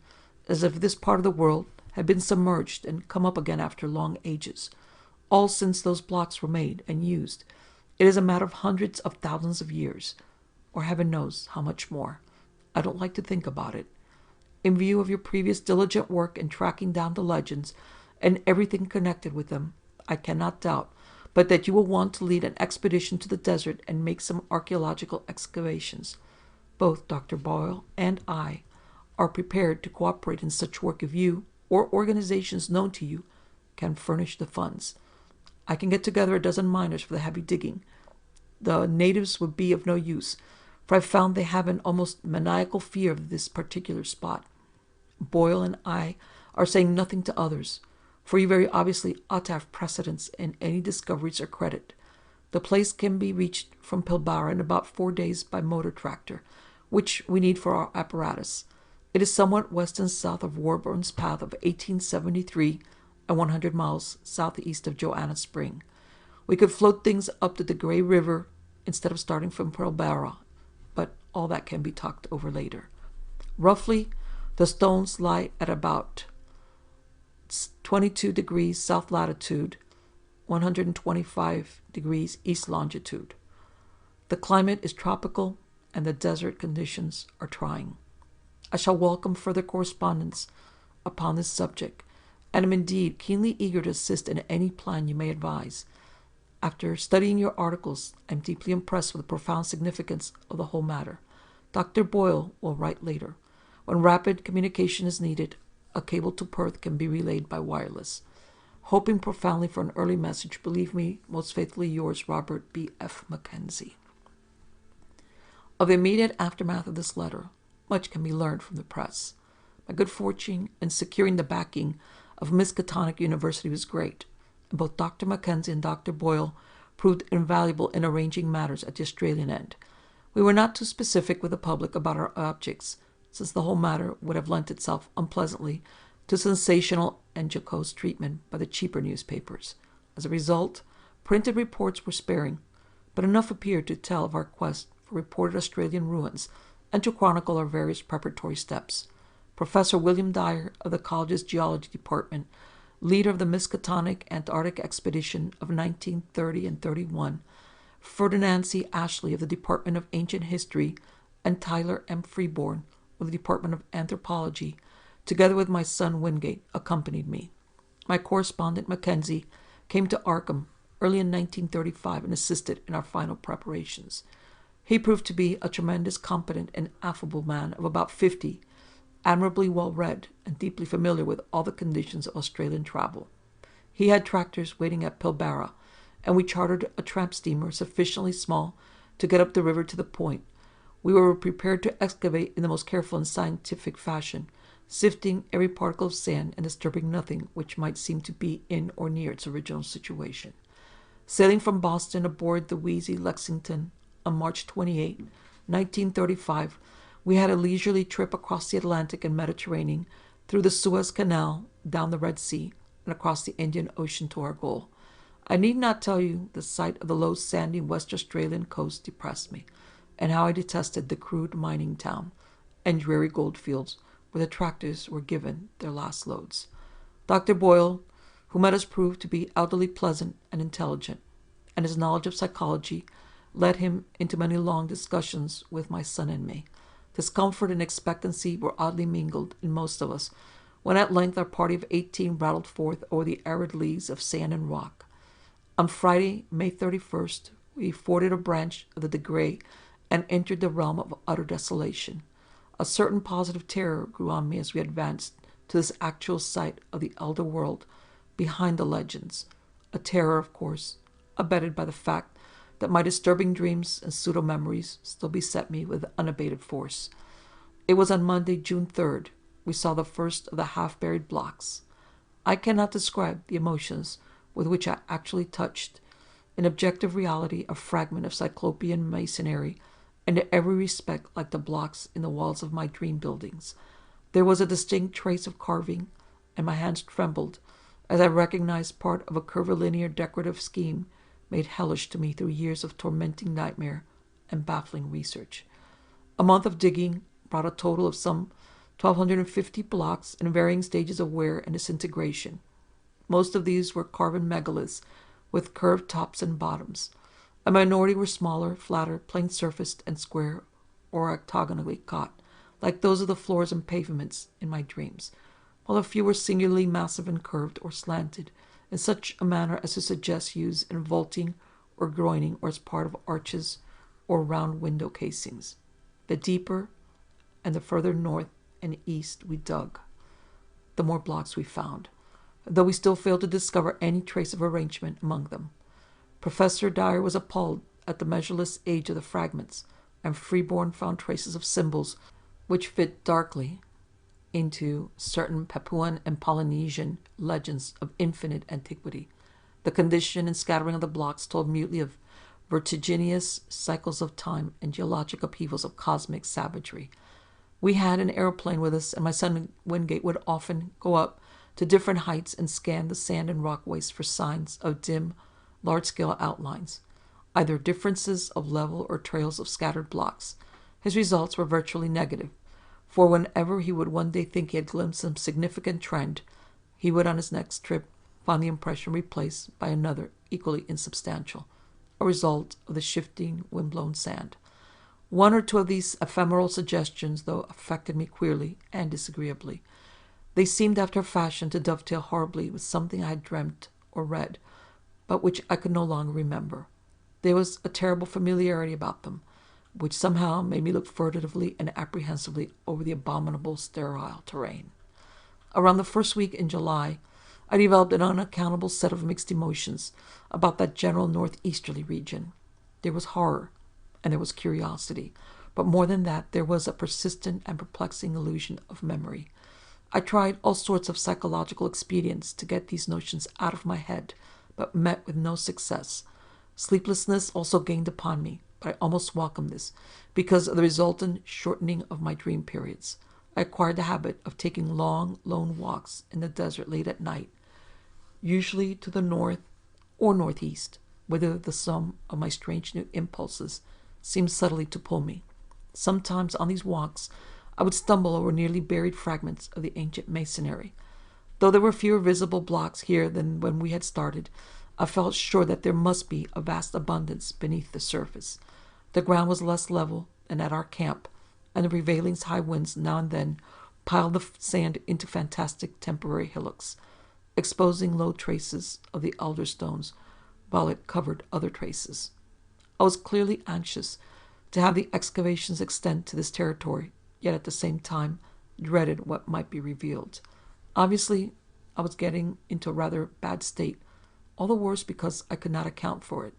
as if this part of the world had been submerged and come up again after long ages. All since those blocks were made and used, it is a matter of hundreds of thousands of years, or heaven knows how much more. I don't like to think about it. In view of your previous diligent work in tracking down the legends and everything connected with them, I cannot doubt but that you will want to lead an expedition to the desert and make some archaeological excavations. Both Dr. Boyle and I are prepared to cooperate in such work if you, or organizations known to you, can furnish the funds. I can get together a dozen miners for the heavy digging. The natives would be of no use, for I found they have an almost maniacal fear of this particular spot. Boyle and I are saying nothing to others, for you very obviously ought to have precedence in any discoveries or credit. The place can be reached from Pilbara in about 4 days by motor tractor, which we need for our apparatus. It is somewhat west and south of Warburn's Path of 1873 and 100 miles southeast of Joanna Spring. We could float things up to the Grey River instead of starting from Pilbara, but all that can be talked over later. Roughly, the stones lie at about 22 degrees south latitude, 125 degrees east longitude. The climate is tropical and the desert conditions are trying. I shall welcome further correspondence upon this subject, and am indeed keenly eager to assist in any plan you may advise. After studying your articles, I am deeply impressed with the profound significance of the whole matter. Dr. Boyle will write later. When rapid communication is needed, a cable to Perth can be relayed by wireless. Hoping profoundly for an early message, believe me, most faithfully yours, Robert B. F. Mackenzie. Of the immediate aftermath of this letter, much can be learned from the press. My good fortune in securing the backing of Miskatonic University was great, and both Dr. Mackenzie and Dr. Boyle proved invaluable in arranging matters at the Australian end. We were not too specific with the public about our objects, since the whole matter would have lent itself unpleasantly to sensational and jocose treatment by the cheaper newspapers. As a result, printed reports were sparing, but enough appeared to tell of our quest for reported Australian ruins and to chronicle our various preparatory steps. Professor William Dyer of the college's geology department, leader of the Miskatonic Antarctic expedition of 1930 and 31, Ferdinand C. Ashley of the Department of Ancient History, and Tyler M. Freeborn of the Department of Anthropology, together with my son Wingate, accompanied me. My correspondent Mackenzie came to Arkham early in 1935 and assisted in our final preparations. He proved to be a tremendous, competent, and affable man of about 50, admirably well-read and deeply familiar with all the conditions of Australian travel. He had tractors waiting at Pilbara, and we chartered a tramp steamer sufficiently small to get up the river to the point. We were prepared to excavate in the most careful and scientific fashion, sifting every particle of sand and disturbing nothing which might seem to be in or near its original situation. Sailing from Boston aboard the Wheezy Lexington on March 28, 1935, we had a leisurely trip across the Atlantic and Mediterranean, through the Suez Canal, down the Red Sea, and across the Indian Ocean to our goal. I need not tell you the sight of the low, sandy West Australian coast depressed me, and how I detested the crude mining town and dreary goldfields where the tractors were given their last loads. Dr. Boyle, who met us, proved to be elderly, pleasant, and intelligent, and his knowledge of psychology led him into many long discussions with my son and me. Discomfort and expectancy were oddly mingled in most of us, when at length our party of 18 rattled forth over the arid leagues of sand and rock. On Friday, May 31st, we forded a branch of the Degree and entered the realm of utter desolation. A certain positive terror grew on me as we advanced to this actual sight of the elder world behind the legends, a terror, of course, abetted by the fact that my disturbing dreams and pseudo-memories still beset me with unabated force. It was on Monday, June 3rd, we saw the first of the half-buried blocks. I cannot describe the emotions with which I actually touched, in objective reality, a fragment of cyclopean masonry, and in every respect like the blocks in the walls of my dream buildings. There was a distinct trace of carving, and my hands trembled as I recognized part of a curvilinear decorative scheme made hellish to me through years of tormenting nightmare and baffling research. A month of digging brought a total of some 1,250 blocks in varying stages of wear and disintegration. Most of these were carven megaliths with curved tops and bottoms. A minority were smaller, flatter, plain-surfaced, and square or octagonally cut, like those of the floors and pavements in my dreams, while a few were singularly massive and curved or slanted, in such a manner as to suggest use in vaulting or groining or as part of arches or round window casings. The deeper and the further north and east we dug, the more blocks we found, though we still failed to discover any trace of arrangement among them. Professor Dyer was appalled at the measureless age of the fragments, and Freeborn found traces of symbols which fit darkly into certain Papuan and Polynesian legends of infinite antiquity. The condition and scattering of the blocks told mutely of vertiginous cycles of time and geologic upheavals of cosmic savagery. We had an aeroplane with us, and my son Wingate would often go up to different heights and scan the sand and rock waste for signs of dim, large-scale outlines, either differences of level or trails of scattered blocks. His results were virtually negative, for whenever he would one day think he had glimpsed some significant trend, he would on his next trip find the impression replaced by another equally insubstantial, a result of the shifting, wind-blown sand. One or two of these ephemeral suggestions, though, affected me queerly and disagreeably. They seemed after a fashion to dovetail horribly with something I had dreamt or read, but which I could no longer remember. There was a terrible familiarity about them, which somehow made me look furtively and apprehensively over the abominable sterile terrain. Around the first week in July, I developed an unaccountable set of mixed emotions about that general northeasterly region. There was horror, and there was curiosity, but more than that, there was a persistent and perplexing illusion of memory. I tried all sorts of psychological expedients to get these notions out of my head, but met with no success. Sleeplessness also gained upon me, but I almost welcomed this, because of the resultant shortening of my dream periods. I acquired the habit of taking long, lone walks in the desert late at night, usually to the north or northeast, whither the sum of my strange new impulses seemed subtly to pull me. Sometimes on these walks I would stumble over nearly buried fragments of the ancient masonry. Though there were fewer visible blocks here than when we had started, I felt sure that there must be a vast abundance beneath the surface. The ground was less level than at our camp, and the prevailing high winds now and then piled the sand into fantastic temporary hillocks, exposing low traces of the elder stones while it covered other traces. I was clearly anxious to have the excavations extend to this territory, yet at the same time dreaded what might be revealed. Obviously, I was getting into a rather bad state, all the worse because I could not account for it.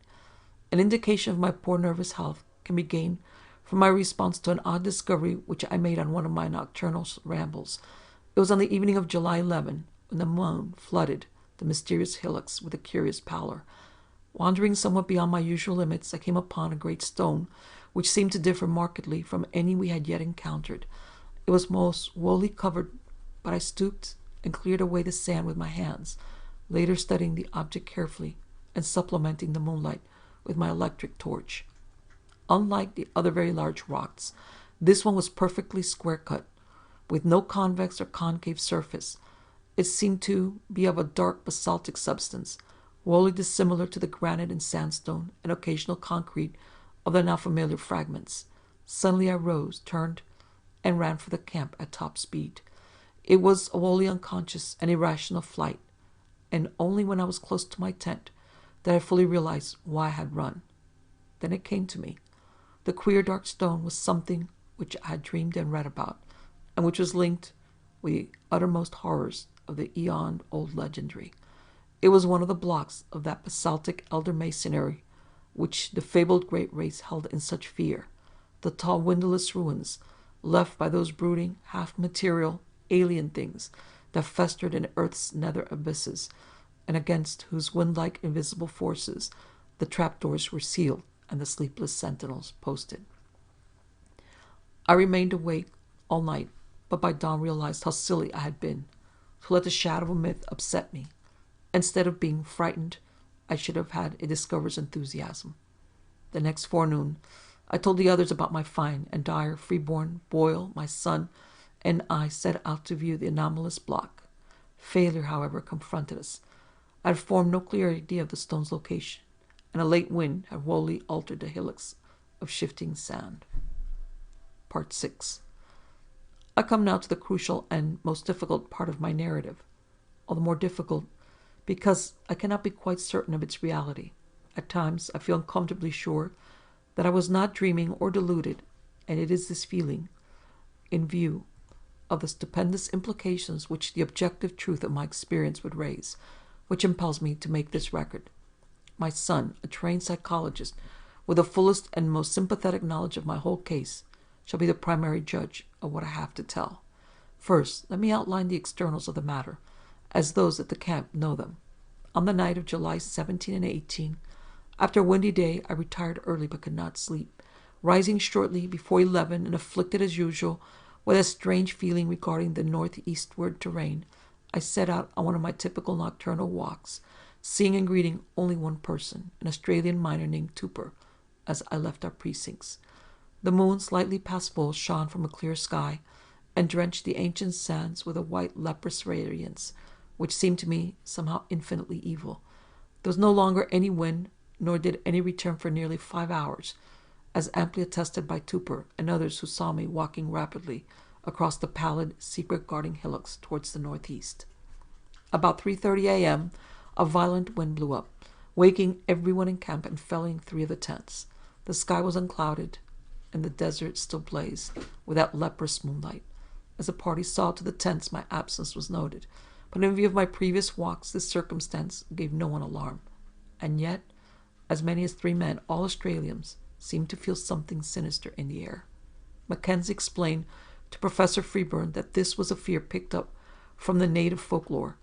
An indication of my poor nervous health can be gained from my response to an odd discovery which I made on one of my nocturnal rambles. It was on the evening of July 11, when the moon flooded the mysterious hillocks with a curious pallor. Wandering somewhat beyond my usual limits, I came upon a great stone which seemed to differ markedly from any we had yet encountered. It was most woolly covered, but I stooped and cleared away the sand with my hands, later studying the object carefully and supplementing the moonlight with my electric torch. Unlike the other very large rocks, this one was perfectly square-cut, with no convex or concave surface. It seemed to be of a dark basaltic substance, wholly dissimilar to the granite and sandstone and occasional concrete of the now familiar fragments. Suddenly I rose, turned, and ran for the camp at top speed. It was a wholly unconscious and irrational flight, and only when I was close to my tent did I fully realize why I had run. Then it came to me. The queer dark stone was something which I had dreamed and read about, and which was linked with the uttermost horrors of the eon-old legendary. It was one of the blocks of that basaltic elder masonry which the fabled great race held in such fear, the tall windowless ruins left by those brooding, half-material, alien things that festered in earth's nether abysses, and against whose wind-like invisible forces the trapdoors were sealed and the sleepless sentinels posted. I remained awake all night, but by dawn realized how silly I had been to let the shadow of a myth upset me. Instead of being frightened, I should have had a discoverer's enthusiasm. The next forenoon, I told the others about my find, and Dyer, Freeborn, Boyle, my son, and I set out to view the anomalous block. Failure, however, confronted us. I had formed no clear idea of the stone's location, and a late wind had wholly altered the hillocks of shifting sand. Part 6. I come now to the crucial and most difficult part of my narrative, all the more difficult because I cannot be quite certain of its reality. At times, I feel uncomfortably sure that I was not dreaming or deluded, and it is this feeling, in view of the stupendous implications which the objective truth of my experience would raise, which impels me to make this record. My son, a trained psychologist, with the fullest and most sympathetic knowledge of my whole case, shall be the primary judge of what I have to tell. First, let me outline the externals of the matter, as those at the camp know them. On the night of July 17 and 18, after a windy day, I retired early but could not sleep. Rising shortly before 11 and afflicted as usual with a strange feeling regarding the northeastward terrain, I set out on one of my typical nocturnal walks, seeing and greeting only one person, an Australian miner named Tupper, as I left our precincts. The moon, slightly past full, shone from a clear sky and drenched the ancient sands with a white leprous radiance, which seemed to me somehow infinitely evil. There was no longer any wind, nor did any return for nearly 5 hours, as amply attested by Tupper and others who saw me walking rapidly across the pallid, secret-guarding hillocks towards the northeast. About 3:30 a.m., a violent wind blew up, waking everyone in camp and felling 3 of the tents. The sky was unclouded, and the desert still blazed with that leprous moonlight. As the party saw to the tents, my absence was noted, but in view of my previous walks, this circumstance gave no one alarm. And yet, as many as 3 men, all Australians, seemed to feel something sinister in the air. Mackenzie explained to Professor Freeburn that this was a fear picked up from the native folklore,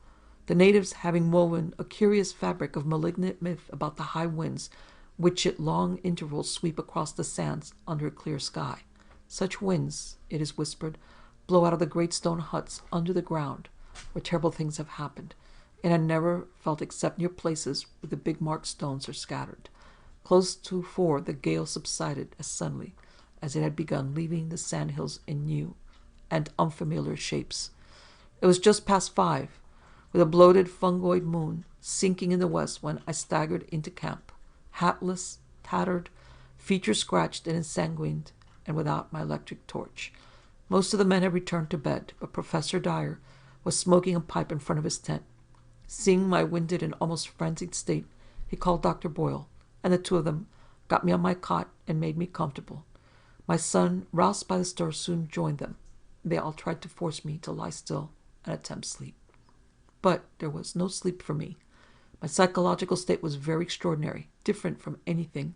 the natives having woven a curious fabric of malignant myth about the high winds which at long intervals sweep across the sands under a clear sky. Such winds, it is whispered, blow out of the great stone huts under the ground, where terrible things have happened, and are never felt except near places where the big marked stones are scattered. Close to 4, the gale subsided as suddenly as it had begun, leaving the sandhills in new and unfamiliar shapes. It was just past 5, with a bloated fungoid moon sinking in the west, when I staggered into camp, hatless, tattered, features scratched and ensanguined, and without my electric torch. Most of the men had returned to bed, but Professor Dyer was smoking a pipe in front of his tent. Seeing my winded and almost frenzied state, He called Dr. Boyle, and the two of them got me on my cot and made me comfortable. My son, roused by the stir, soon joined them. They all tried to force me to lie still and attempt sleep. But there was no sleep for me. My psychological state was very extraordinary, different from anything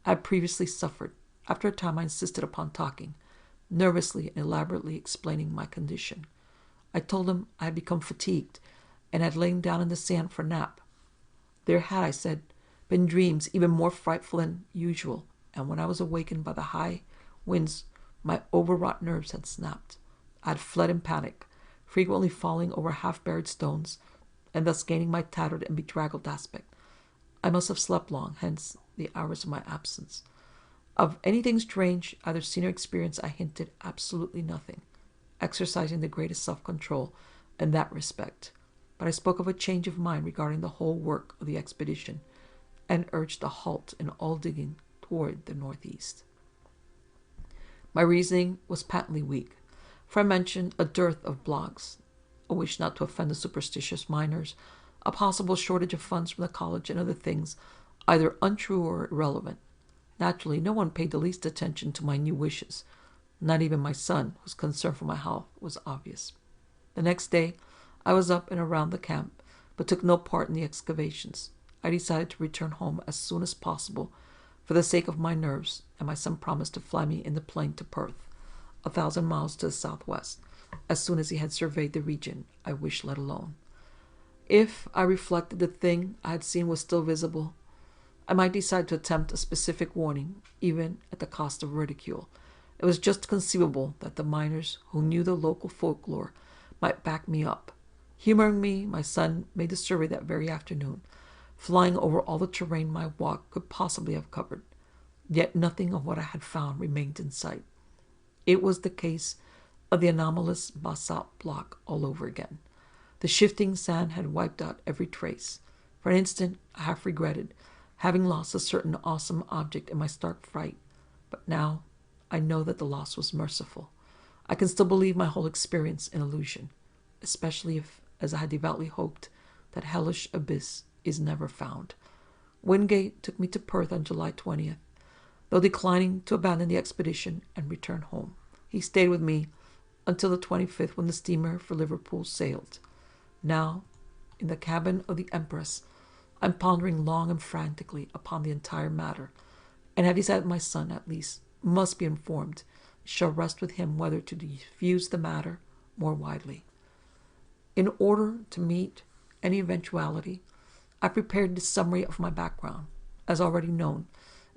I had previously suffered. After a time, I insisted upon talking, nervously and elaborately explaining my condition. I told them I had become fatigued and had lain down in the sand for a nap. There had, I said, been dreams even more frightful than usual, and when I was awakened by the high winds, my overwrought nerves had snapped. I had fled in panic, frequently falling over half-buried stones, and thus gaining my tattered and bedraggled aspect. I must have slept long, hence the hours of my absence. Of anything strange, either seen or experienced, I hinted absolutely nothing, exercising the greatest self-control in that respect. But I spoke of a change of mind regarding the whole work of the expedition, and urged a halt in all digging toward the northeast. My reasoning was patently weak, for I mentioned a dearth of blocks, a wish not to offend the superstitious miners, a possible shortage of funds from the college, and other things either untrue or irrelevant. Naturally, no one paid the least attention to my new wishes, not even my son, whose concern for my health was obvious. The next day, I was up and around the camp, but took no part in the excavations. I decided to return home as soon as possible, for the sake of my nerves, and my son promised to fly me in the plane to Perth, 1,000 miles to the southwest, as soon as he had surveyed the region I wished let alone. If, I reflected, the thing I had seen was still visible, I might decide to attempt a specific warning, even at the cost of ridicule. It was just conceivable that the miners who knew the local folklore might back me up. Humoring me, my son made the survey that very afternoon, flying over all the terrain my walk could possibly have covered. Yet nothing of what I had found remained in sight. It was the case of the anomalous basalt block all over again. The shifting sand had wiped out every trace. For an instant, I half regretted having lost a certain awesome object in my stark fright. But now, I know that the loss was merciful. I can still believe my whole experience an illusion, especially if, as I had devoutly hoped, that hellish abyss is never found. Wingate took me to Perth on July 20th, though declining to abandon the expedition and return home. He stayed with me until the 25th, when the steamer for Liverpool sailed. Now, in the cabin of the Empress, I'm pondering long and frantically upon the entire matter, and have decided my son, at least, must be informed. It shall rest with him whether to diffuse the matter more widely. In order to meet any eventuality, I prepared the summary of my background, as already known,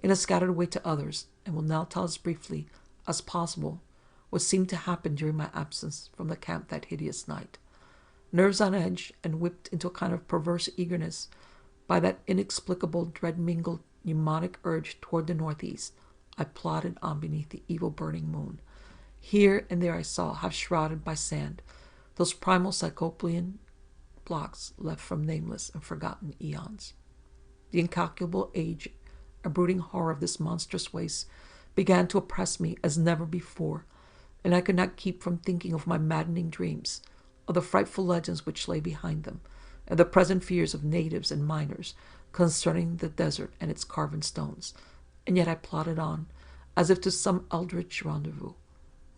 in a scattered way to others, and will now tell as briefly as possible what seemed to happen during my absence from the camp that hideous night. Nerves on edge and whipped into a kind of perverse eagerness by that inexplicable dread-mingled mnemonic urge toward the northeast, I plodded on beneath the evil burning moon. Here and there I saw, half shrouded by sand, those primal Cyclopean blocks left from nameless and forgotten eons. The incalculable age and brooding horror of this monstrous waste began to oppress me as never before, and I could not keep from thinking of my maddening dreams, of the frightful legends which lay behind them, and the present fears of natives and miners concerning the desert and its carven stones. And yet I plodded on, as if to some eldritch rendezvous,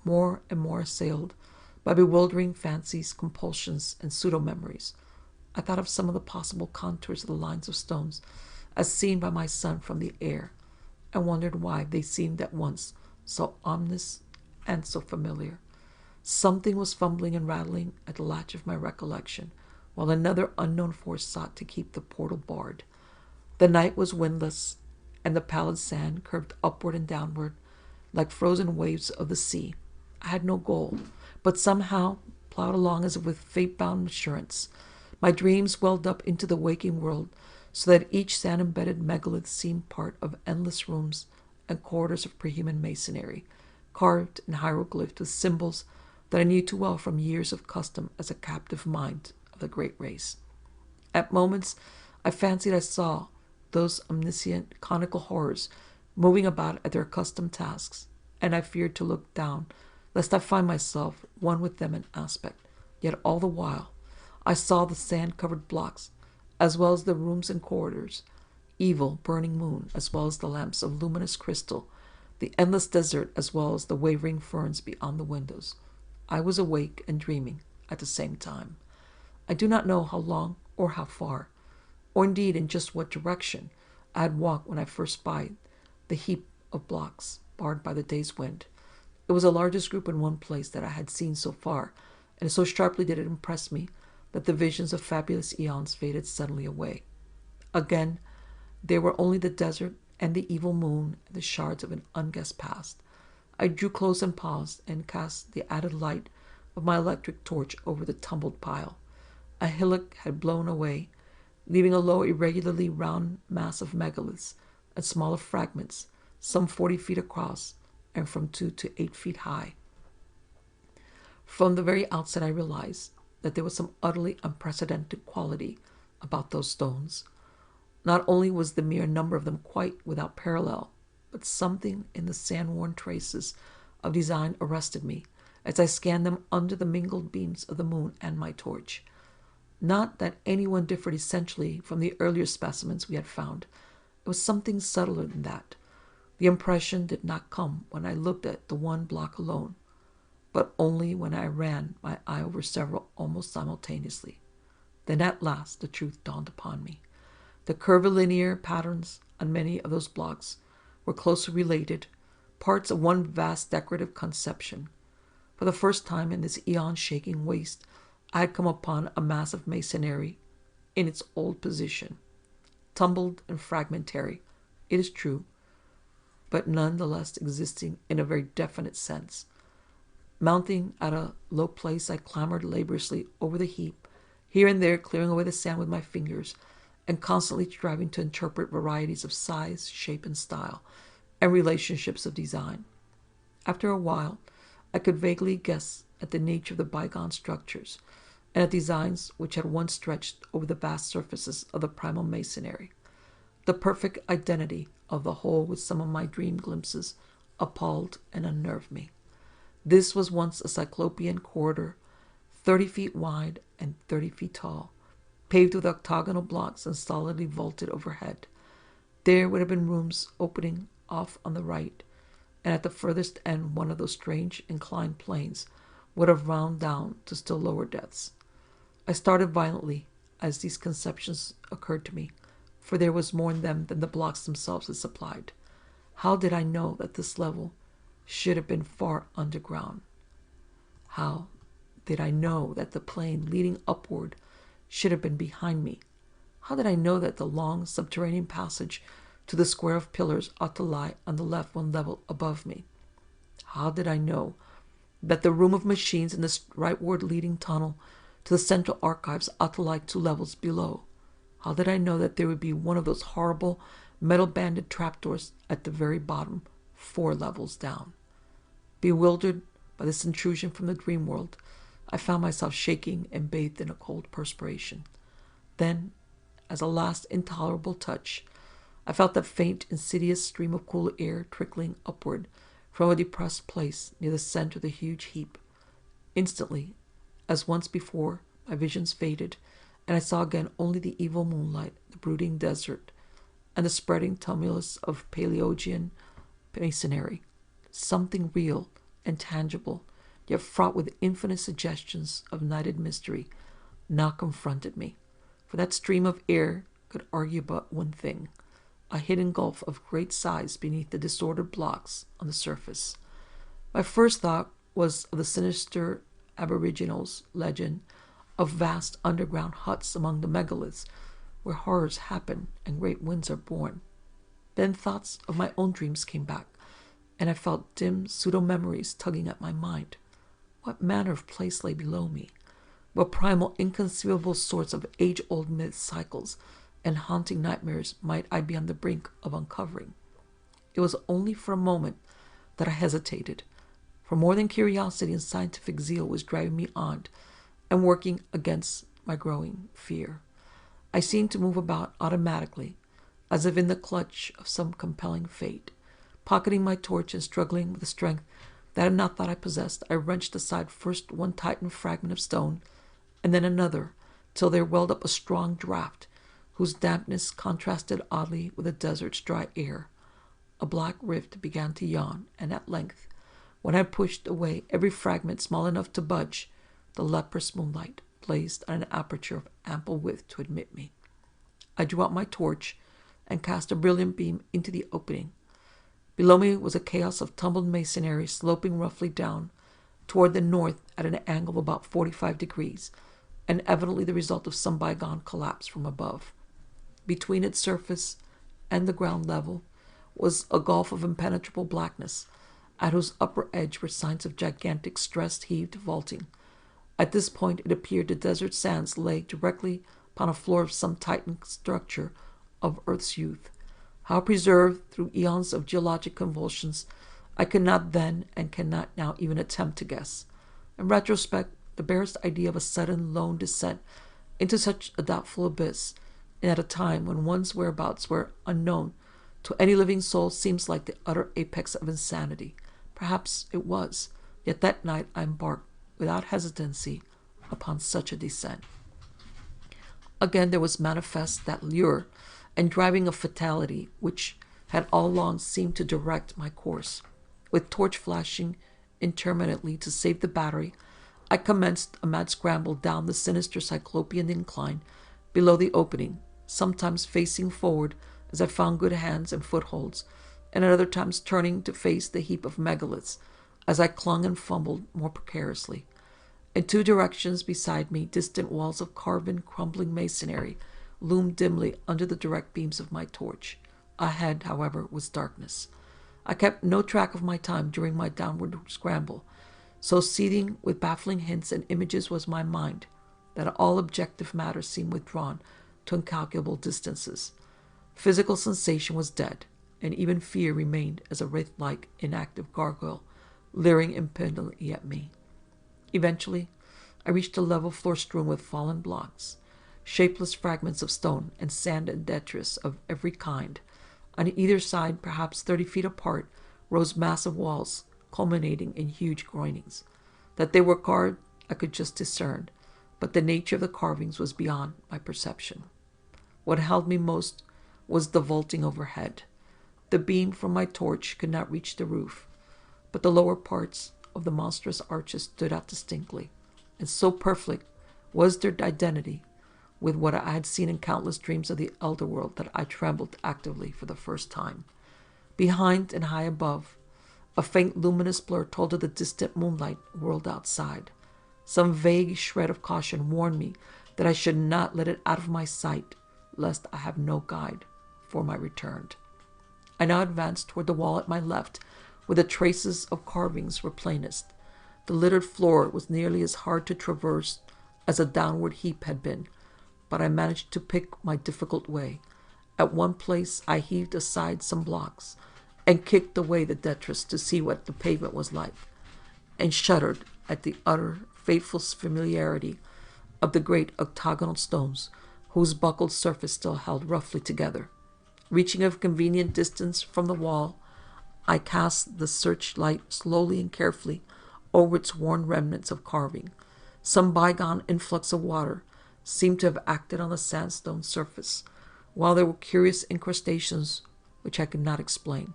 more and more assailed by bewildering fancies, compulsions, and pseudo-memories. I thought of some of the possible contours of the lines of stones as seen by my son from the air, and wondered why they seemed at once so ominous and so familiar. Something was fumbling and rattling at the latch of my recollection, while another unknown force sought to keep the portal barred. The night was windless, and the pallid sand curved upward and downward like frozen waves of the sea. I had no goal, but somehow plowed along as if with fate-bound assurance. My dreams welled up into the waking world, so that each sand-embedded megalith seemed part of endless rooms and corridors of prehuman masonry, carved and hieroglyphed with symbols that I knew too well from years of custom as a captive mind of the great race. At moments, I fancied I saw those omniscient conical horrors moving about at their accustomed tasks, and I feared to look down, lest I find myself one with them in aspect. Yet all the while, I saw the sand-covered blocks, as well as the rooms and corridors, evil, burning moon, as well as the lamps of luminous crystal, the endless desert, as well as the wavering ferns beyond the windows. I was awake and dreaming at the same time. I do not know how long or how far, or indeed in just what direction I had walked when I first spied the heap of blocks barred by the day's wind. It was the largest group in one place that I had seen so far, and so sharply did it impress me that the visions of fabulous eons faded suddenly away. Again, there were only the desert and the evil moon and the shards of an unguessed past. I drew close and paused and cast the added light of my electric torch over the tumbled pile. A hillock had blown away, leaving a low, irregularly round mass of megaliths and smaller fragments, some 40 feet across and from 2 to 8 feet high. From the very outset, I realized that there was some utterly unprecedented quality about those stones. Not only was the mere number of them quite without parallel, but something in the sand-worn traces of design arrested me as I scanned them under the mingled beams of the moon and my torch. Not that any one differed essentially from the earlier specimens we had found. It was something subtler than that. The impression did not come when I looked at the one block alone, but only when I ran my eye over several almost simultaneously. Then at last the truth dawned upon me. The curvilinear patterns on many of those blocks were closely related, parts of one vast decorative conception. For the first time in this eon-shaking waste, I had come upon a mass of masonry in its old position, tumbled and fragmentary, it is true, but none the less existing in a very definite sense. Mounting at a low place, I clambered laboriously over the heap, here and there clearing away the sand with my fingers, and constantly striving to interpret varieties of size, shape, and style, and relationships of design. After a while, I could vaguely guess at the nature of the bygone structures, and at designs which had once stretched over the vast surfaces of the primal masonry. The perfect identity of the whole with some of my dream glimpses appalled and unnerved me. This was once a cyclopean corridor, 30 feet wide and 30 feet tall, paved with octagonal blocks and solidly vaulted overhead. There would have been rooms opening off on the right, and at the furthest end one of those strange inclined planes would have wound down to still lower depths. I started violently as these conceptions occurred to me, for there was more in them than the blocks themselves had supplied. How did I know that this level should have been far underground? How did I know that the plane leading upward should have been behind me? How did I know that the long subterranean passage to the square of pillars ought to lie on the left one level above me? How did I know that the room of machines in the rightward leading tunnel to the central archives ought to lie 2 levels below? How did I know that there would be one of those horrible metal-banded trapdoors at the very bottom, 4 levels down? Bewildered by this intrusion from the dream world, I found myself shaking and bathed in a cold perspiration. Then, as a last intolerable touch, I felt that faint, insidious stream of cool air trickling upward from a depressed place near the center of the huge heap. Instantly, as once before, my visions faded, and I saw again only the evil moonlight, the brooding desert, and the spreading tumulus of Paleogean masonry. Something real and tangible, yet fraught with infinite suggestions of nighted mystery, now confronted me. For that stream of air could argue but one thing: a hidden gulf of great size beneath the disordered blocks on the surface. My first thought was of the sinister Aboriginals' legend of vast underground huts among the megaliths, where horrors happen and great winds are born. Then thoughts of my own dreams came back, and I felt dim pseudo-memories tugging at my mind. What manner of place lay below me? What primal, inconceivable sorts of age-old myth cycles and haunting nightmares might I be on the brink of uncovering? It was only for a moment that I hesitated, for more than curiosity and scientific zeal was driving me on and working against my growing fear. I seemed to move about automatically, as if in the clutch of some compelling fate. Pocketing my torch and struggling with a strength that I had not thought I possessed, I wrenched aside first one tightened fragment of stone, and then another, till there welled up a strong draught, whose dampness contrasted oddly with the desert's dry air. A black rift began to yawn, and at length, when I pushed away every fragment small enough to budge, the leprous moonlight blazed on an aperture of ample width to admit me. I drew out my torch and cast a brilliant beam into the opening. Below me was a chaos of tumbled masonry sloping roughly down toward the north at an angle of about 45 degrees, and evidently the result of some bygone collapse from above. Between its surface and the ground level was a gulf of impenetrable blackness, at whose upper edge were signs of gigantic stress-heaved vaulting. At this point it appeared the desert sands lay directly upon a floor of some titan structure of Earth's youth. How preserved through eons of geologic convulsions, I could not then and cannot now even attempt to guess. In retrospect, the barest idea of a sudden, lone descent into such a doubtful abyss, and at a time when one's whereabouts were unknown to any living soul, seems like the utter apex of insanity. Perhaps it was, yet that night I embarked without hesitancy upon such a descent. Again there was manifest that lure and driving of fatality which had all along seemed to direct my course. With torch flashing intermittently to save the battery, I commenced a mad scramble down the sinister cyclopean incline below the opening, sometimes facing forward as I found good hands and footholds, and at other times turning to face the heap of megaliths as I clung and fumbled more precariously. In two directions beside me, distant walls of carven, crumbling masonry loomed dimly under the direct beams of my torch. Ahead, however, was darkness. I kept no track of my time during my downward scramble. So seething with baffling hints and images was my mind, that all objective matter seemed withdrawn to incalculable distances. Physical sensation was dead, and even fear remained as a wraith-like, inactive gargoyle, leering impotently at me. Eventually, I reached a level floor strewn with fallen blocks, shapeless fragments of stone and sand and detritus of every kind. On either side, perhaps 30 feet apart, rose massive walls, culminating in huge groinings. That they were carved, I could just discern, but the nature of the carvings was beyond my perception. What held me most was the vaulting overhead. The beam from my torch could not reach the roof, but the lower parts of the monstrous arches stood out distinctly, and so perfect was their identity with what I had seen in countless dreams of the elder world that I trembled actively for the first time. Behind and high above, a faint luminous blur told of the distant moonlight world outside. Some vague shred of caution warned me that I should not let it out of my sight, lest I have no guide for my return. I now advanced toward the wall at my left, where the traces of carvings were plainest. The littered floor was nearly as hard to traverse as a downward heap had been, but I managed to pick my difficult way. At one place I heaved aside some blocks and kicked away the detritus to see what the pavement was like, and shuddered at the utter fateful familiarity of the great octagonal stones whose buckled surface still held roughly together. Reaching a convenient distance from the wall, I cast the searchlight slowly and carefully over its worn remnants of carving. Some bygone influx of water seemed to have acted on the sandstone surface, while there were curious incrustations which I could not explain.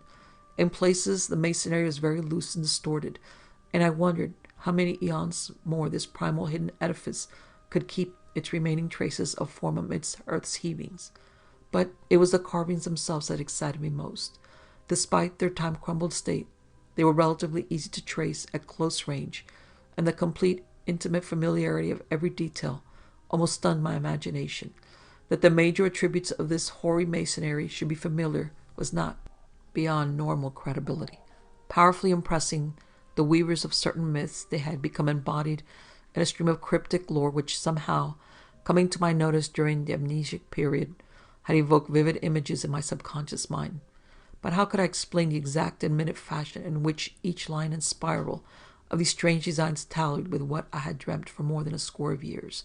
In places, the masonry was very loose and distorted, and I wondered how many eons more this primal hidden edifice could keep its remaining traces of form amidst Earth's heavings. But it was the carvings themselves that excited me most. Despite their time-crumbled state, they were relatively easy to trace at close range, and the complete, intimate familiarity of every detail almost stunned my imagination. That the major attributes of this hoary masonry should be familiar was not beyond normal credibility. Powerfully impressing the weavers of certain myths, they had become embodied in a stream of cryptic lore which somehow, coming to my notice during the amnesic period, had evoked vivid images in my subconscious mind. But how could I explain the exact and minute fashion in which each line and spiral of these strange designs tallied with what I had dreamt for more than a score of years?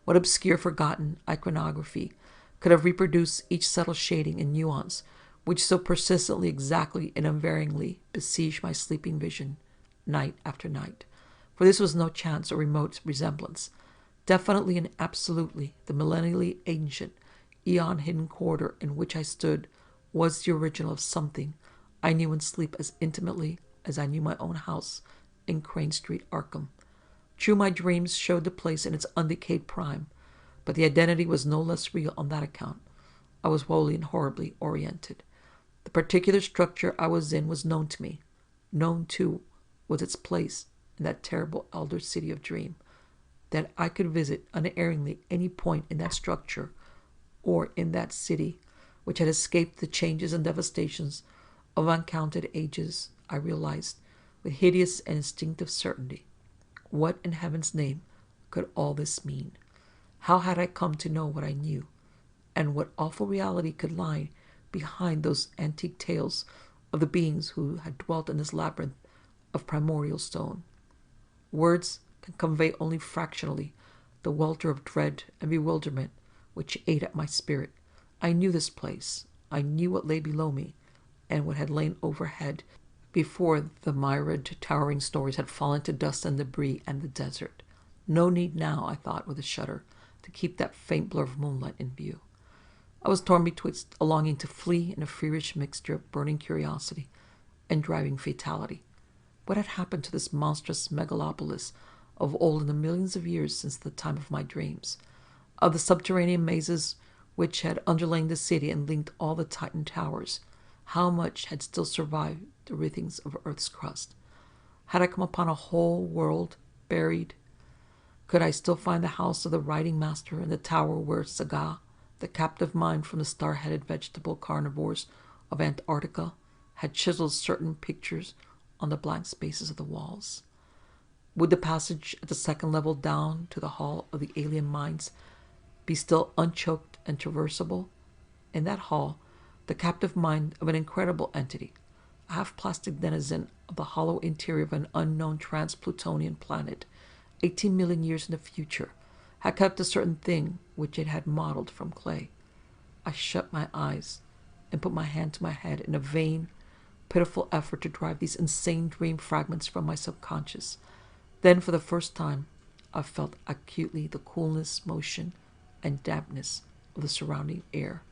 What obscure, forgotten iconography could have reproduced each subtle shading and nuance which so persistently, exactly, and unvaryingly besieged my sleeping vision night after night? For this was no chance or remote resemblance. Definitely and absolutely the millennially ancient, eon-hidden corridor in which I stood was the original of something I knew in sleep as intimately as I knew my own house in Crane Street, Arkham. True, my dreams showed the place in its undecayed prime, but the identity was no less real on that account. I was wholly and horribly oriented. The particular structure I was in was known to me. Known, too, was its place in that terrible elder city of dream, that I could visit unerringly any point in that structure or in that city which had escaped the changes and devastations of uncounted ages. I realized with hideous and instinctive certainty. What in heaven's name could all this mean? How had I come to know what I knew? And what awful reality could lie behind those antique tales of the beings who had dwelt in this labyrinth of primordial stone? Words can convey only fractionally the welter of dread and bewilderment which ate at my spirit. I knew this place. I knew what lay below me, and what had lain overhead before the myriad towering stories had fallen to dust and debris and the desert. No need now, I thought with a shudder, to keep that faint blur of moonlight in view. I was torn betwixt a longing to flee and a feverish mixture of burning curiosity and driving fatality. What had happened to this monstrous megalopolis of old in the millions of years since the time of my dreams? Of the subterranean mazes which had underlain the city and linked all the Titan towers, how much had still survived the writhings of Earth's crust? Had I come upon a whole world buried? Could I still find the house of the writing master and the tower where Saga, the captive mind from the star-headed vegetable carnivores of Antarctica, had chiseled certain pictures on the blank spaces of the walls? Would the passage at the second level down to the hall of the alien minds be still unchoked and traversable? In that hall, the captive mind of an incredible entity, a half-plastic denizen of the hollow interior of an unknown trans-Plutonian planet, 18 million years in the future, had kept a certain thing which it had modeled from clay. I shut my eyes and put my hand to my head in a vain, pitiful effort to drive these insane dream fragments from my subconscious. Then, for the first time, I felt acutely the coolness, motion, and dampness of the surrounding air.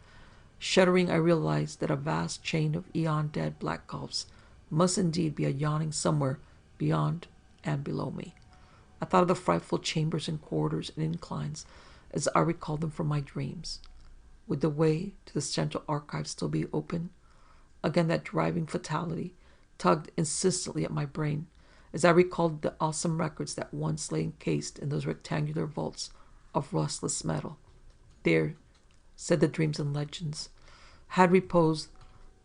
Shuddering, I realized that a vast chain of eon-dead black gulfs must indeed be yawning somewhere beyond and below me. I thought of the frightful chambers and corridors and inclines as I recalled them from my dreams. Would the way to the central archive still be open? Again that driving fatality tugged insistently at my brain as I recalled the awesome records that once lay encased in those rectangular vaults of rustless metal. There, said the dreams and legends, had reposed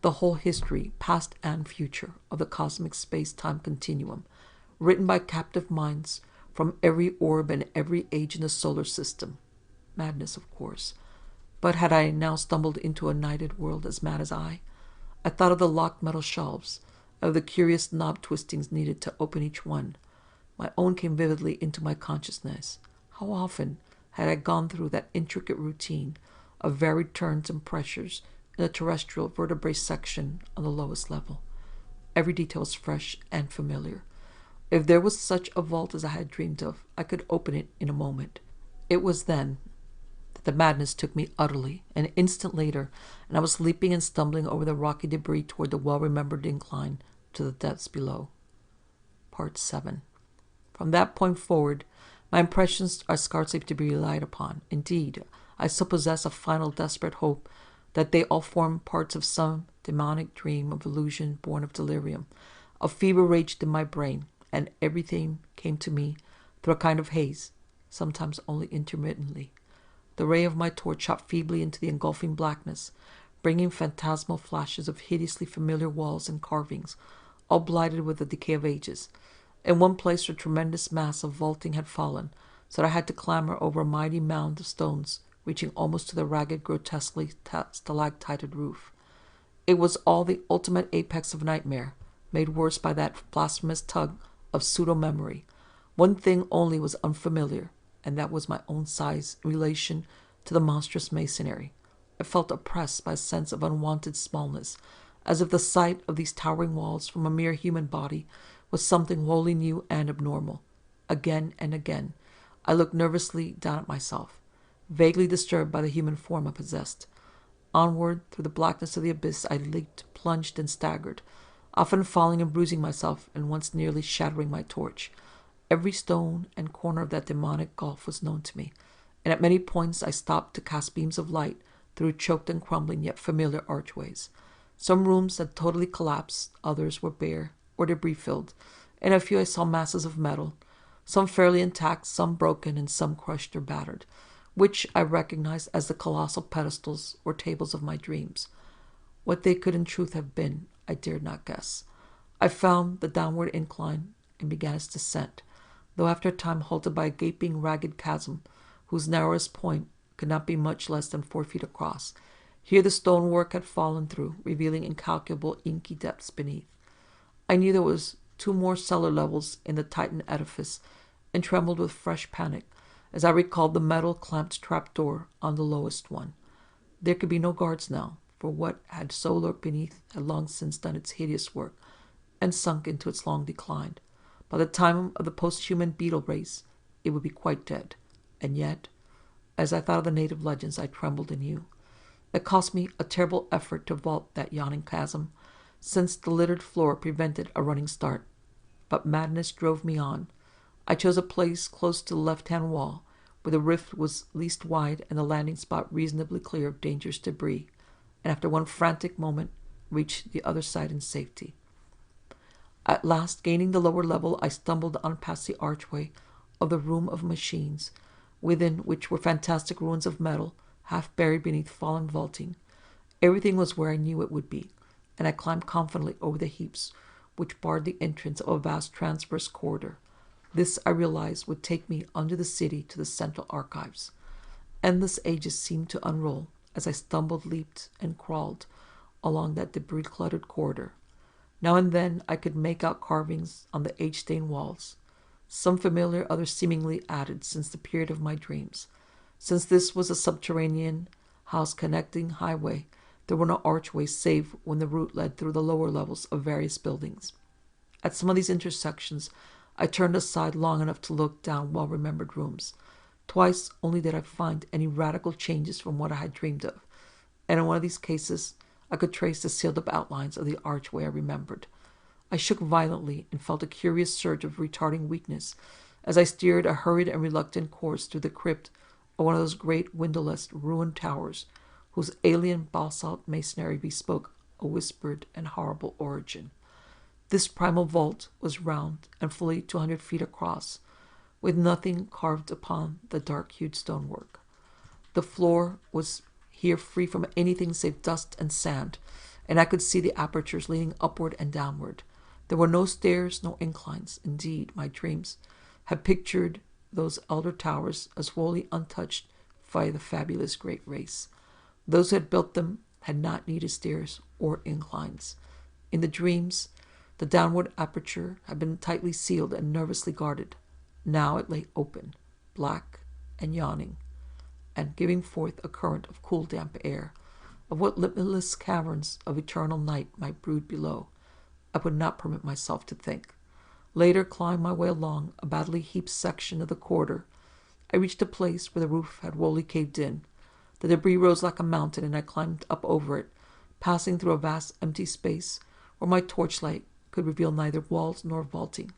the whole history, past and future, of the cosmic space-time continuum, written by captive minds from every orb and every age in the solar system. Madness, of course. But had I now stumbled into a nighted world as mad as I? I thought of the locked metal shelves, of the curious knob twistings needed to open each one. My own came vividly into my consciousness. How often had I gone through that intricate routine of varied turns and pressures in the terrestrial vertebrae section on the lowest level? Every detail was fresh and familiar. If there was such a vault as I had dreamed of, I could open it in a moment. It was then that the madness took me utterly. An instant later, and I was leaping and stumbling over the rocky debris toward the well-remembered incline to the depths below. Part 7. From that point forward, my impressions are scarcely to be relied upon. Indeed, I still possess a final desperate hope that they all form parts of some demonic dream of illusion born of delirium. A fever raged in my brain, and everything came to me through a kind of haze, sometimes only intermittently. The ray of my torch shot feebly into the engulfing blackness, bringing phantasmal flashes of hideously familiar walls and carvings, all blighted with the decay of ages. In one place a tremendous mass of vaulting had fallen, so that I had to clamber over a mighty mound of stones, reaching almost to the ragged, grotesquely stalactited roof. It was all the ultimate apex of nightmare, made worse by that blasphemous tug of pseudo-memory. One thing only was unfamiliar, and that was my own size in relation to the monstrous masonry. I felt oppressed by a sense of unwonted smallness, as if the sight of these towering walls from a mere human body was something wholly new and abnormal. Again and again, I looked nervously down at myself. vaguely disturbed by the human form I possessed. Onward, through the blackness of the abyss, I leaped, plunged, and staggered, often falling and bruising myself, and once nearly shattering my torch. Every stone and corner of that demonic gulf was known to me, and at many points I stopped to cast beams of light through choked and crumbling yet familiar archways. Some rooms had totally collapsed, others were bare or debris-filled, and a few I saw masses of metal, some fairly intact, some broken, and some crushed or battered, which I recognized as the colossal pedestals or tables of my dreams. What they could in truth have been, I dared not guess. I found the downward incline and began its descent, though after a time halted by a gaping, ragged chasm, whose narrowest point could not be much less than 4 feet across. Here the stonework had fallen through, revealing incalculable inky depths beneath. I knew there was 2 more cellar levels in the titan edifice, and trembled with fresh panic as I recalled the metal-clamped trapdoor on the lowest one. There could be no guards now, for what had so lurked beneath had long since done its hideous work and sunk into its long decline. By the time of the post-human beetle race, it would be quite dead. And yet, as I thought of the native legends, I trembled anew. It cost me a terrible effort to vault that yawning chasm, since the littered floor prevented a running start. But madness drove me on. I chose a place close to the left-hand wall, where the rift was least wide and the landing spot reasonably clear of dangerous debris, and after one frantic moment, reached the other side in safety. At last, gaining the lower level, I stumbled on past the archway of the room of machines, within which were fantastic ruins of metal, half buried beneath fallen vaulting. Everything was where I knew it would be, and I climbed confidently over the heaps which barred the entrance of a vast transverse corridor. This, I realized, would take me under the city to the central archives. Endless ages seemed to unroll as I stumbled, leaped, and crawled along that debris-cluttered corridor. Now and then I could make out carvings on the age-stained walls, some familiar, others seemingly added since the period of my dreams. Since this was a subterranean house-connecting highway, there were no archways save when the route led through the lower levels of various buildings. At some of these intersections, I turned aside long enough to look down well-remembered rooms. Twice only did I find any radical changes from what I had dreamed of, and in one of these cases I could trace the sealed-up outlines of the archway I remembered. I shook violently and felt a curious surge of retarding weakness as I steered a hurried and reluctant course through the crypt of one of those great windowless ruined towers whose alien basalt masonry bespoke a whispered and horrible origin. This primal vault was round and fully 200 feet across, with nothing carved upon the dark-hued stonework. The floor was here free from anything save dust and sand, and I could see the apertures leading upward and downward. There were no stairs, no inclines. Indeed, my dreams had pictured those elder towers as wholly untouched by the fabulous great race. Those who had built them had not needed stairs or inclines. In the dreams, the downward aperture had been tightly sealed and nervously guarded. Now it lay open, black and yawning, and giving forth a current of cool, damp air. Of what limitless caverns of eternal night might brood below, I would not permit myself to think. Later, climbed my way along a badly heaped section of the corridor. I reached a place where the roof had wholly caved in. The debris rose like a mountain, and I climbed up over it, passing through a vast empty space where my torchlight could reveal neither walls nor vaulting.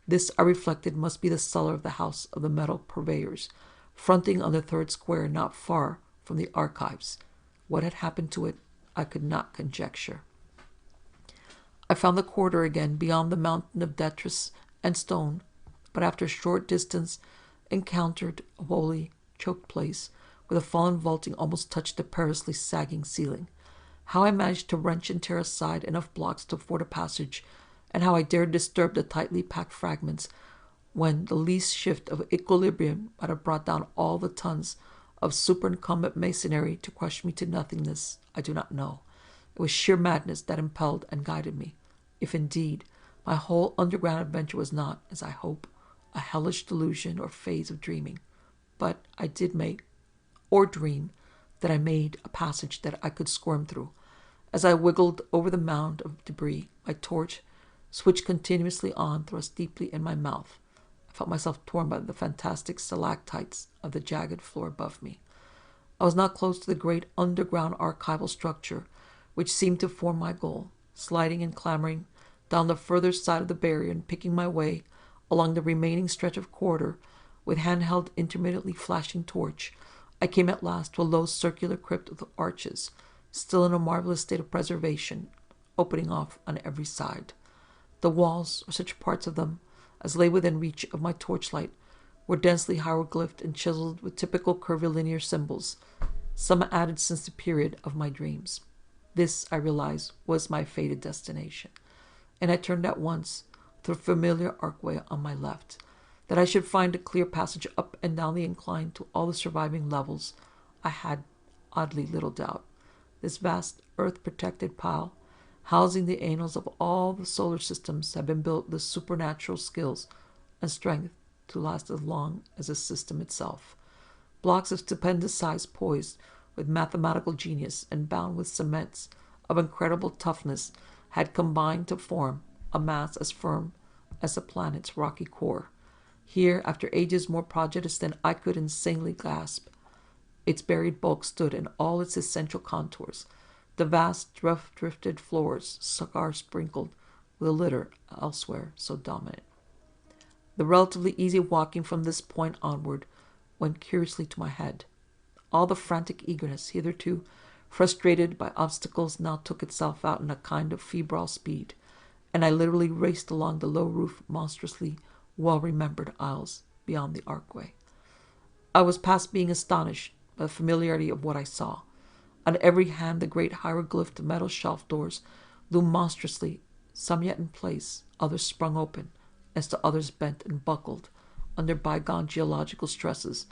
This, I reflected, must be the cellar of the house of the metal purveyors, fronting on the third square not far from the archives. What had happened to it, I could not conjecture. I found the corridor again beyond the mountain of detritus and stone, but after a short distance encountered a wholly choked place where the fallen vaulting almost touched the perilously sagging ceiling. How I managed to wrench and tear aside enough blocks to afford a passage, and how I dared disturb the tightly packed fragments when the least shift of equilibrium might have brought down all the tons of superincumbent masonry to crush me to nothingness, I do not know. It was sheer madness that impelled and guided me, if indeed my whole underground adventure was not, as I hope, a hellish delusion or phase of dreaming. But I did make, or dream, that I made a passage that I could squirm through. As I wiggled over the mound of debris, my torch switched continuously on, thrust deeply in my mouth. I felt myself torn by the fantastic stalactites of the jagged floor above me. I was now close to the great underground archival structure, which seemed to form my goal. Sliding and clambering down the further side of the barrier and picking my way along the remaining stretch of corridor with handheld, intermittently flashing torch, I came at last to a low circular crypt with arches, still in a marvelous state of preservation, opening off on every side. The walls, or such parts of them as lay within reach of my torchlight, were densely hieroglyphed and chiseled with typical curvilinear symbols, some added since the period of my dreams. This, I realized, was my fated destination, and I turned at once through a familiar archway on my left. That I should find a clear passage up and down the incline to all the surviving levels, I had oddly little doubt. This vast earth-protected pile, housing the annals of all the solar systems, had been built with supernatural skills and strength to last as long as the system itself. Blocks of stupendous size poised with mathematical genius and bound with cements of incredible toughness had combined to form a mass as firm as the planet's rocky core. Here, after ages more prodigious than I could insanely grasp, its buried bulk stood in all its essential contours, the vast, rough-drifted floors cigar-sprinkled with a litter elsewhere so dominant. The relatively easy walking from this point onward went curiously to my head. All the frantic eagerness hitherto frustrated by obstacles now took itself out in a kind of febrile speed, and I literally raced along the low-roofed, monstrously well-remembered aisles beyond the archway. I was past being astonished by the familiarity of what I saw. On every hand the great hieroglyphed metal shelf doors loomed monstrously, some yet in place, others sprung open, as to others bent and buckled under bygone geological stresses,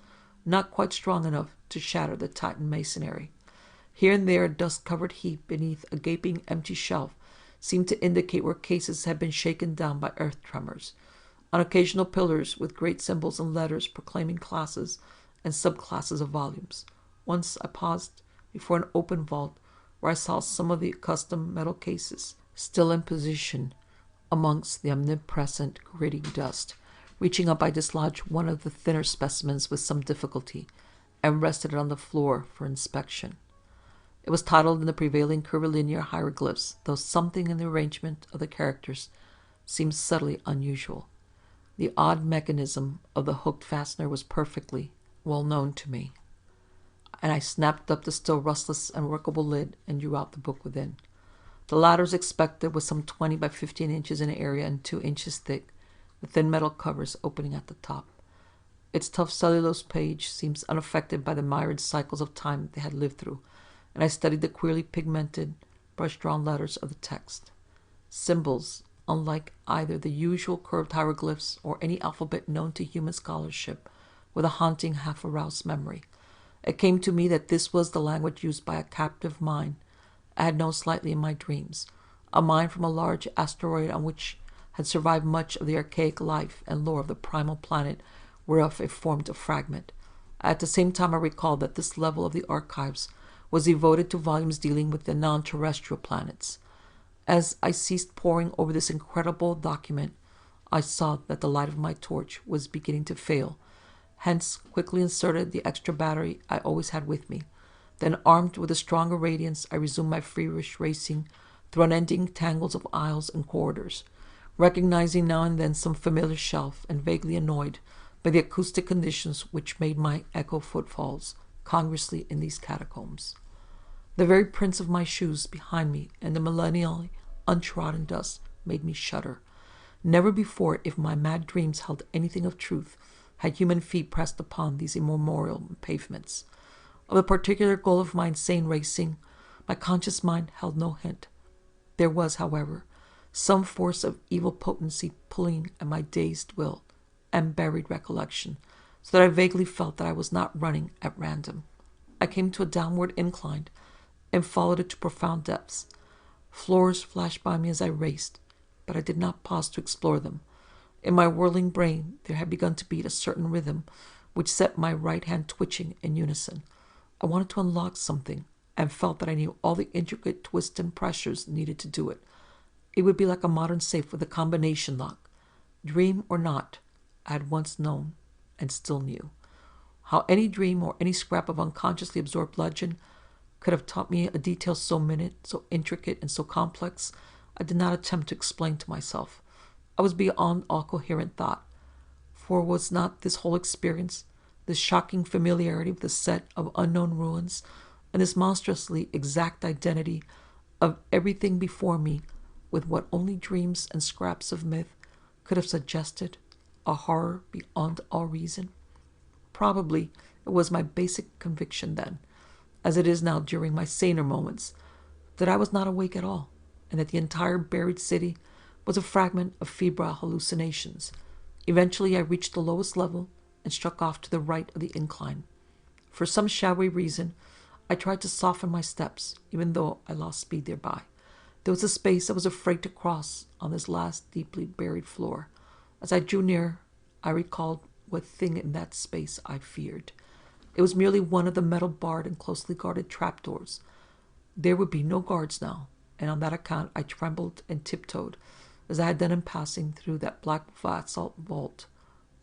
not quite strong enough to shatter the titan masonry. Here and there a dust-covered heap beneath a gaping empty shelf seemed to indicate where cases had been shaken down by earth tremors. On occasional pillars with great symbols and letters proclaiming classes and subclasses of volumes. Once I paused before an open vault where I saw some of the accustomed metal cases still in position amongst the omnipresent gritty dust. Reaching up, I dislodged one of the thinner specimens with some difficulty and rested it on the floor for inspection. It was titled in the prevailing curvilinear hieroglyphs, though something in the arrangement of the characters seemed subtly unusual. The odd mechanism of the hooked fastener was perfectly well known to me, and I snapped up the still rustless and workable lid and drew out the book within. The latter, as expected, was some 20 by 15 inches in area and 2 inches thick, with thin metal covers opening at the top. Its tough cellulose page seems unaffected by the myriad cycles of time they had lived through, and I studied the queerly pigmented, brush-drawn letters of the text. Symbols, unlike either the usual curved hieroglyphs or any alphabet known to human scholarship, with a haunting, half-aroused memory. It came to me that this was the language used by a captive mind I had known slightly in my dreams, a mind from a large asteroid on which had survived much of the archaic life and lore of the primal planet whereof it formed a fragment. At the same time, I recalled that this level of the archives was devoted to volumes dealing with the non-terrestrial planets. As I ceased poring over this incredible document, I saw that the light of my torch was beginning to fail, hence quickly inserted the extra battery I always had with me. Then, armed with a stronger radiance, I resumed my feverish racing through unending tangles of aisles and corridors, recognizing now and then some familiar shelf, and vaguely annoyed by the acoustic conditions which made my echo footfalls congruously in these catacombs. The very prints of my shoes behind me and the millennially untrodden dust made me shudder. Never before, if my mad dreams held anything of truth, had human feet pressed upon these immemorial pavements. Of the particular goal of my insane racing, my conscious mind held no hint. There was, however, some force of evil potency pulling at my dazed will and buried recollection, so that I vaguely felt that I was not running at random. I came to a downward incline and followed it to profound depths. Floors flashed by me as I raced, but I did not pause to explore them. In my whirling brain there had begun to beat a certain rhythm which set my right hand twitching in unison. I wanted to unlock something, and felt that I knew all the intricate twists and pressures needed to do it. It would be like a modern safe with a combination lock. Dream or not, I had once known and still knew. How any dream or any scrap of unconsciously absorbed legend could have taught me a detail so minute, so intricate, and so complex, I did not attempt to explain to myself. I was beyond all coherent thought. For was not this whole experience, this shocking familiarity with the set of unknown ruins, and this monstrously exact identity of everything before me with what only dreams and scraps of myth could have suggested, a horror beyond all reason? Probably it was my basic conviction then, as it is now during my saner moments, that I was not awake at all, and that the entire buried city was a fragment of febrile hallucinations. Eventually I reached the lowest level and struck off to the right of the incline. For some shadowy reason, I tried to soften my steps, even though I lost speed thereby. There was a space I was afraid to cross on this last deeply buried floor. As I drew near, I recalled what thing in that space I feared. It was merely one of the metal barred and closely guarded trapdoors. There would be no guards now, and on that account I trembled and tiptoed, as I had done in passing through that black basalt vault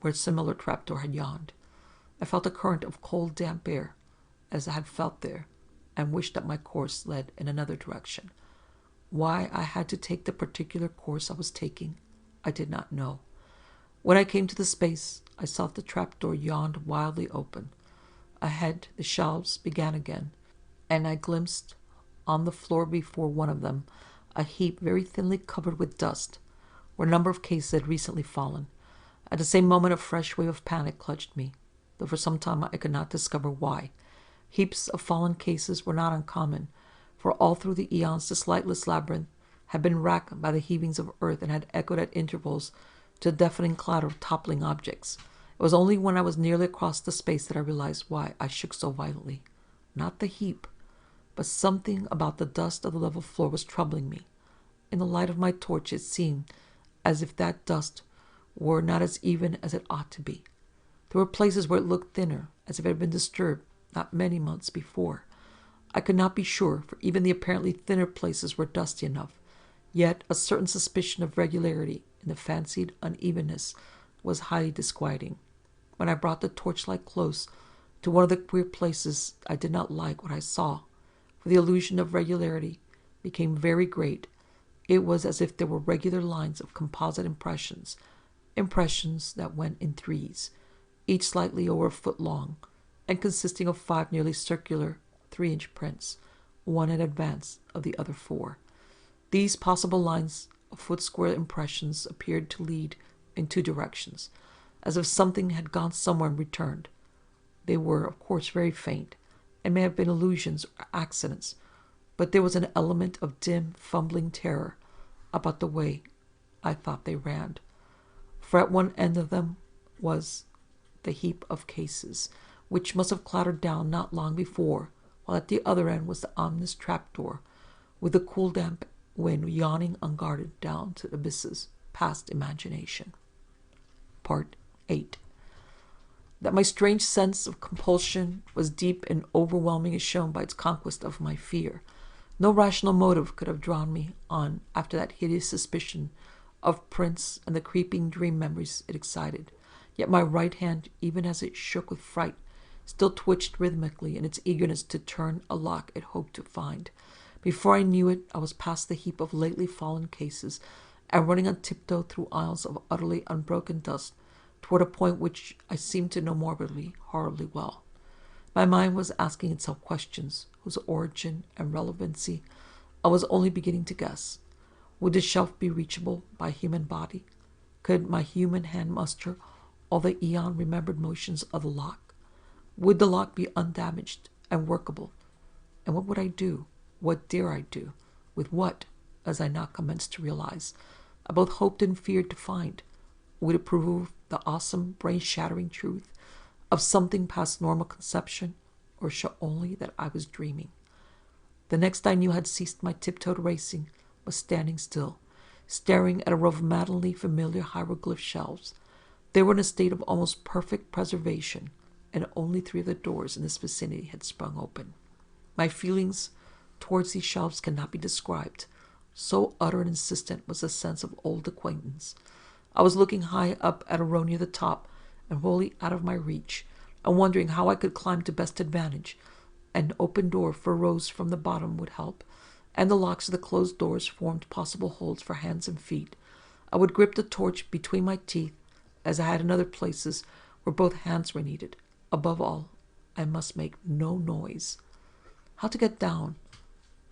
where a similar trapdoor had yawned. I felt a current of cold, damp air, as I had felt there, and wished that my course led in another direction. Why I had to take the particular course I was taking, I did not know. When I came to the space, I saw the trapdoor yawned wildly open. Ahead, the shelves began again, and I glimpsed, on the floor before one of them, a heap very thinly covered with dust, where a number of cases had recently fallen. At the same moment a fresh wave of panic clutched me, though for some time I could not discover why. Heaps of fallen cases were not uncommon, for all through the eons this lightless labyrinth had been racked by the heavings of earth and had echoed at intervals to a deafening clatter of toppling objects. It was only when I was nearly across the space that I realized why I shook so violently. Not the heap, but something about the dust of the level floor was troubling me. In the light of my torch it seemed as if that dust were not as even as it ought to be. There were places where it looked thinner, as if it had been disturbed not many months before. I could not be sure, for even the apparently thinner places were dusty enough. Yet a certain suspicion of regularity in the fancied unevenness was highly disquieting. When I brought the torchlight close to one of the queer places, I did not like what I saw, for the illusion of regularity became very great. It was as if there were regular lines of composite impressions that went in threes, each slightly over a foot long, and consisting of 5 nearly circular 3-inch prints, one in advance of the other 4. These possible lines of foot-square impressions appeared to lead in 2 directions, as if something had gone somewhere and returned. They were, of course, very faint, and may have been illusions or accidents, but there was an element of dim, fumbling terror about the way I thought they ran. For at one end of them was the heap of cases, which must have clattered down not long before, while at the other end was the ominous trapdoor, with the cool damp wind yawning unguarded down to abysses past imagination. Part 8. That my strange sense of compulsion was deep and overwhelming is shown by its conquest of my fear. No rational motive could have drawn me on after that hideous suspicion of prints and the creeping dream memories it excited. Yet my right hand, even as it shook with fright, still twitched rhythmically in its eagerness to turn a lock it hoped to find. Before I knew it, I was past the heap of lately fallen cases and running on tiptoe through aisles of utterly unbroken dust toward a point which I seemed to know morbidly, horribly well. My mind was asking itself questions whose origin and relevancy I was only beginning to guess. Would the shelf be reachable by a human body? Could my human hand muster all the eon-remembered motions of the lock? Would the lock be undamaged and workable? And what would I do? What dare I do? With what, as I now commenced to realize, I both hoped and feared to find? Would it prove the awesome, brain-shattering truth of something past normal conception, or show only that I was dreaming? The next I knew had ceased my tiptoed racing, was standing still, staring at a row of maddeningly familiar hieroglyph shelves. They were in a state of almost perfect preservation, and only 3 of the doors in this vicinity had sprung open. My feelings towards these shelves cannot be described. So utter and insistent was the sense of old acquaintance. I was looking high up at a row near the top, and wholly out of my reach, and wondering how I could climb to best advantage. An open door for rose from the bottom would help, and the locks of the closed doors formed possible holds for hands and feet. I would grip the torch between my teeth, as I had in other places where both hands were needed. Above all, I must make no noise. How to get down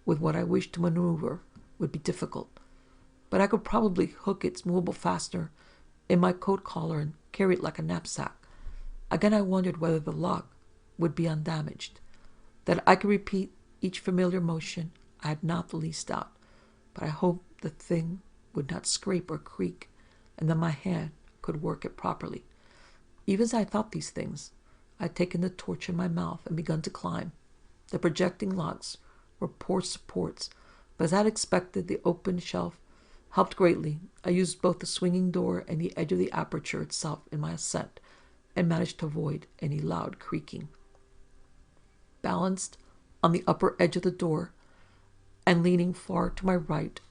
with what I wished to maneuver would be difficult, but I could probably hook its movable fastener in my coat collar and carry it like a knapsack. Again I wondered whether the lock would be undamaged. That I could repeat each familiar motion, I had not the least doubt, but I hoped the thing would not scrape or creak, and that my hand could work it properly. Even as I thought these things, I had taken the torch in my mouth and begun to climb. The projecting locks were poor supports, but as I had expected, the open shelf helped greatly. I used both the swinging door and the edge of the aperture itself in my ascent, and managed to avoid any loud creaking. Balanced on the upper edge of the door, and leaning far to my right,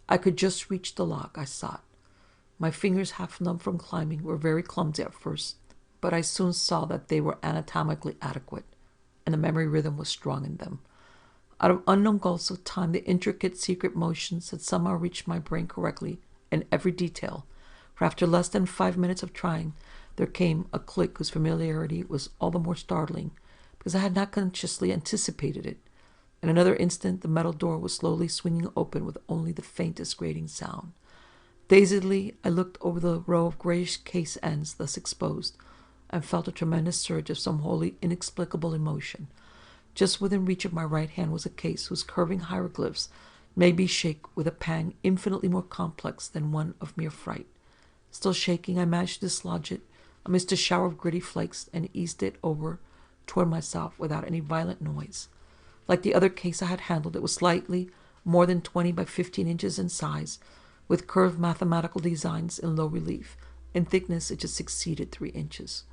I could just reach the lock I sought. My fingers, half numb from climbing, were very clumsy at first, but I soon saw that they were anatomically adequate, and the memory rhythm was strong in them. Out of unknown gulfs of time, the intricate secret motions had somehow reached my brain correctly in every detail, for after less than 5 minutes of trying, there came a click whose familiarity was all the more startling, because I had not consciously anticipated it. In another instant, the metal door was slowly swinging open with only the faintest grating sound. Dazedly, I looked over the row of grayish case ends thus exposed, and felt a tremendous surge of some wholly inexplicable emotion. Just within reach of my right hand was a case whose curving hieroglyphs made me shake with a pang infinitely more complex than one of mere fright. Still shaking, I managed to dislodge it amidst a shower of gritty flakes and eased it over toward myself without any violent noise. Like the other case I had handled, it was slightly more than 20 by 15 inches in size, with curved mathematical designs in low relief. In thickness, it just exceeded 3 inches.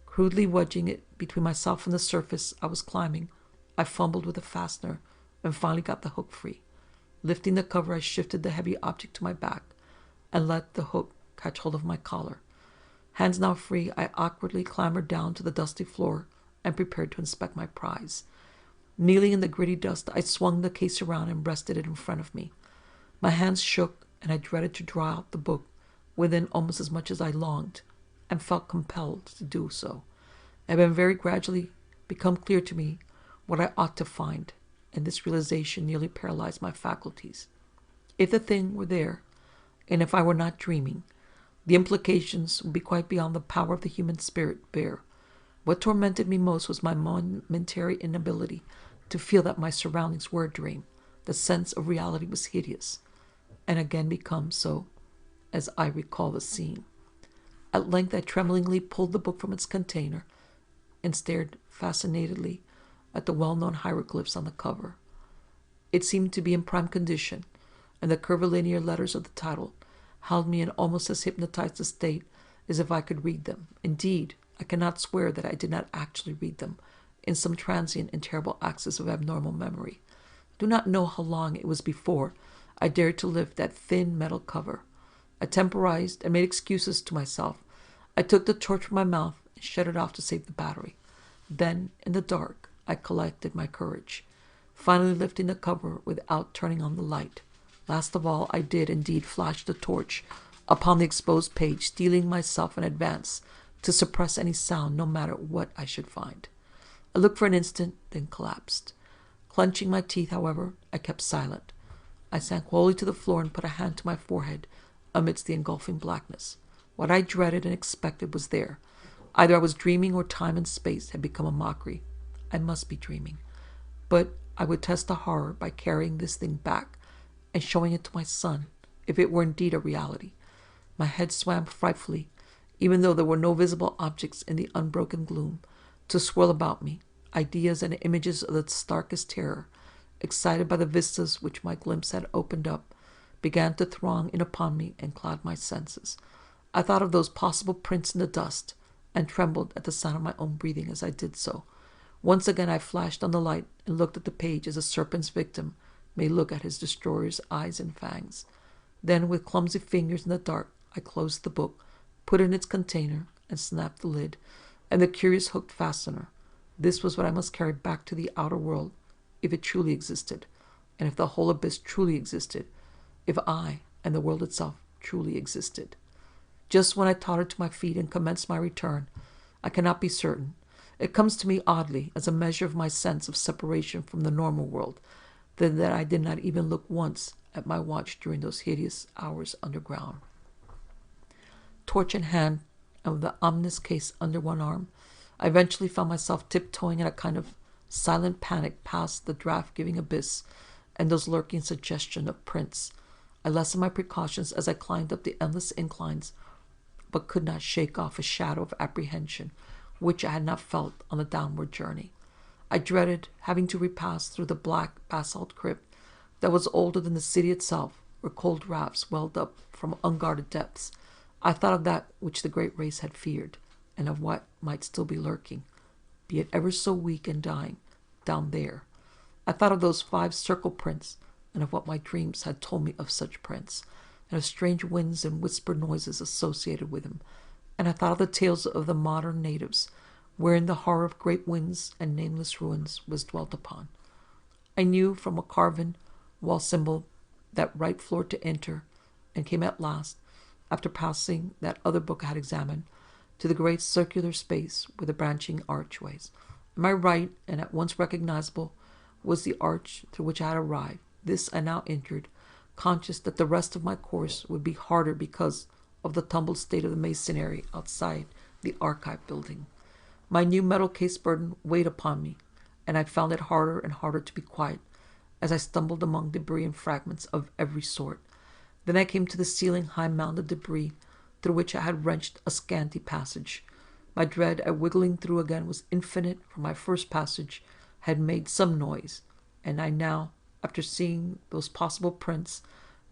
Crudely wedging it between myself and the surface I was climbing, I fumbled with the fastener and finally got the hook free. Lifting the cover, I shifted the heavy object to my back and let the hook catch hold of my collar. Hands now free, I awkwardly clambered down to the dusty floor and prepared to inspect my prize. Kneeling in the gritty dust, I swung the case around and rested it in front of me. My hands shook, and I dreaded to draw out the book within almost as much as I longed, and felt compelled to do so. It had been very gradually become clear to me what I ought to find, and this realization nearly paralyzed my faculties. If the thing were there, and if I were not dreaming, the implications would be quite beyond the power of the human spirit to bear. What tormented me most was my momentary inability to feel that my surroundings were a dream. The sense of reality was hideous, and again become so as I recall the scene. At length I tremblingly pulled the book from its container and stared fascinatedly at the well-known hieroglyphs on the cover. It seemed to be in prime condition, and the curvilinear letters of the title held me in almost as hypnotized a state as if I could read them. Indeed, I cannot swear that I did not actually read them in some transient and terrible access of abnormal memory. I do not know how long it was before I dared to lift that thin metal cover. I temporized and made excuses to myself. I took the torch from my mouth and shut it off to save the battery. Then, in the dark, I collected my courage, finally lifting the cover without turning on the light. Last of all, I did indeed flash the torch upon the exposed page, steeling myself in advance to suppress any sound, no matter what I should find. I looked for an instant, then collapsed. Clenching my teeth, however, I kept silent. I sank wholly to the floor and put a hand to my forehead amidst the engulfing blackness. What I dreaded and expected was there. Either I was dreaming or time and space had become a mockery. I must be dreaming. But I would test the horror by carrying this thing back and showing it to my son, if it were indeed a reality. My head swam frightfully, even though there were no visible objects in the unbroken gloom to swirl about me. Ideas and images of the starkest terror, excited by the vistas which my glimpse had opened up, began to throng in upon me and cloud my senses. I thought of those possible prints in the dust, and trembled at the sound of my own breathing as I did so. Once again I flashed on the light and looked at the page as a serpent's victim may look at his destroyer's eyes and fangs. Then, with clumsy fingers in the dark, I closed the book, put it in its container, and snapped the lid. and the curious hooked fastener. This was what I must carry back to the outer world, if it truly existed, and if the whole abyss truly existed, if I and the world itself truly existed. Just when I tottered to my feet and commenced my return, I cannot be certain. It comes to me oddly, as a measure of my sense of separation from the normal world, that I did not even look once at my watch during those hideous hours underground. Torch in hand, and with the ominous case under one arm, I eventually found myself tiptoeing in a kind of silent panic past the draft-giving abyss and those lurking suggestions of prints. I lessened my precautions as I climbed up the endless inclines, but could not shake off a shadow of apprehension which I had not felt on the downward journey. I dreaded having to repass through the black basalt crypt that was older than the city itself, where cold draughts welled up from unguarded depths. I thought of that which the great race had feared, and of what might still be lurking, be it ever so weak and dying, down there. I thought of those 5 circle prints, and of what my dreams had told me of such prints, and of strange winds and whispered noises associated with them. And I thought of the tales of the modern natives, wherein the horror of great winds and nameless ruins was dwelt upon. I knew from a carven wall symbol that right floor to enter, and came at last, after passing that other book I had examined, to the great circular space with the branching archways. On my right, and at once recognizable, was the arch through which I had arrived. This I now entered, conscious that the rest of my course would be harder because of the tumbled state of the masonry outside the archive building. My new metal case burden weighed upon me, and I found it harder and harder to be quiet as I stumbled among debris and fragments of every sort. Then I came to the ceiling high mound of debris through which I had wrenched a scanty passage. My dread at wiggling through again was infinite, for my first passage had made some noise, and I now, after seeing those possible prints,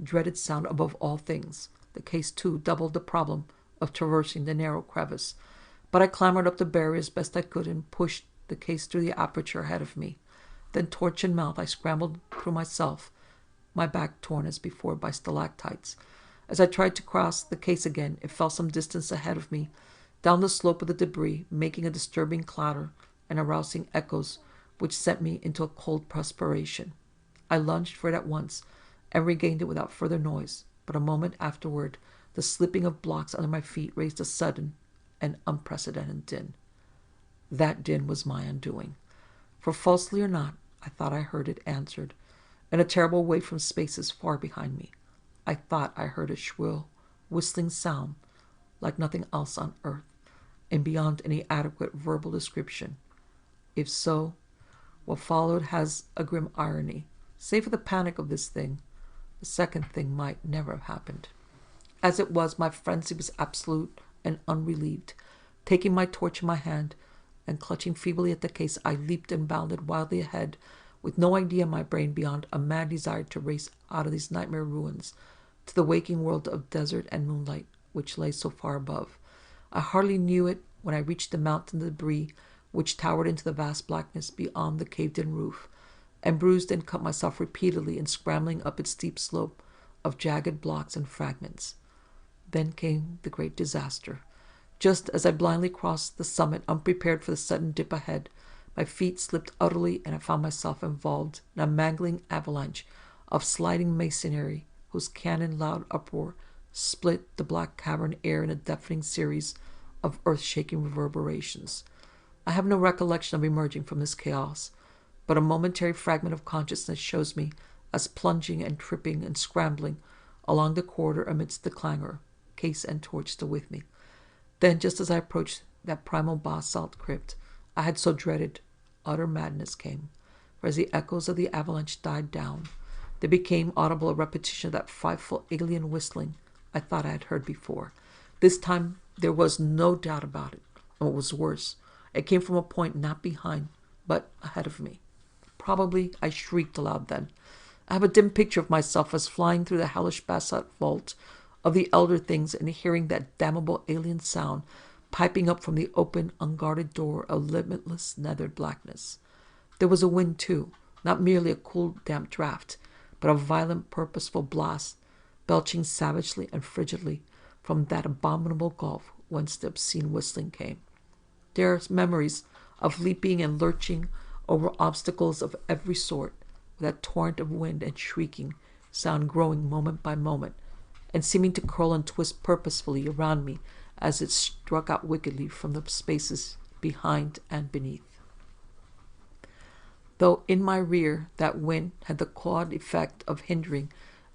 dreaded sound above all things. The case, too, doubled the problem of traversing the narrow crevice, but I clambered up the barrier as best I could and pushed the case through the aperture ahead of me. Then, torch in mouth, I scrambled through myself, my back torn as before by stalactites. As I tried to cross the case again, it fell some distance ahead of me, down the slope of the debris, making a disturbing clatter and arousing echoes which sent me into a cold perspiration. I lunged for it at once and regained it without further noise, but a moment afterward the slipping of blocks under my feet raised a sudden and unprecedented din. That din was my undoing, for falsely or not, I thought I heard it answered, in a terrible way from spaces far behind me. I thought I heard a shrill, whistling sound like nothing else on earth, and beyond any adequate verbal description. If so, what followed has a grim irony. Save for the panic of this thing, the second thing might never have happened. As it was, my frenzy was absolute and unrelieved. Taking my torch in my hand and clutching feebly at the case, I leaped and bounded wildly ahead, with no idea in my brain beyond a mad desire to race out of these nightmare ruins to the waking world of desert and moonlight which lay so far above. I hardly knew it when I reached the mountain debris which towered into the vast blackness beyond the caved-in roof, and bruised and cut myself repeatedly in scrambling up its steep slope of jagged blocks and fragments. Then came the great disaster. Just as I blindly crossed the summit, unprepared for the sudden dip ahead, my feet slipped utterly, and I found myself involved in a mangling avalanche of sliding masonry whose cannon-loud uproar split the black cavern air in a deafening series of earth-shaking reverberations. I have no recollection of emerging from this chaos, but a momentary fragment of consciousness shows me as plunging and tripping and scrambling along the corridor amidst the clangor, case and torch still with me. Then, just as I approached that primal basalt crypt I had so dreaded, utter madness came, for as the echoes of the avalanche died down, there became audible a repetition of that frightful alien whistling I thought I had heard before. This time there was no doubt about it, and what was worse, it came from a point not behind, but ahead of me. Probably I shrieked aloud then. I have a dim picture of myself as flying through the hellish basalt vault of the elder things and hearing that damnable alien sound piping up from the open, unguarded door of limitless nethered blackness. There was a wind, too, not merely a cool, damp draught, but a violent, purposeful blast, belching savagely and frigidly from that abominable gulf whence the obscene whistling came. There are memories of leaping and lurching over obstacles of every sort, with that torrent of wind and shrieking sound growing moment by moment, and seeming to curl and twist purposefully around me as it struck out wickedly from the spaces behind and beneath. Though in my rear, that wind had the clawed effect of hindering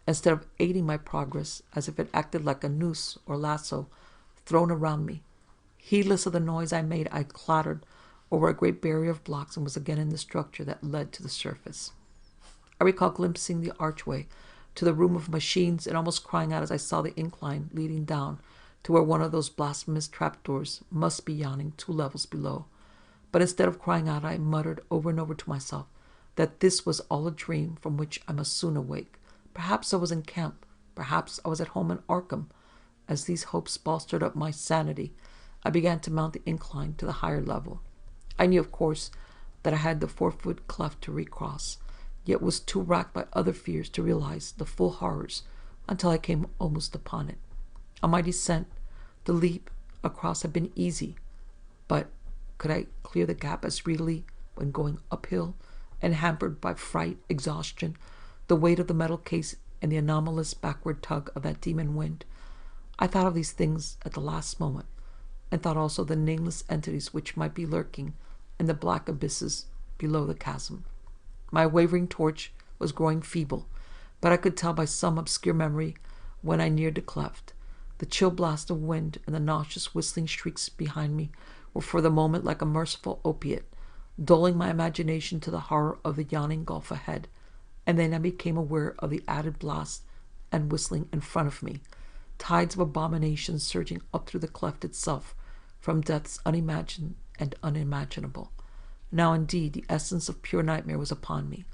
instead of aiding my progress, as if it acted like a noose or lasso thrown around me. Heedless of the noise I made, I clattered over a great barrier of blocks and was again in the structure that led to the surface. I recall glimpsing the archway to the room of machines and almost crying out as I saw the incline leading down to where one of those blasphemous trapdoors must be yawning 2 levels below. But instead of crying out, I muttered over and over to myself that this was all a dream from which I must soon awake. Perhaps I was in camp. Perhaps I was at home in Arkham. As these hopes bolstered up my sanity, I began to mount the incline to the higher level. I knew, of course, that I had the 4-foot cleft to recross, yet was too racked by other fears to realize the full horrors until I came almost upon it. On my descent, the leap across had been easy, but could I clear the gap as readily when going uphill and hampered by fright, exhaustion, the weight of the metal case, and the anomalous backward tug of that demon wind? I thought of these things at the last moment, and thought also of the nameless entities which might be lurking in the black abysses below the chasm. My wavering torch was growing feeble, but I could tell by some obscure memory when I neared the cleft. The chill blast of wind and the nauseous whistling shrieks behind me were for the moment like a merciful opiate, dulling my imagination to the horror of the yawning gulf ahead, and then I became aware of the added blast and whistling in front of me, tides of abomination surging up through the cleft itself from depths unimagined and unimaginable. Now indeed the essence of pure nightmare was upon me.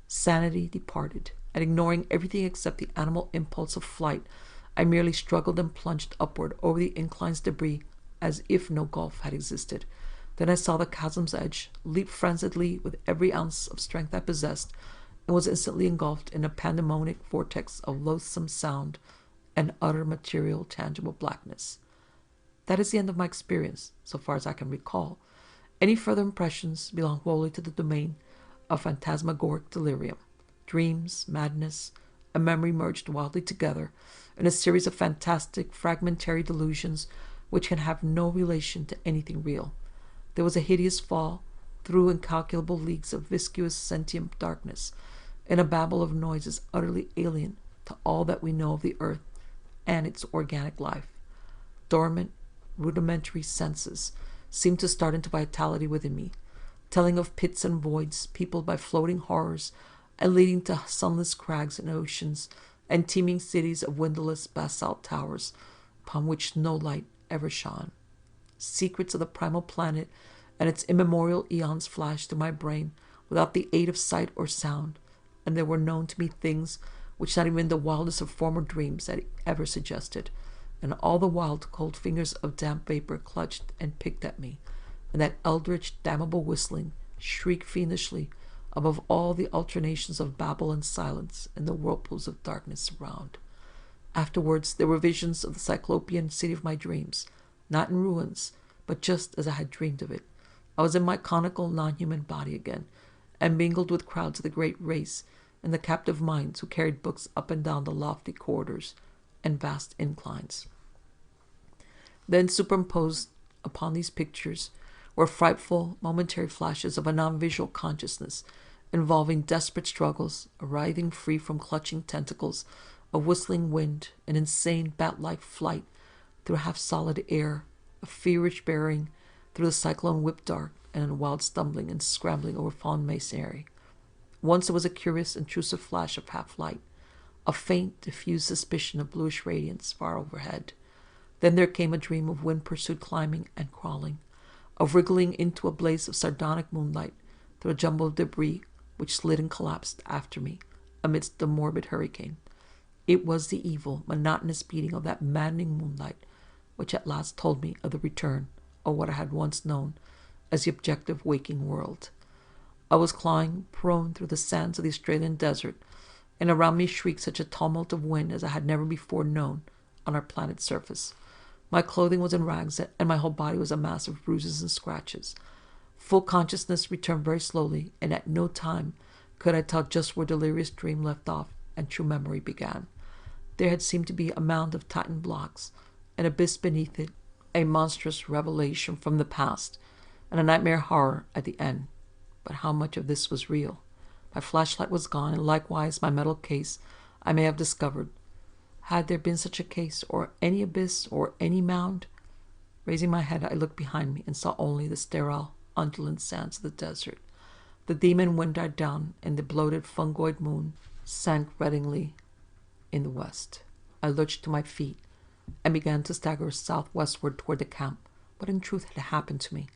Sanity departed, and ignoring everything except the animal impulse of flight, I merely struggled and plunged upward over the incline's debris as if no gulf had existed. Then I saw the chasm's edge, leaped frenziedly with every ounce of strength I possessed, and was instantly engulfed in a pandemonic vortex of loathsome sound and utter material, tangible blackness. That is the end of my experience, so far as I can recall. Any further impressions belong wholly to the domain of phantasmagoric delirium. Dreams, madness, and memory merged wildly together in a series of fantastic, fragmentary delusions which can have no relation to anything real. There was a hideous fall through incalculable leagues of viscous sentient darkness, in a babel of noises utterly alien to all that we know of the earth and its organic life. Dormant, rudimentary senses seemed to start into vitality within me, telling of pits and voids peopled by floating horrors and leading to sunless crags and oceans and teeming cities of windowless basalt towers upon which no light ever shone. Secrets of the primal planet and its immemorial eons flashed through my brain without the aid of sight or sound, and there were known to me things which not even the wildest of former dreams had ever suggested, and all the while cold fingers of damp vapor clutched and picked at me, and that eldritch, damnable whistling shrieked fiendishly above all the alternations of babble and silence in the whirlpools of darkness around. Afterwards there were visions of the cyclopean city of my dreams, not in ruins, but just as I had dreamed of it. I was in my conical, non-human body again, and mingled with crowds of the great race and the captive minds who carried books up and down the lofty corridors and vast inclines. Then superimposed upon these pictures were frightful, momentary flashes of a non-visual consciousness involving desperate struggles, a writhing free from clutching tentacles, a whistling wind, an insane bat-like flight through half-solid air, a feverish bearing through the cyclone-whipped dark, and a wild stumbling and scrambling over fallen masonry. Once there was a curious, intrusive flash of half-light, a faint, diffused suspicion of bluish radiance far overhead. Then there came a dream of wind-pursued climbing and crawling, of wriggling into a blaze of sardonic moonlight through a jumble of debris which slid and collapsed after me amidst the morbid hurricane. It was the evil, monotonous beating of that maddening moonlight which at last told me of the return of what I had once known as the objective waking world. I was clawing prone through the sands of the Australian desert, and around me shrieked such a tumult of wind as I had never before known on our planet's surface. My clothing was in rags, and my whole body was a mass of bruises and scratches. Full consciousness returned very slowly, and at no time could I tell just where delirious dream left off and true memory began. There had seemed to be a mound of tightened blocks, an abyss beneath it, a monstrous revelation from the past, and a nightmare horror at the end. But how much of this was real? My flashlight was gone, and likewise my metal case I may have discovered. Had there been such a case, or any abyss, or any mound? Raising my head, I looked behind me and saw only the sterile, undulant sands of the desert. The demon wind died down, and the bloated fungoid moon sank reddeningly in the west. I lurched to my feet and began to stagger southwestward toward the camp. What in truth had happened to me?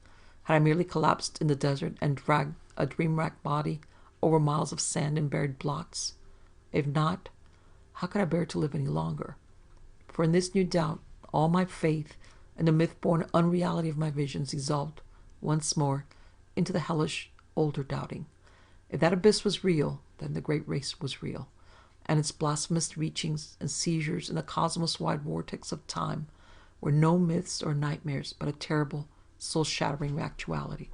Had I merely collapsed in the desert and dragged a dream-racked body over miles of sand and buried blocks? If not, how could I bear to live any longer? For in this new doubt, all my faith and the myth-born unreality of my visions dissolved once more into the hellish older doubting. If that abyss was real, then the great race was real, and its blasphemous reachings and seizures in the cosmos-wide vortex of time were no myths or nightmares, but a terrible, soul-shattering actuality.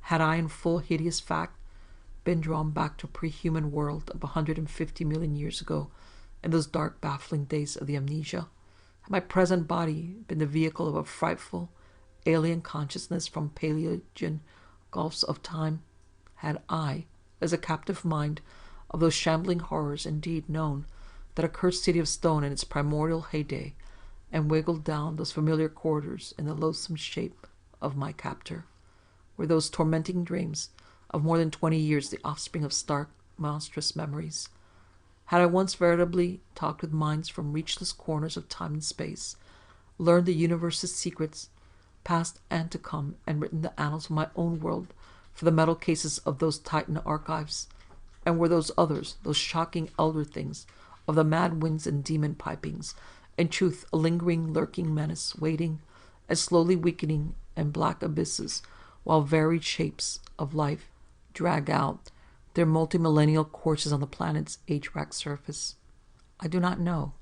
Had I, in full hideous fact, been drawn back to a pre-human world of 150 million years ago, in those dark, baffling days of the amnesia? Had my present body been the vehicle of a frightful, alien consciousness from Paleogen gulfs of time? Had I, as a captive mind of those shambling horrors, indeed known that accursed city of stone in its primordial heyday, and wiggled down those familiar corridors in the loathsome shape of my captor? Were those tormenting dreams of more than 20 years the offspring of stark, monstrous memories? Had I once veritably talked with minds from reachless corners of time and space, learned the universe's secrets, past and to come, and written the annals of my own world for the metal cases of those Titan archives? And were those others, those shocking elder things of the mad winds and demon pipings, in truth a lingering, lurking menace, waiting and slowly weakening in black abysses, while varied shapes of life drag out their multi-millennial courses on the planet's age-racked surface? I do not know.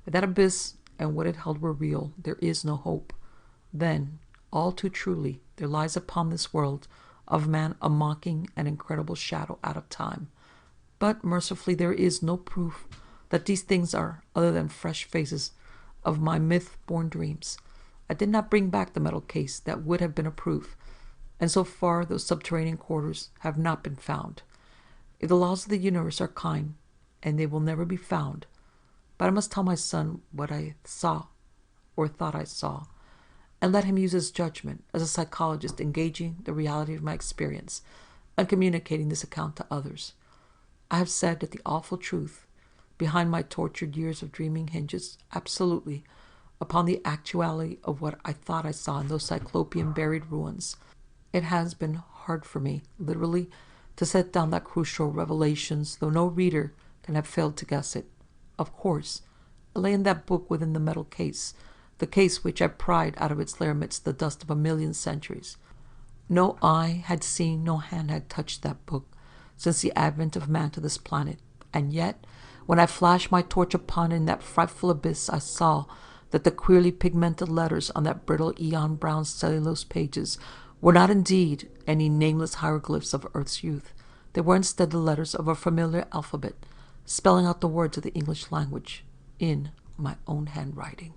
If that abyss and what it held were real, there is no hope. Then, all too truly, there lies upon this world of man a mocking and incredible shadow out of time. But mercifully there is no proof that these things are other than fresh phases of my myth-born dreams. I did not bring back the metal case that would have been a proof, and so far those subterranean quarters have not been found. If the laws of the universe are kind, and they will never be found, but I must tell my son what I saw, or thought I saw, and let him use his judgment as a psychologist, engaging the reality of my experience and communicating this account to others. I have said that the awful truth behind my tortured years of dreaming hinges absolutely upon the actuality of what I thought I saw in those cyclopean buried ruins. It has been hard for me, literally, to set down that crucial revelations, though no reader can have failed to guess it. Of course, it lay in that book within the metal case, the case which I pried out of its lair amidst the dust of a million centuries. No eye had seen, no hand had touched that book since the advent of man to this planet, and yet, when I flashed my torch upon it in that frightful abyss, I saw that the queerly pigmented letters on that brittle eon-brown cellulose pages were not indeed any nameless hieroglyphs of Earth's youth. They were instead the letters of a familiar alphabet, spelling out the words of the English language in my own handwriting.